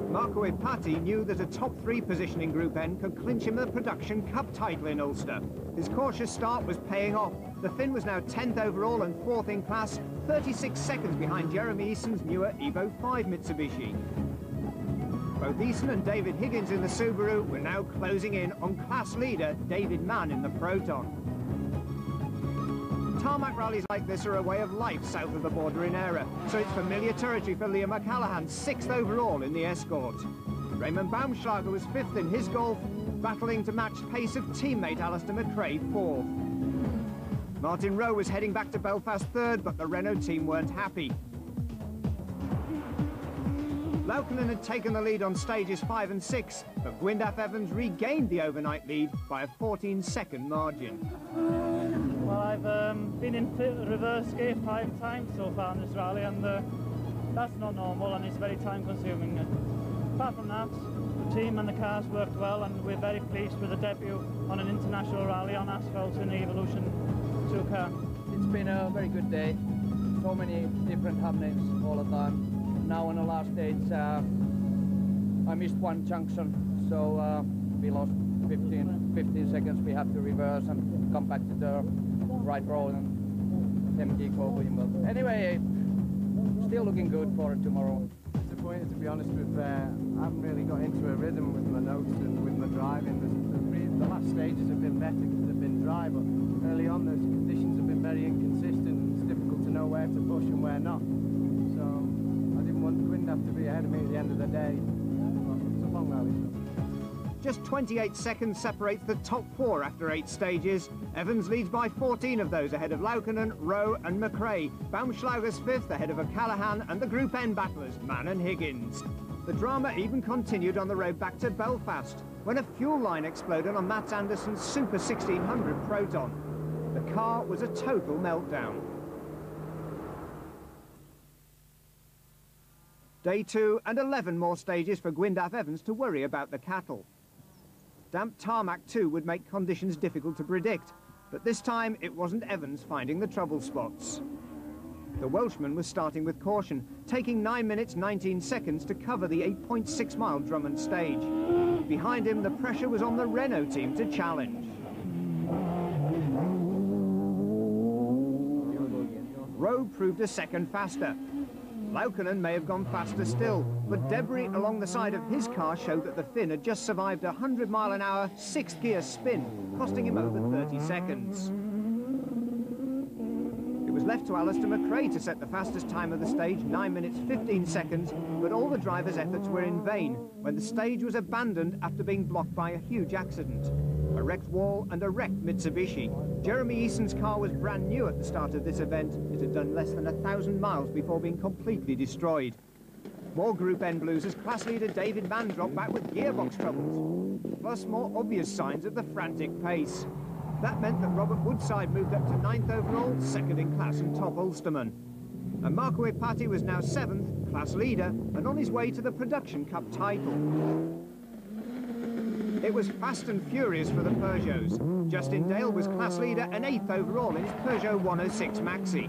Marco Patti knew that a top 3 position in Group N could clinch him the Production Cup title in Ulster. His cautious start was paying off. The Finn was now 10th overall and 4th in class, 36 seconds behind Jeremy Eason's newer Evo 5 Mitsubishi. Both Eason and David Higgins in the Subaru were now closing in on class leader David Mann in the Proton. Tarmac rallies like this are a way of life south of the border in Eire, so it's familiar territory for Liam McCallaghan, 6th overall in the Escort. Raymond Baumschlager was 5th in his Golf, battling to match pace of teammate Alistair McRae 4th. Martin Rowe was heading back to Belfast 3rd, but the Renault team weren't happy. Laukkanen had taken the lead on stages 5 and 6, but Gwyndaf Evans regained the overnight lead by a 14-second margin. Well, I've been in reverse gear 5 times so far in this rally, and that's not normal and it's very time-consuming. Apart from that, the team and the cars worked well, and we're very pleased with the debut on an international rally on asphalt in the Evolution 2 car. It's been a very good day. So many different happenings all the time. Now on the last stage, I missed 1 junction, so we lost 15 seconds. We have to reverse and come back to the right road and then keep going. But anyway, still looking good for tomorrow. Disappointed, to be honest with, I haven't really got into a rhythm with my notes and with my driving. The last stages have been better because they've been dry, but early on the conditions have been very inconsistent and it's difficult to know where to push and where not. So I didn't want Gwyndaf to be ahead of me at the end of the day. It's a long rally. Just 28 seconds separates the top 4 after 8 stages. Evans leads by 14 of those ahead of Laukkanen, Rowe and McRae. Baumschlager's 5th ahead of O'Callaghan and the Group N battlers, Mann and Higgins. The drama even continued on the road back to Belfast when a fuel line exploded on Mats Anderson's Super 1600 Proton. The car was a total meltdown. Day 2 and 11 more stages for Gwyndaf Evans to worry about the cattle. Damp tarmac too would make conditions difficult to predict, but this time it wasn't Evans finding the trouble spots. The Welshman was starting with caution, taking 9 minutes 19 seconds to cover the 8.6-mile Drummond stage. Behind him, the pressure was on the Renault team to challenge. Rowe proved a second faster. Laukkanen may have gone faster still, but debris along the side of his car showed that the Finn had just survived a 100-mile-an-hour 6th gear spin, costing him over 30 seconds. It was left to Alistair McRae to set the fastest time of the stage, 9 minutes 15 seconds, but all the driver's efforts were in vain when the stage was abandoned after being blocked by a huge accident. A wrecked wall and a wrecked Mitsubishi. Jeremy Eason's car was brand new at the start of this event. It had done less than 1,000 miles before being completely destroyed. More Group N blues as class leader David Mann dropped back with gearbox troubles, plus more obvious signs of the frantic pace. That meant that Robert Woodside moved up to 9th overall, 2nd in class and top Ulsterman. And Marco Ipati was now 7th, class leader, and on his way to the Production Cup title. It was fast and furious for the Peugeots. Justin Dale was class leader and 8th overall in his Peugeot 106 Maxi.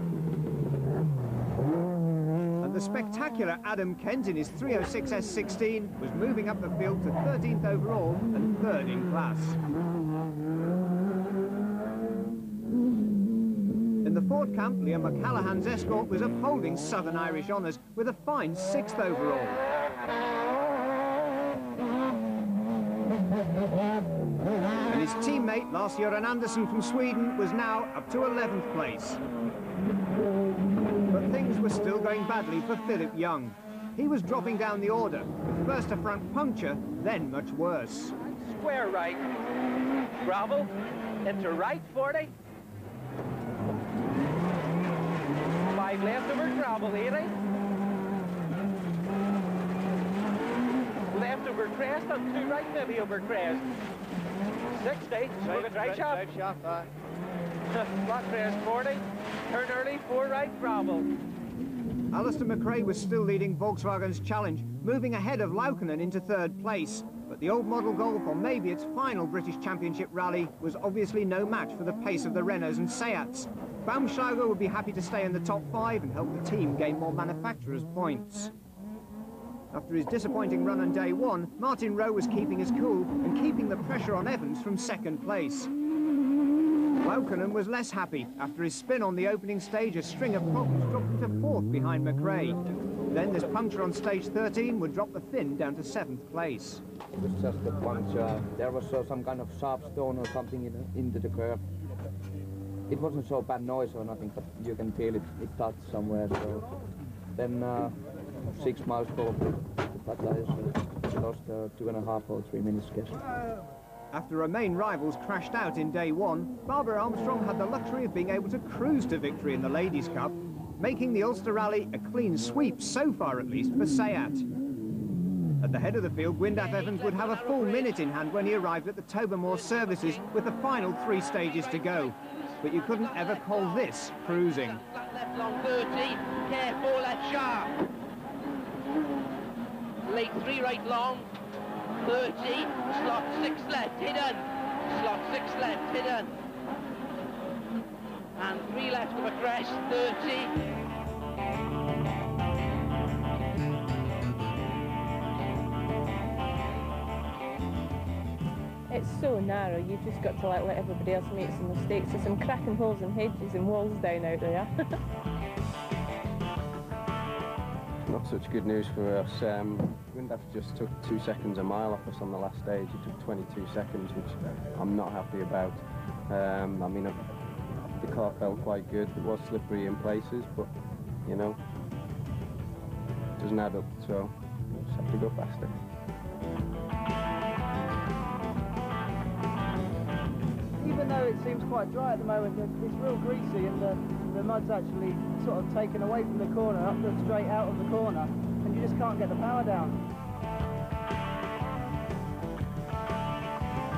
And the spectacular Adam Kent in his 306 S16 was moving up the field to 13th overall and 3rd in class. In the Ford camp, Liam McCallaghan's Escort was upholding Southern Irish honours with a fine 6th overall. And his teammate, Lars-Göran Andersson from Sweden, was now up to 11th place. But things were still going badly for Philip Young. He was dropping down the order, with first a front puncture, then much worse. Square right, gravel, into right 40. 5 left over gravel 80. Left over crest and 2 right maybe over crest. 60, right shaft. Flat crest 40, turn early 4 right gravel. Alistair McRae was still leading Volkswagen's challenge, moving ahead of Laukkanen into 3rd place. But the old model Golf, on maybe its final British Championship rally, was obviously no match for the pace of the Renaults and Seats. Baumschlager would be happy to stay in the top 5 and help the team gain more manufacturers' points. After his disappointing run on day 1, Martin Rowe was keeping his cool and keeping the pressure on Evans from 2nd place. Laukkanen was less happy. After his spin on the opening stage, a string of problems dropped him to 4th behind McRae. Then this puncture on stage 13 would drop the Finn down to 7th place. It was just a puncture. There was some kind of sharp stone or something into the curve. It wasn't so bad noise or nothing, but you can feel it touched somewhere. So then 6 miles probably, but I lost 2.5 or 3 minutes guess. After her main rivals crashed out in day 1, Barbara Armstrong had the luxury of being able to cruise to victory in the Ladies' Cup, making the Ulster Rally a clean sweep, so far at least, for Seat. At the head of the field, Wyndham Evans would have a full minute in hand when he arrived at the Tobermoor services with the final 3 stages to go. But you couldn't ever call this cruising. Left long 30, careful, left sharp. Late 3 right long, 30, slot 6 left, hidden. Slot 6 left, hidden. And 3 left of a crest, 30. It's so narrow, you've just got to let everybody else make some mistakes. There's some cracking holes in hedges and walls down out there. Not such good news for us. Wyndham just took 2 seconds a mile off us on the last stage. It took 22 seconds, which I'm not happy about. I mean, the car felt quite good. It was slippery in places, but, you know, it doesn't add up, so we'll just have to go faster. Even though it seems quite dry at the moment, it's real greasy and the mud's actually sort of taken away from the corner, up the straight out of the corner, and you just can't get the power down.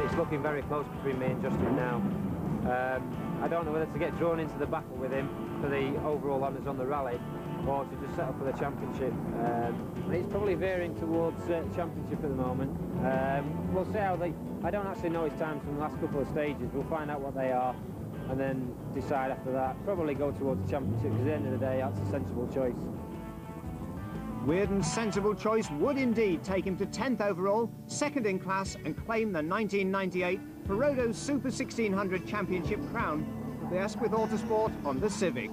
It's looking very close between me and Justin now. I don't know whether to get drawn into the battle with him for the overall honours on the rally or to just settle for the championship. It's probably veering towards championship at the moment. We'll see how I don't actually know his times from the last couple of stages. We'll find out what they are and then decide after that. Probably go towards the championship because at the end of the day that's a sensible choice. Weirden's sensible choice would indeed take him to 10th overall, 2nd in class, and claim the 1998 Perodo's Super 1600 Championship crown for the Asquith Autosport on the Civic.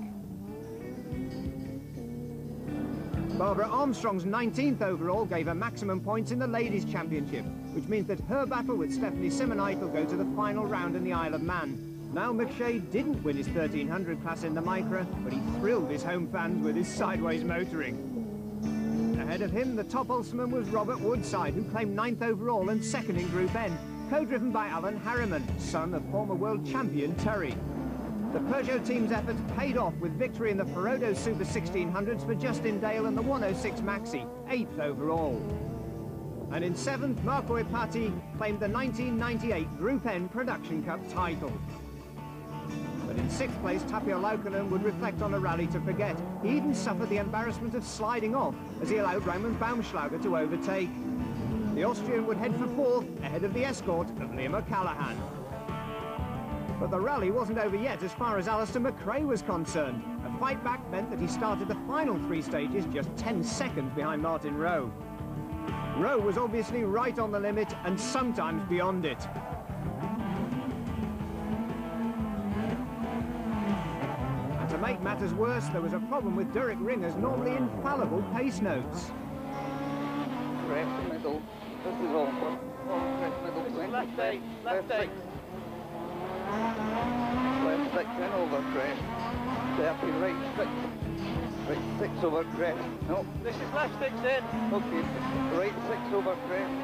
Barbara Armstrong's 19th overall gave her maximum points in the Ladies' Championship, which means that her battle with Stephanie Simonite will go to the final round in the Isle of Man. Now McShay didn't win his 1300 class in the Micra, but he thrilled his home fans with his sideways motoring. Ahead of him, the top Ulsterman was Robert Woodside, who claimed 9th overall and 2nd in Group N, co-driven by Alan Harriman, son of former world champion Terry. The Peugeot team's efforts paid off with victory in the Ferodo Super 1600s for Justin Dale and the 106 Maxi, 8th overall. And in 7th, Marco Ipati claimed the 1998 Group N Production Cup title. But in 6th place, Tapio Laukkonen would reflect on a rally to forget. He even suffered the embarrassment of sliding off as he allowed Raymond Baumschlager to overtake. The Austrian would head for 4th, ahead of the escort of Liam O'Callaghan. But the rally wasn't over yet as far as Alistair McRae was concerned. A fight back meant that he started the final 3 stages just 10 seconds behind Martin Rowe. Rowe was obviously right on the limit and sometimes beyond it. And to make matters worse, there was a problem with Derek Ringer's normally infallible pace notes. Crest middle. This is all. Crest middle. Left 8. Left 8. Left 6 in over crest. 30 right 6. Right 6 over crest. No. This is left 6 in. Okay. Right 6 over crest.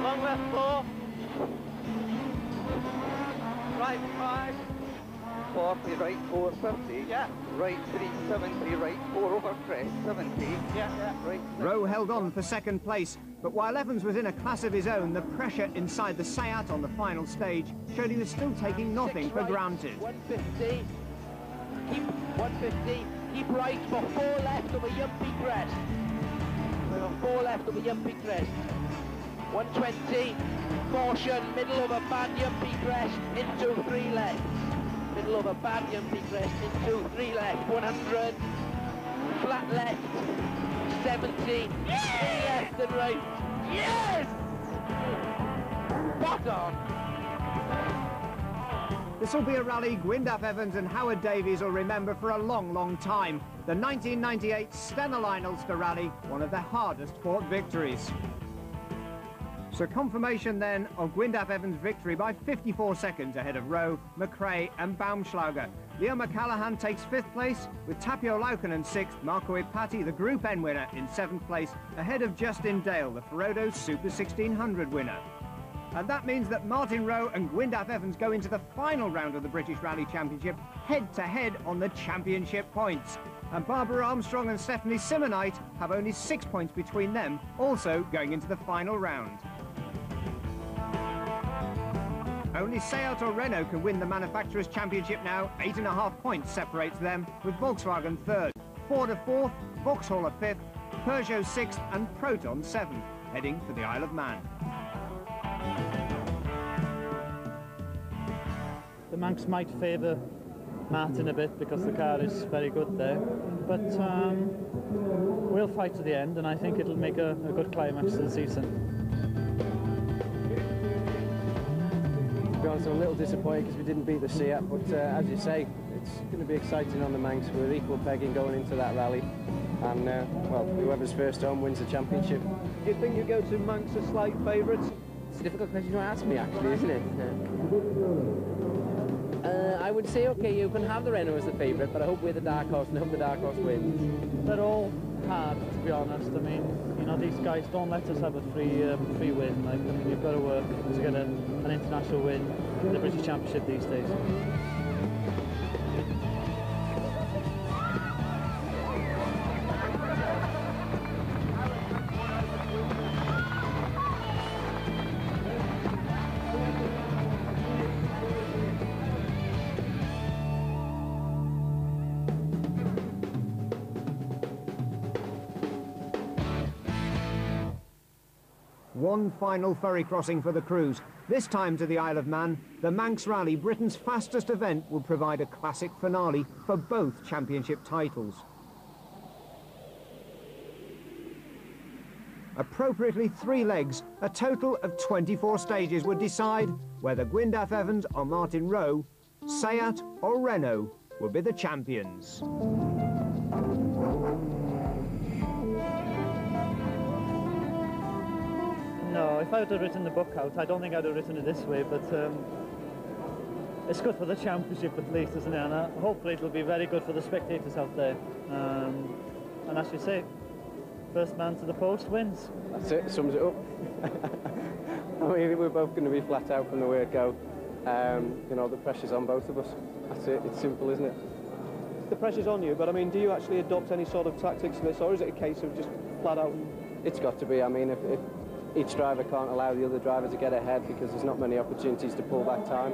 Long left 4. Right 5. 40, right 4, 50. Yeah. Right 3, 70, right 4 over crest, 70. Yeah. Right 6. Rowe held on for 2nd place, but while Evans was in a class of his own, the pressure inside the Seat on the final stage showed he was still taking nothing for granted. 150. Keep 150. Keep right for 4 left over Yumpy crest. 4 left over Yumpy crest. 120. Caution, middle over bad Yumpy crest into 3 left. Middle over bad Yumpy crest into 3 left. 100. Flat left. 70. Yes! 3 left and right. Yes! Spot on. This will be a rally Gwyndaf Evans and Howard Davies will remember for a long, long time. The 1998 Stena Line Ulster Rally, one of their hardest fought victories. So confirmation then of Gwyndaf Evans' victory by 54 seconds ahead of Rowe, McRae and Baumschlager. Liam O'Callaghan takes 5th place, with Tapio Laukkonen 6th, Marco Ipati, the Group N winner, in 7th place, ahead of Justin Dale, the Ferodo Super 1600 winner. And that means that Martin Rowe and Gwyndaf Evans go into the final round of the British Rally Championship head-to-head on the championship points. And Barbara Armstrong and Stephanie Simonite have only 6 points between them, also going into the final round. Only Seat or Renault can win the Manufacturers' Championship now. 8.5 points separates them, with Volkswagen 3rd, Ford 4th, Vauxhall 5th, Peugeot 6th and Proton 7th, heading for the Isle of Man. The Manx might favour Martin a bit because the car is very good there, but we'll fight to the end and I think it'll make a good climax to the season. I'm a little disappointed because we didn't beat the Seat, but as you say, it's going to be exciting on the Manx with equal pegging going into that rally, and well, whoever's first home wins the championship. Do you think you go to Manx as slight favourites? It's a difficult question to ask me, actually, isn't it? I would say, okay, you can have the Renault as the favourite, but I hope we're the dark horse and hope the dark horse wins. They're all hard, to be honest. I mean, you know, these guys don't let us have a free win. Like, I mean, you've got to work to get an international win in the British Championship these days. One final ferry crossing for the cruise, this time to the Isle of Man. The Manx Rally, Britain's fastest event, will provide a classic finale for both championship titles. Appropriately 3 legs, a total of 24 stages would decide whether Gwyndaf Evans or Martin Rowe, Seat or Renault will be the champions. No, if I would have written the book out, I don't think I'd have written it this way, but it's good for the championship at least, isn't it? And hopefully it'll be very good for the spectators out there. And as you say, first man to the post wins. That's it, sums it up. I mean, we're both going to be flat out from the word go. You know, the pressure's on both of us. That's it, it's simple, isn't it? The pressure's on you, but I mean, do you actually adopt any sort of tactics for this, or is it a case of just flat out? It's got to be. I mean, if each driver can't allow the other driver to get ahead because there's not many opportunities to pull back time,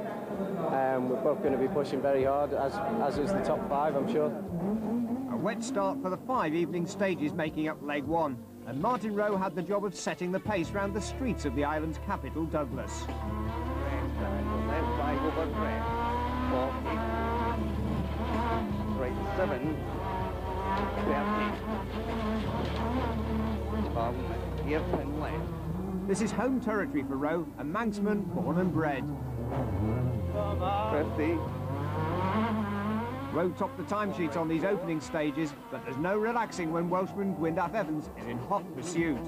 we're both going to be pushing very hard, as is the top 5, I'm sure. A wet start for the 5 evening stages making up leg 1, and Martin Rowe had the job of setting the pace round the streets of the island's capital, Douglas. Left 5 over crest. 40. Right 7. 30. Hairpin left. This is home territory for Rowe, a Manxman born and bred. 50. Rowe topped the timesheets on these opening stages, but there's no relaxing when Welshman Gwyndaf Evans is in hot pursuit.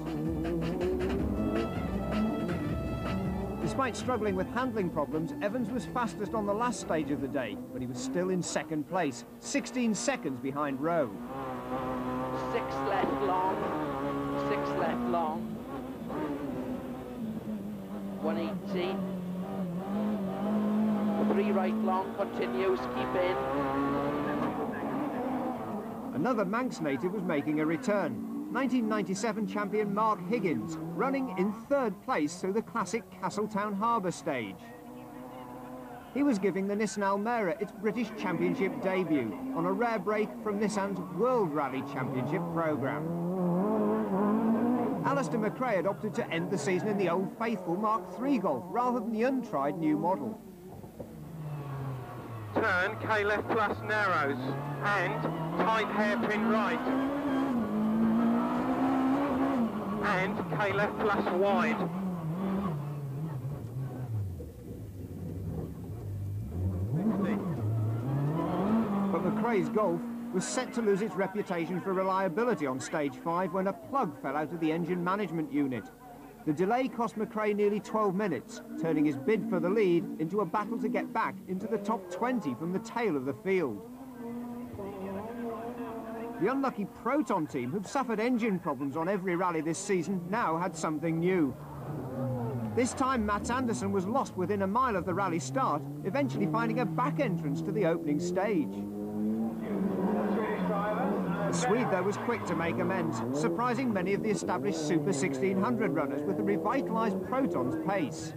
Despite struggling with handling problems, Evans was fastest on the last stage of the day, but he was still in second place, 16 seconds behind Rowe. 6 left long. 6 left long. 180. 3 right long, continues, keep in. Another Manx native was making a return. 1997 champion Mark Higgins, running in 3rd place through the classic Castletown Harbour stage. He was giving the Nissan Almera its British Championship debut on a rare break from Nissan's World Rally Championship programme. Alistair McRae had opted to end the season in the old faithful Mark III Golf rather than the untried new model. Turn, K left plus narrows, and tight hairpin right. And K left plus wide. But McRae's Golf was set to lose its reputation for reliability on stage 5 when a plug fell out of the engine management unit. The delay cost McRae nearly 12 minutes, turning his bid for the lead into a battle to get back into the top 20 from the tail of the field. The unlucky Proton team, who've suffered engine problems on every rally this season, now had something new. This time Matt Anderson was lost within a mile of the rally start, eventually finding a back entrance to the opening stage. The Swede, though, was quick to make amends, surprising many of the established Super 1600 runners with the revitalised Proton's pace.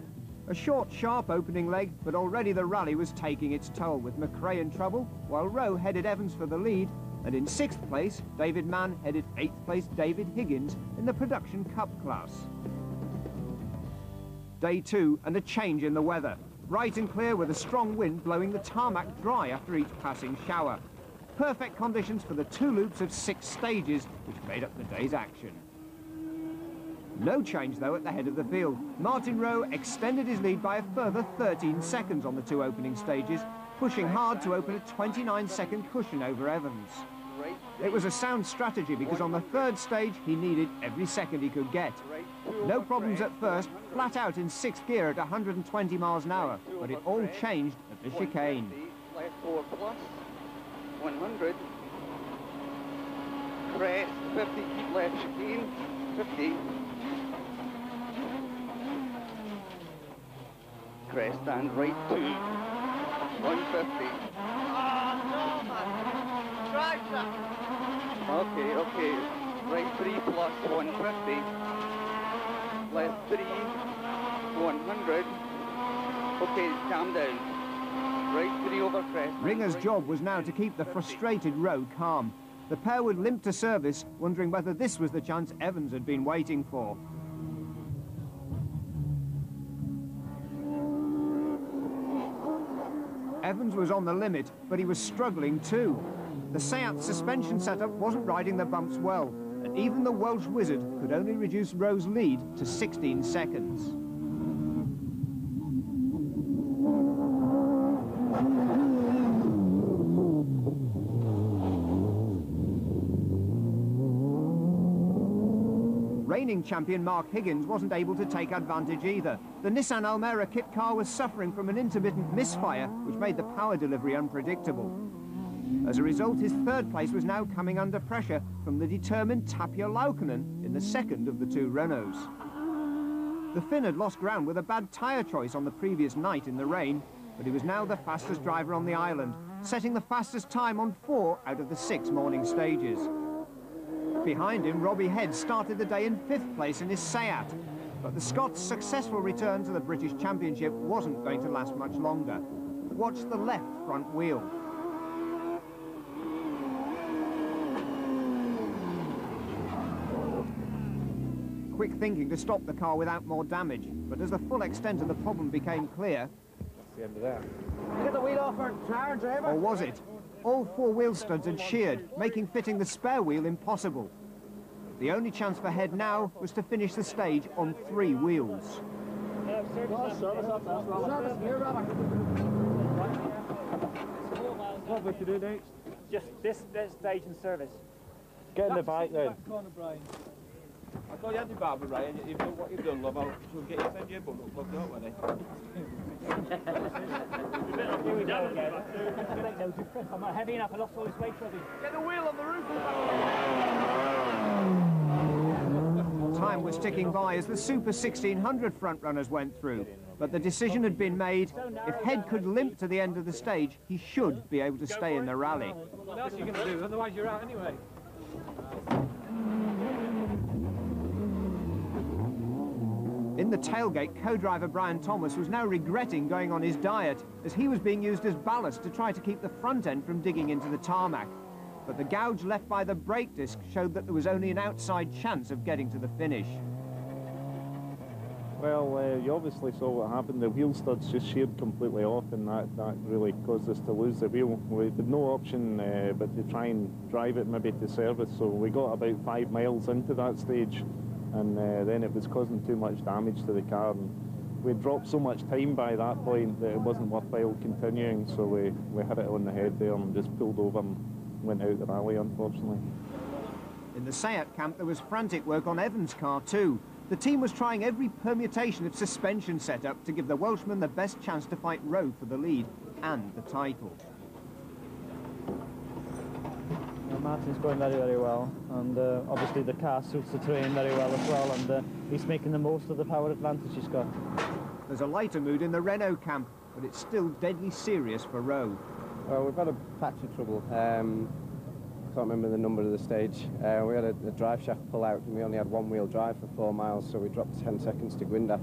A short, sharp opening leg, but already the rally was taking its toll, with McRae in trouble, while Rowe headed Evans for the lead, and in 6th place, David Mann headed 8th place David Higgins in the Production Cup class. Day 2, and a change in the weather. Bright and clear with a strong wind blowing the tarmac dry after each passing shower. Perfect conditions for the 2 loops of 6 stages, which made up the day's action. No change, though, at the head of the field. Martin Rowe extended his lead by a further 13 seconds on the 2 opening stages, pushing hard to open a 29-second cushion over Evans. It was a sound strategy because on the 3rd stage, he needed every second he could get. No problems at first, flat out in 6th gear at 120 miles an hour, but it all changed at the chicane. Left 4 plus. 100. Crest, 50, keep left chicane, 50. Crest and right 2, 150. Oh, no, man. Drive that. Okay. Right 3 plus 150. Left 3, 100. Okay, calm down. Right 3 over crest. Ringer's job was now to keep the frustrated Rowe calm. The pair would limp to service, wondering whether this was the chance Evans had been waiting for. Evans was on the limit, but he was struggling too. The Seat suspension setup wasn't riding the bumps well, and even the Welsh wizard could only reduce Rowe's lead to 16 seconds. Reigning champion Mark Higgins wasn't able to take advantage either. The Nissan Almera kit car was suffering from an intermittent misfire, which made the power delivery unpredictable. As a result, his third place was now coming under pressure from the determined Tapio Laukkanen in the second of the two Renaults. The Finn had lost ground with a bad tyre choice on the previous night in the rain, but he was now the fastest driver on the island, setting the fastest time on 4 out of the 6 morning stages. Behind him, Robbie Head started the day in 5th place in his Seat, but the Scots' successful return to the British Championship wasn't going to last much longer. Watch the left front wheel. Quick thinking to stop the car without more damage, but as the full extent of the problem became clear... That's the end of that. Get the wheel off for Sharon, driver. Or was it? All 4 wheel studs had sheared, making fitting the spare wheel impossible. The only chance for Head now was to finish the stage on 3 wheels. What would you do next? Just this stage and service. Get in the bike then. I thought you had the barber right, and you've done what you've done, love. She'll get you send you a bundle plugged up, won't I'm not heavy enough, I lost all this weight already. Get the wheel on the roof. Time was ticking by as the Super 1600 front runners went through, but the decision had been made. If Head could limp to the end of the stage, he should be able to stay in the rally. What else are you going to do? Otherwise you're out anyway. In the tailgate, co-driver Brian Thomas was now regretting going on his diet, as he was being used as ballast to try to keep the front end from digging into the tarmac. But the gouge left by the brake disc showed that there was only an outside chance of getting to the finish. Well, you obviously saw what happened. The wheel studs just sheared completely off, and that really caused us to lose the wheel. We had no option but to try and drive it maybe to service, so we got about 5 miles into that stage, and then it was causing too much damage to the car. And we dropped so much time by that point that it wasn't worthwhile continuing, so we hit it on the head there and just pulled over and went out the rally, unfortunately. In the Seat camp, there was frantic work on Evans' car too. The team was trying every permutation of suspension setup to give the Welshman the best chance to fight Rowe for the lead and the title. Martin's going very, very well, and obviously the car suits the terrain very well as well, and he's making the most of the power advantage he's got. There's a lighter mood in the Renault camp, but it's still deadly serious for Rowe. Well, we've had a patch of trouble. Can't remember the number of the stage. We had a drive shaft pull out, and we only had 1 wheel drive for 4 miles, so we dropped 10 seconds to Gwyndaff.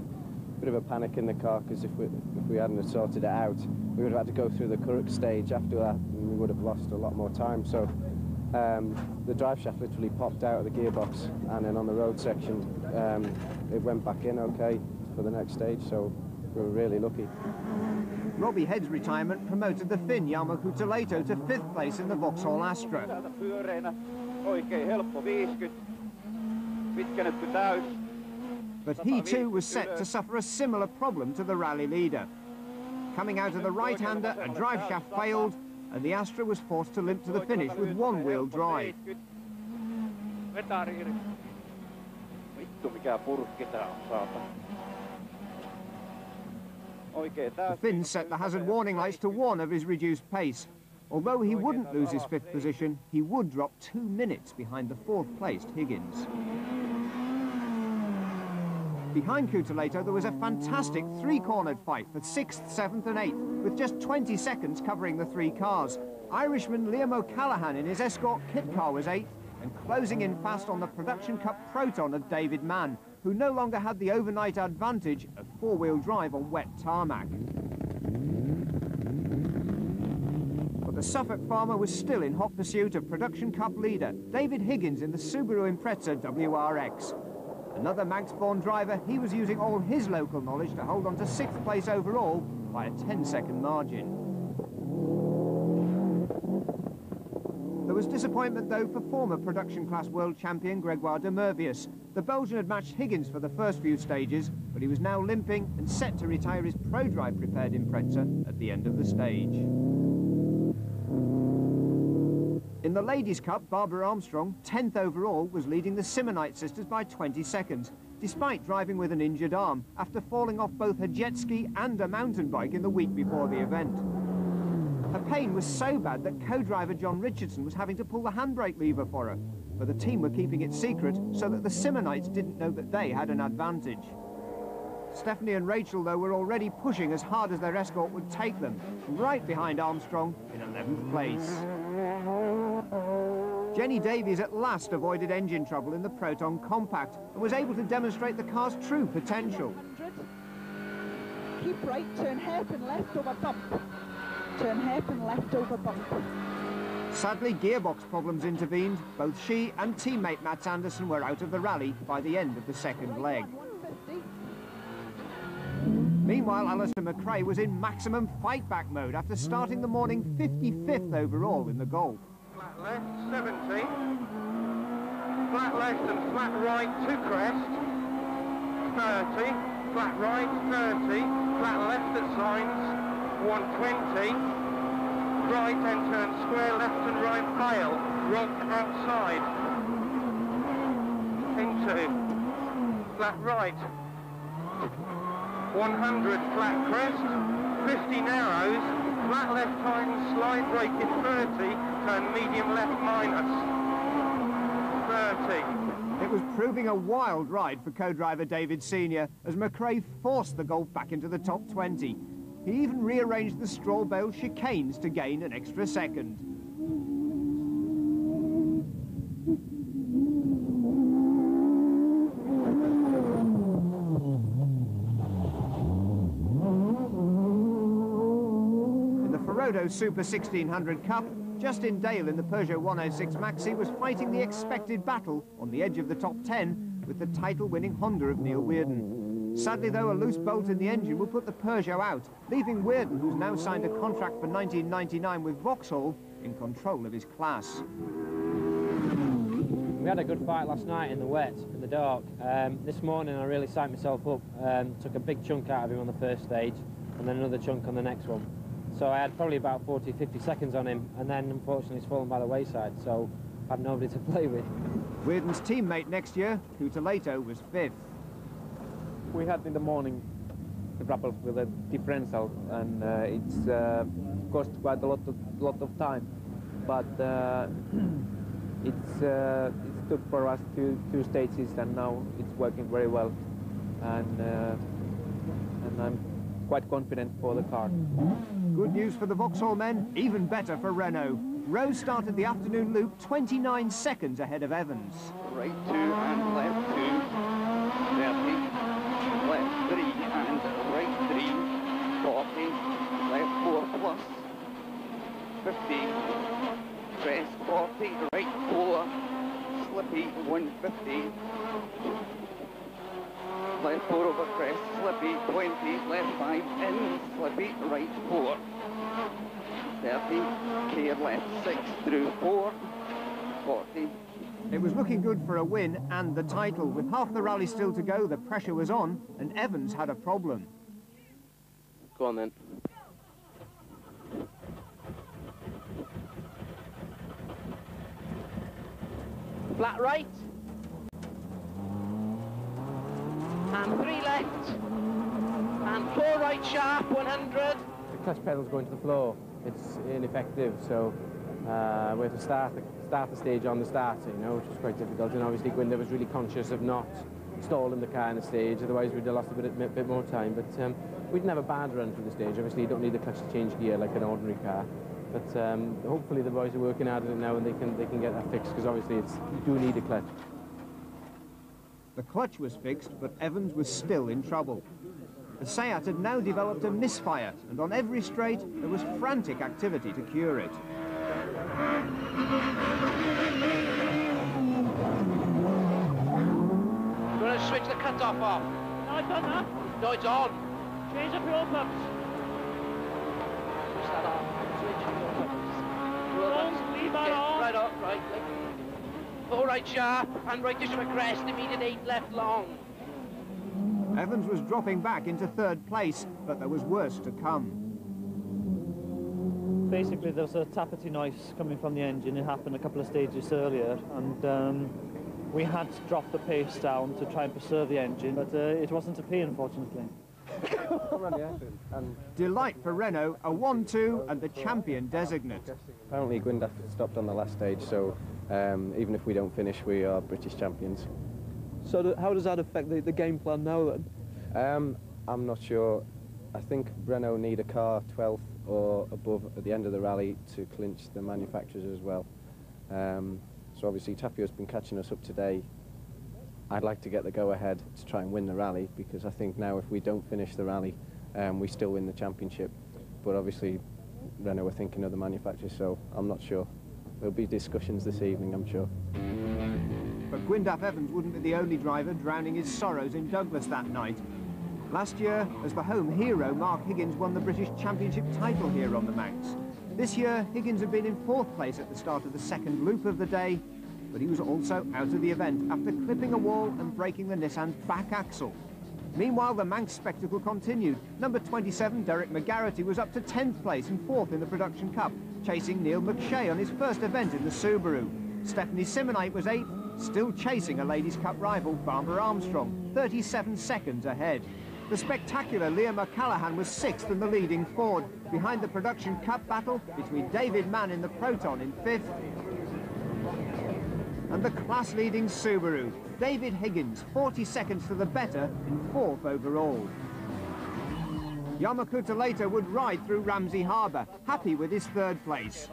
Bit of a panic in the car, because if we hadn't have sorted it out, we would have had to go through the Curragh stage after that, and we would have lost a lot more time. So the drive shaft literally popped out of the gearbox, and then on the road section it went back in okay for the next stage, so we were really lucky. Robbie Head's retirement promoted the Finn Jarmo Huhtaleito to 5th place in the Vauxhall Astra. But he too was set to suffer a similar problem to the rally leader. Coming out of the right-hander, a drive shaft failed, and the Astra was forced to limp to the finish with 1-wheel drive. The Finn set the hazard warning lights to warn of his reduced pace. Although he wouldn't lose his 5th position, he would drop 2 minutes behind the 4th-placed Higgins. Behind Huhtaleito, there was a fantastic 3-cornered fight for 6th, 7th and 8th, with just 20 seconds covering the 3 cars. Irishman Liam O'Callaghan in his Escort kit car was 8th, and closing in fast on the Production Cup Proton of David Mann, who no longer had the overnight advantage of 4-wheel drive on wet tarmac. But the Suffolk farmer was still in hot pursuit of Production Cup leader David Higgins in the Subaru Impreza WRX. Another Manx-born driver, he was using all his local knowledge to hold on to 6th place overall by a 10-second margin. There was disappointment, though, for former production class world champion Gregoire de Mervius. The Belgian had matched Higgins for the first few stages, but he was now limping and set to retire his pro-drive prepared Impreza at the end of the stage. In the Ladies' Cup, Barbara Armstrong, 10th overall, was leading the Simonite sisters by 20 seconds, despite driving with an injured arm after falling off both her jet ski and a mountain bike in the week before the event. Her pain was so bad that co-driver John Richardson was having to pull the handbrake lever for her, but the team were keeping it secret so that the Simonites didn't know that they had an advantage. Stephanie and Rachel, though, were already pushing as hard as their escort would take them, right behind Armstrong in 11th place. Jenny Davies at last avoided engine trouble in the Proton Compact and was able to demonstrate the car's true potential. Keep right, turn hairpin left over bump. Turn hairpin left over bump. Sadly, gearbox problems intervened. Both she and teammate Mats Anderson were out of the rally by the end of the second leg. Meanwhile, Alison McRae was in maximum fight-back mode after starting the morning 55th overall in the Golf. Flat left, 70. Flat left and flat right to crest, 30. Flat right, 30. Flat left at signs, 120. Right and turn square, left and right pile, rock outside. Into. Flat right. 100 flat crest, 50 narrows, flat left time, slide brake in 30, turn medium left minus, 30. It was proving a wild ride for co-driver David Senior as McRae forced the Golf back into the top 20. He even rearranged the straw bale chicanes to gain an extra second. Super 1600 Cup, Justin Dale in the Peugeot 106 Maxi was fighting the expected battle on the edge of the top 10 with the title-winning Honda of Neil Weirden. Sadly, though, a loose bolt in the engine will put the Peugeot out, leaving Weirden, who's now signed a contract for 1999 with Vauxhall, in control of his class. We had a good fight last night in the wet, in the dark. This morning I really psyched myself up, took a big chunk out of him on the first stage and then another chunk on the next one. So I had probably about 40-50 seconds on him, and then unfortunately he's fallen by the wayside, so I had nobody to play with. Weirden's teammate next year, Cutolato, was 5th. We had in the morning the trouble with the differential, and it's cost quite a lot of time. But it took for us two stages, and now it's working very well, and I'm quite confident for the car. Good news for the Vauxhall men, even better for Renault. Rose started the afternoon loop 29 seconds ahead of Evans. Right 2 and left 2, 30, left 3 and right 3, 40, left 4 plus, 50, crest 40, right 4, slippy 150, left 4 over crest, slippy 20, left 5 in, slippy right 4, 30, clear left 6 through 4, 40. It was looking good for a win and the title. With half the rally still to go, the pressure was on, and Evans had a problem. Go on then. Flat right. And 3 left. And 4 right sharp, 100. The clutch pedal's going to the floor. It's ineffective, so we have to start the stage on the starter, you know, which was quite difficult. And obviously Gwynder was really conscious of not stalling the car in the stage, otherwise we'd have lost a bit more time. But we didn't have a bad run through the stage. Obviously you don't need the clutch to change gear like an ordinary car. But hopefully the boys are working hard at it now and they can get that fixed, because obviously you do need a clutch. The clutch was fixed, but Evans was still in trouble. The Seat had now developed a misfire, and on every straight there was frantic activity to cure it. You want to switch the cut-off off? No, it's done that. No, it's on. Change the fuel pumps. Switch that off. Switch the fuel pumps. Fuel pumps. Leave that on. Right up, right. 4 right sharp, and right to a crest, immediate 8 left long. Evans was dropping back into 3rd place, but there was worse to come. basically there was a tappety noise coming from the engine. It happened a couple of stages earlier, and we had to drop the pace down to try and preserve the engine, but it wasn't a P, unfortunately. Delight for Renault, a 1-2 and the champion designate. Apparently Gwyndaf stopped on the last stage, so even if we don't finish, we are British champions. So how does that affect the game plan now then? I'm not sure. I think Renault need a car 12th or above at the end of the rally to clinch the manufacturers as well. So obviously Tapio's been catching us up today. I'd like to get the go-ahead to try and win the rally, because I think now if we don't finish the rally, we still win the championship. But obviously Renault are thinking of the manufacturers, so I'm not sure. There'll be discussions this evening, I'm sure. But Gwyndaf Evans wouldn't be the only driver drowning his sorrows in Douglas that night. Last year, as the home hero, Mark Higgins won the British Championship title here on the Manx. This year, Higgins had been in 4th place at the start of the second loop of the day, but he was also out of the event after clipping a wall and breaking the Nissan's back axle. Meanwhile, the Manx spectacle continued. Number 27, Derek McGarrity, was up to 10th place and 4th in the Production Cup, chasing Neil McShay on his first event in the Subaru. Stephanie Simonite was 8th, still chasing a Ladies' Cup rival, Barbara Armstrong, 37 seconds ahead. The spectacular Liam O'Callaghan was 6th in the leading Ford, behind the Production Cup battle between David Mann in the Proton in 5th and the class-leading Subaru. David Higgins, 40 seconds to the better in 4th overall. Yamakuta later would ride through Ramsey Harbour, happy with his 3rd place.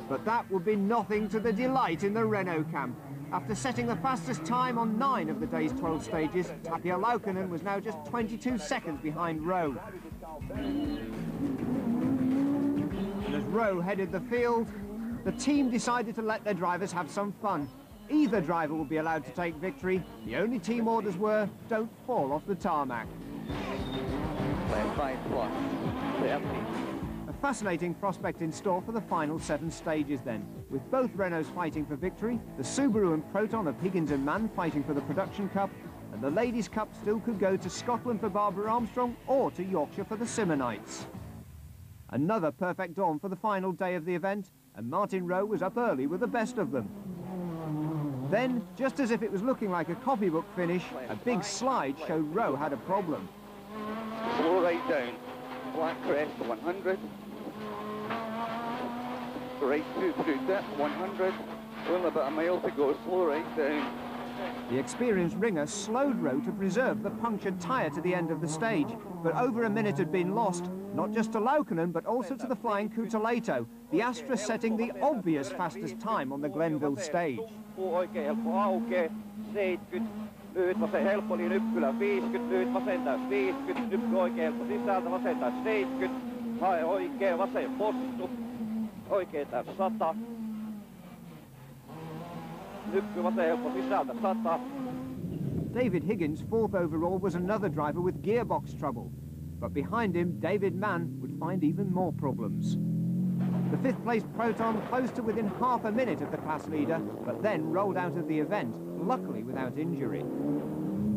But that would be nothing to the delight in the Renault camp. After setting the fastest time on 9 of the day's 12 stages, Tapio Laukkanen was now just 22 seconds behind Rowe. And as Rowe headed the field, the team decided to let their drivers have some fun. Either driver would be allowed to take victory. The only team orders were, don't fall off the tarmac. A fascinating prospect in store for the final 7 stages then, with both Renaults fighting for victory, the Subaru and Proton of Higgins and Mann fighting for the Production Cup, and the Ladies' Cup still could go to Scotland for Barbara Armstrong or to Yorkshire for the Simonites. Another perfect dawn for the final day of the event, and Martin Rowe was up early with the best of them. Then, just as if it was looking like a copybook finish, a big slide showed Rowe had a problem. Slow right down, black crest 100, right through dip 100, only about a mile to go, slow right down. The experienced ringer slowed Rowe to preserve the punctured tyre to the end of the stage, but over a minute had been lost, not just to Laukkanen but also to the flying Kuutaleito, the Astra setting the obvious fastest time on the Glenville stage. Lyhyt vasen helppo, niin yppylä 50, lyhyt vasen 50, yppy oikein helppo sisältä, vasen 70, hae oikein, vasen possu, oikein 100, yppy vasen helppo sisältä 100. David Higgins, 4th overall, was another driver with gearbox trouble, but behind him, David Mann would find even more problems. The 5th place Proton close to within half a minute of the class leader, but then rolled out of the event, luckily without injury.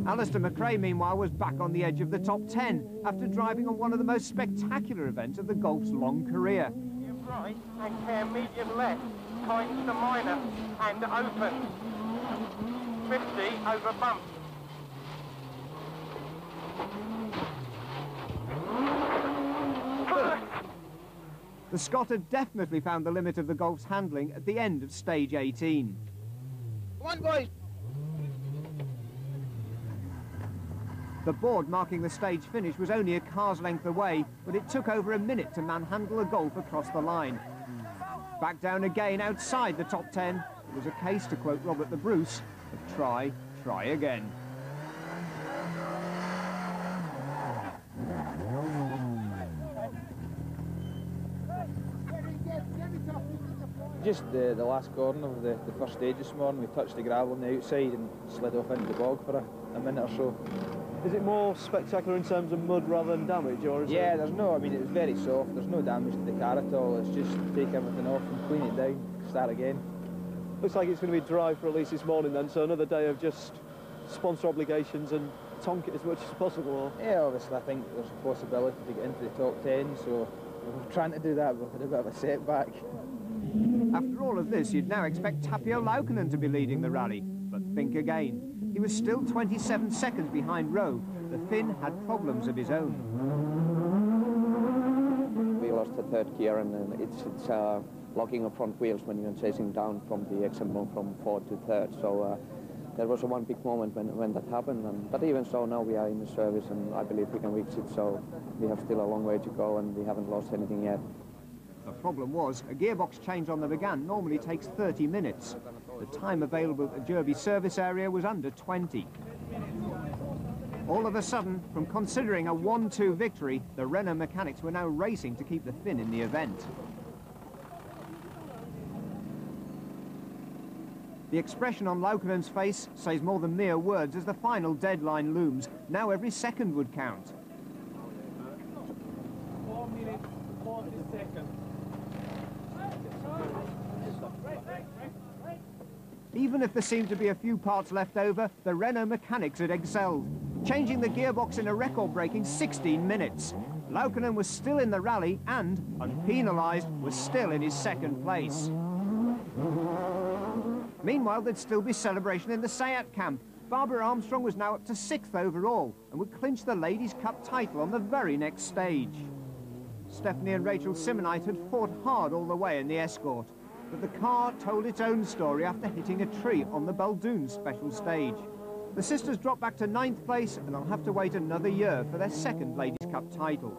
Alistair McRae, meanwhile, was back on the edge of the top 10 after driving on one of the most spectacular events of the Golf's long career. Medium right and care medium left, tightens to minor and open. 50 over bump. The Scot had definitely found the limit of the Golf's handling at the end of stage 18. Come on, boys! The board marking the stage finish was only a car's length away, but it took over a minute to manhandle a Golf across the line. Back down again outside the top 10, it was a case, to quote Robert the Bruce, of try again. Just the last corner of the first stage this morning, we touched the gravel on the outside and slid off into the bog for a minute or so. Is it more spectacular in terms of mud rather than damage, or is yeah, there's no, I mean, it was very soft, there's no damage to the car at all, it's just take everything off and clean it down, start again. Looks like it's going to be dry for at least this morning then, so another day of just sponsor obligations and tonk it as much as possible. Or... Yeah, obviously I think there's a possibility to get into the top 10, so Trying to do that, but had a bit of a setback. After all of this, you'd now expect Tapio Laukkanen to be leading the rally. But think again. He was still 27 seconds behind Rowe. The Finn had problems of his own. We lost the third gear, and it's locking of front wheels when you're chasing down from the example from fourth to third. So there was one big moment when that happened. But even so, now we are in the service, and I believe we can reach it. So we have still a long way to go, and we haven't lost anything yet. The problem was, a gearbox change on the Megane normally takes 30 minutes. The time available at the Derby service area was under 20. All of a sudden, from considering a 1-2 victory, the Renault mechanics were now racing to keep the Finn in the event. The expression on Laukkanen's face says more than mere words as the final deadline looms. Now every second would count. 4 minutes, 40 seconds. Even if there seemed to be a few parts left over, the Renault mechanics had excelled, changing the gearbox in a record-breaking 16 minutes. Laukkanen was still in the rally and, unpenalised, was still in his second place. Meanwhile, there'd still be celebration in the Seat camp. Barbara Armstrong was now up to 6th overall and would clinch the Ladies' Cup title on the very next stage. Stephanie and Rachel Simonite had fought hard all the way in the Escort, but the car told its own story after hitting a tree on the Baldoon special stage. The sisters dropped back to 9th place and will have to wait another year for their second Ladies' Cup title.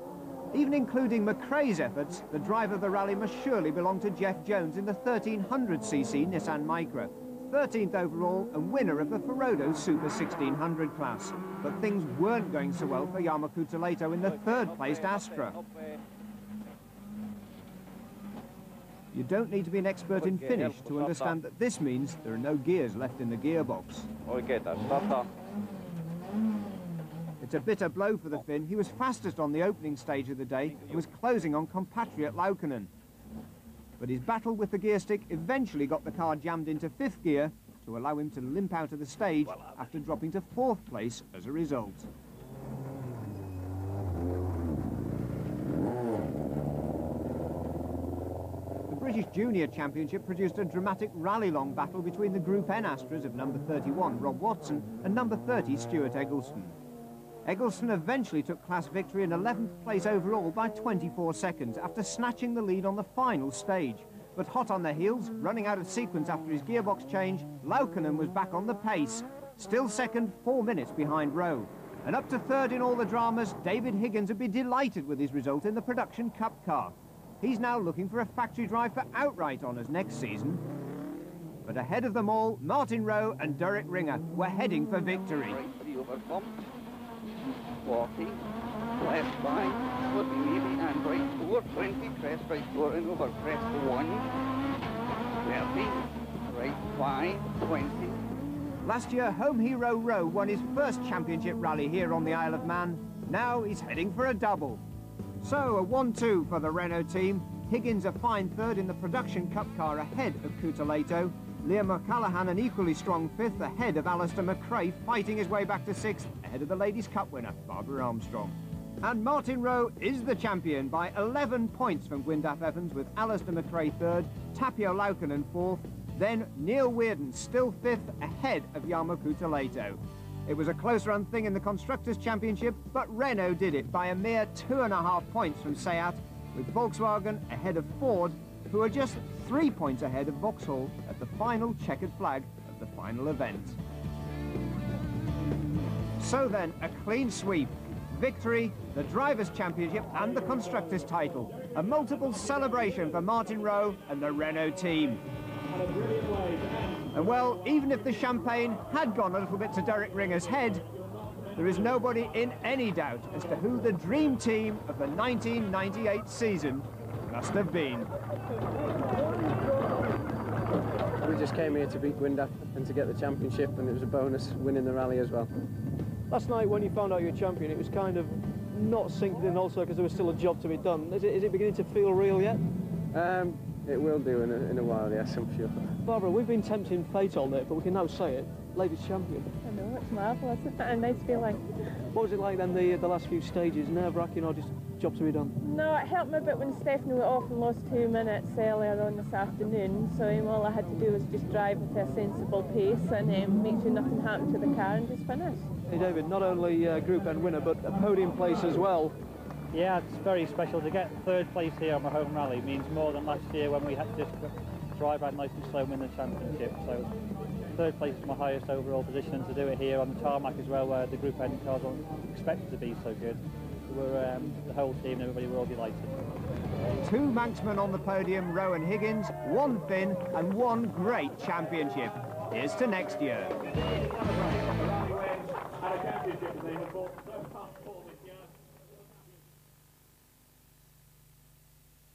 Even including McRae's efforts, the drive of the rally must surely belong to Jeff Jones in the 1300cc Nissan Micra, 13th overall and winner of the Ferodo Super 1600 class. But things weren't going so well for Jarmo Kuusilaito in the third-placed Astra. You don't need to be an expert in Finnish to understand that this means there are no gears left in the gearbox. It's a bitter blow for the Finn. He was fastest on the opening stage of the day and was closing on compatriot Laukkanen. But his battle with the gear stick eventually got the car jammed into 5th gear to allow him to limp out of the stage after dropping to 4th place as a result. The British Junior Championship produced a dramatic rally-long battle between the Group N Astras of number 31, Rob Watson, and number 30, Stuart Eggleston. Eggleston eventually took class victory in 11th place overall by 24 seconds after snatching the lead on the final stage. But hot on the heels, running out of sequence after his gearbox change, Laukkanen was back on the pace. Still second, 4 minutes behind Rowe. And up to third in all the dramas, David Higgins would be delighted with his result in the Production Cup car. He's now looking for a factory drive for outright honours next season. But ahead of them all, Martin Rowe and Derek Ringer were heading for victory. 40, left 5, would be maybe, and right 4, 20, crest right 4 and over, crest 1, 30, right 5, 20. Last year, home hero Rowe won his first championship rally here on the Isle of Man. Now he's heading for a double. So a 1-2 for the Renault team. Higgins a fine third in the Production Cup car ahead of Kuusilaito. Liam O'Callaghan an equally strong 5th ahead of Alistair McRae, fighting his way back to 6th ahead of the Ladies' Cup winner, Barbara Armstrong. And Martin Rowe is the champion by 11 points from Gwyndaf Evans with Alistair McRae 3rd, Tapio Laukkanen 4th, then Neil Weirden still 5th ahead of Jarmo Kuusilaito. It was a close-run thing in the Constructors' Championship, but Renault did it by a mere 2.5 points from Seat, with Volkswagen ahead of Ford, who are just 3 points ahead of Vauxhall at the final checkered flag of the final event. So then, a clean sweep, victory, the Drivers' Championship and the Constructors' title. A multiple celebration for Martin Rowe and the Renault team. And well, even if the champagne had gone a little bit to Derek Ringer's head, there is nobody in any doubt as to who the dream team of the 1998 season must have been. We just came here to beat Gwyndaf and to get the championship, and it was a bonus winning the rally as well. Last night when you found out you were champion, it was kind of not sinking in also because there was still a job to be done. Is it beginning to feel real yet? It will do in a while, yes, I'm sure. Barbara, we've been tempting fate all night, but we can now say it. Ladies champion. I know, it's marvellous. It's a nice feeling. What was it like then, the last few stages? Nerve-wracking or just job to be done? No, it helped me a bit when Stephanie went off and lost 2 minutes earlier on this afternoon, so all I had to do was just drive at a sensible pace and make sure nothing happened to the car and just finish. Hey David, not only Group N winner, but a podium place as well. Yeah, it's very special. To get third place here on my home rally means more than last year when we had to just drive out nice and slow and win the championship. So third place is my highest overall position, and to do it here on the tarmac as well, where the Group N cars weren't expected to be so good. We're, the whole team and everybody were all delighted. 2 Manxmen on the podium, Rowan Higgins, 1 Finn and 1 great championship. Here's to next year.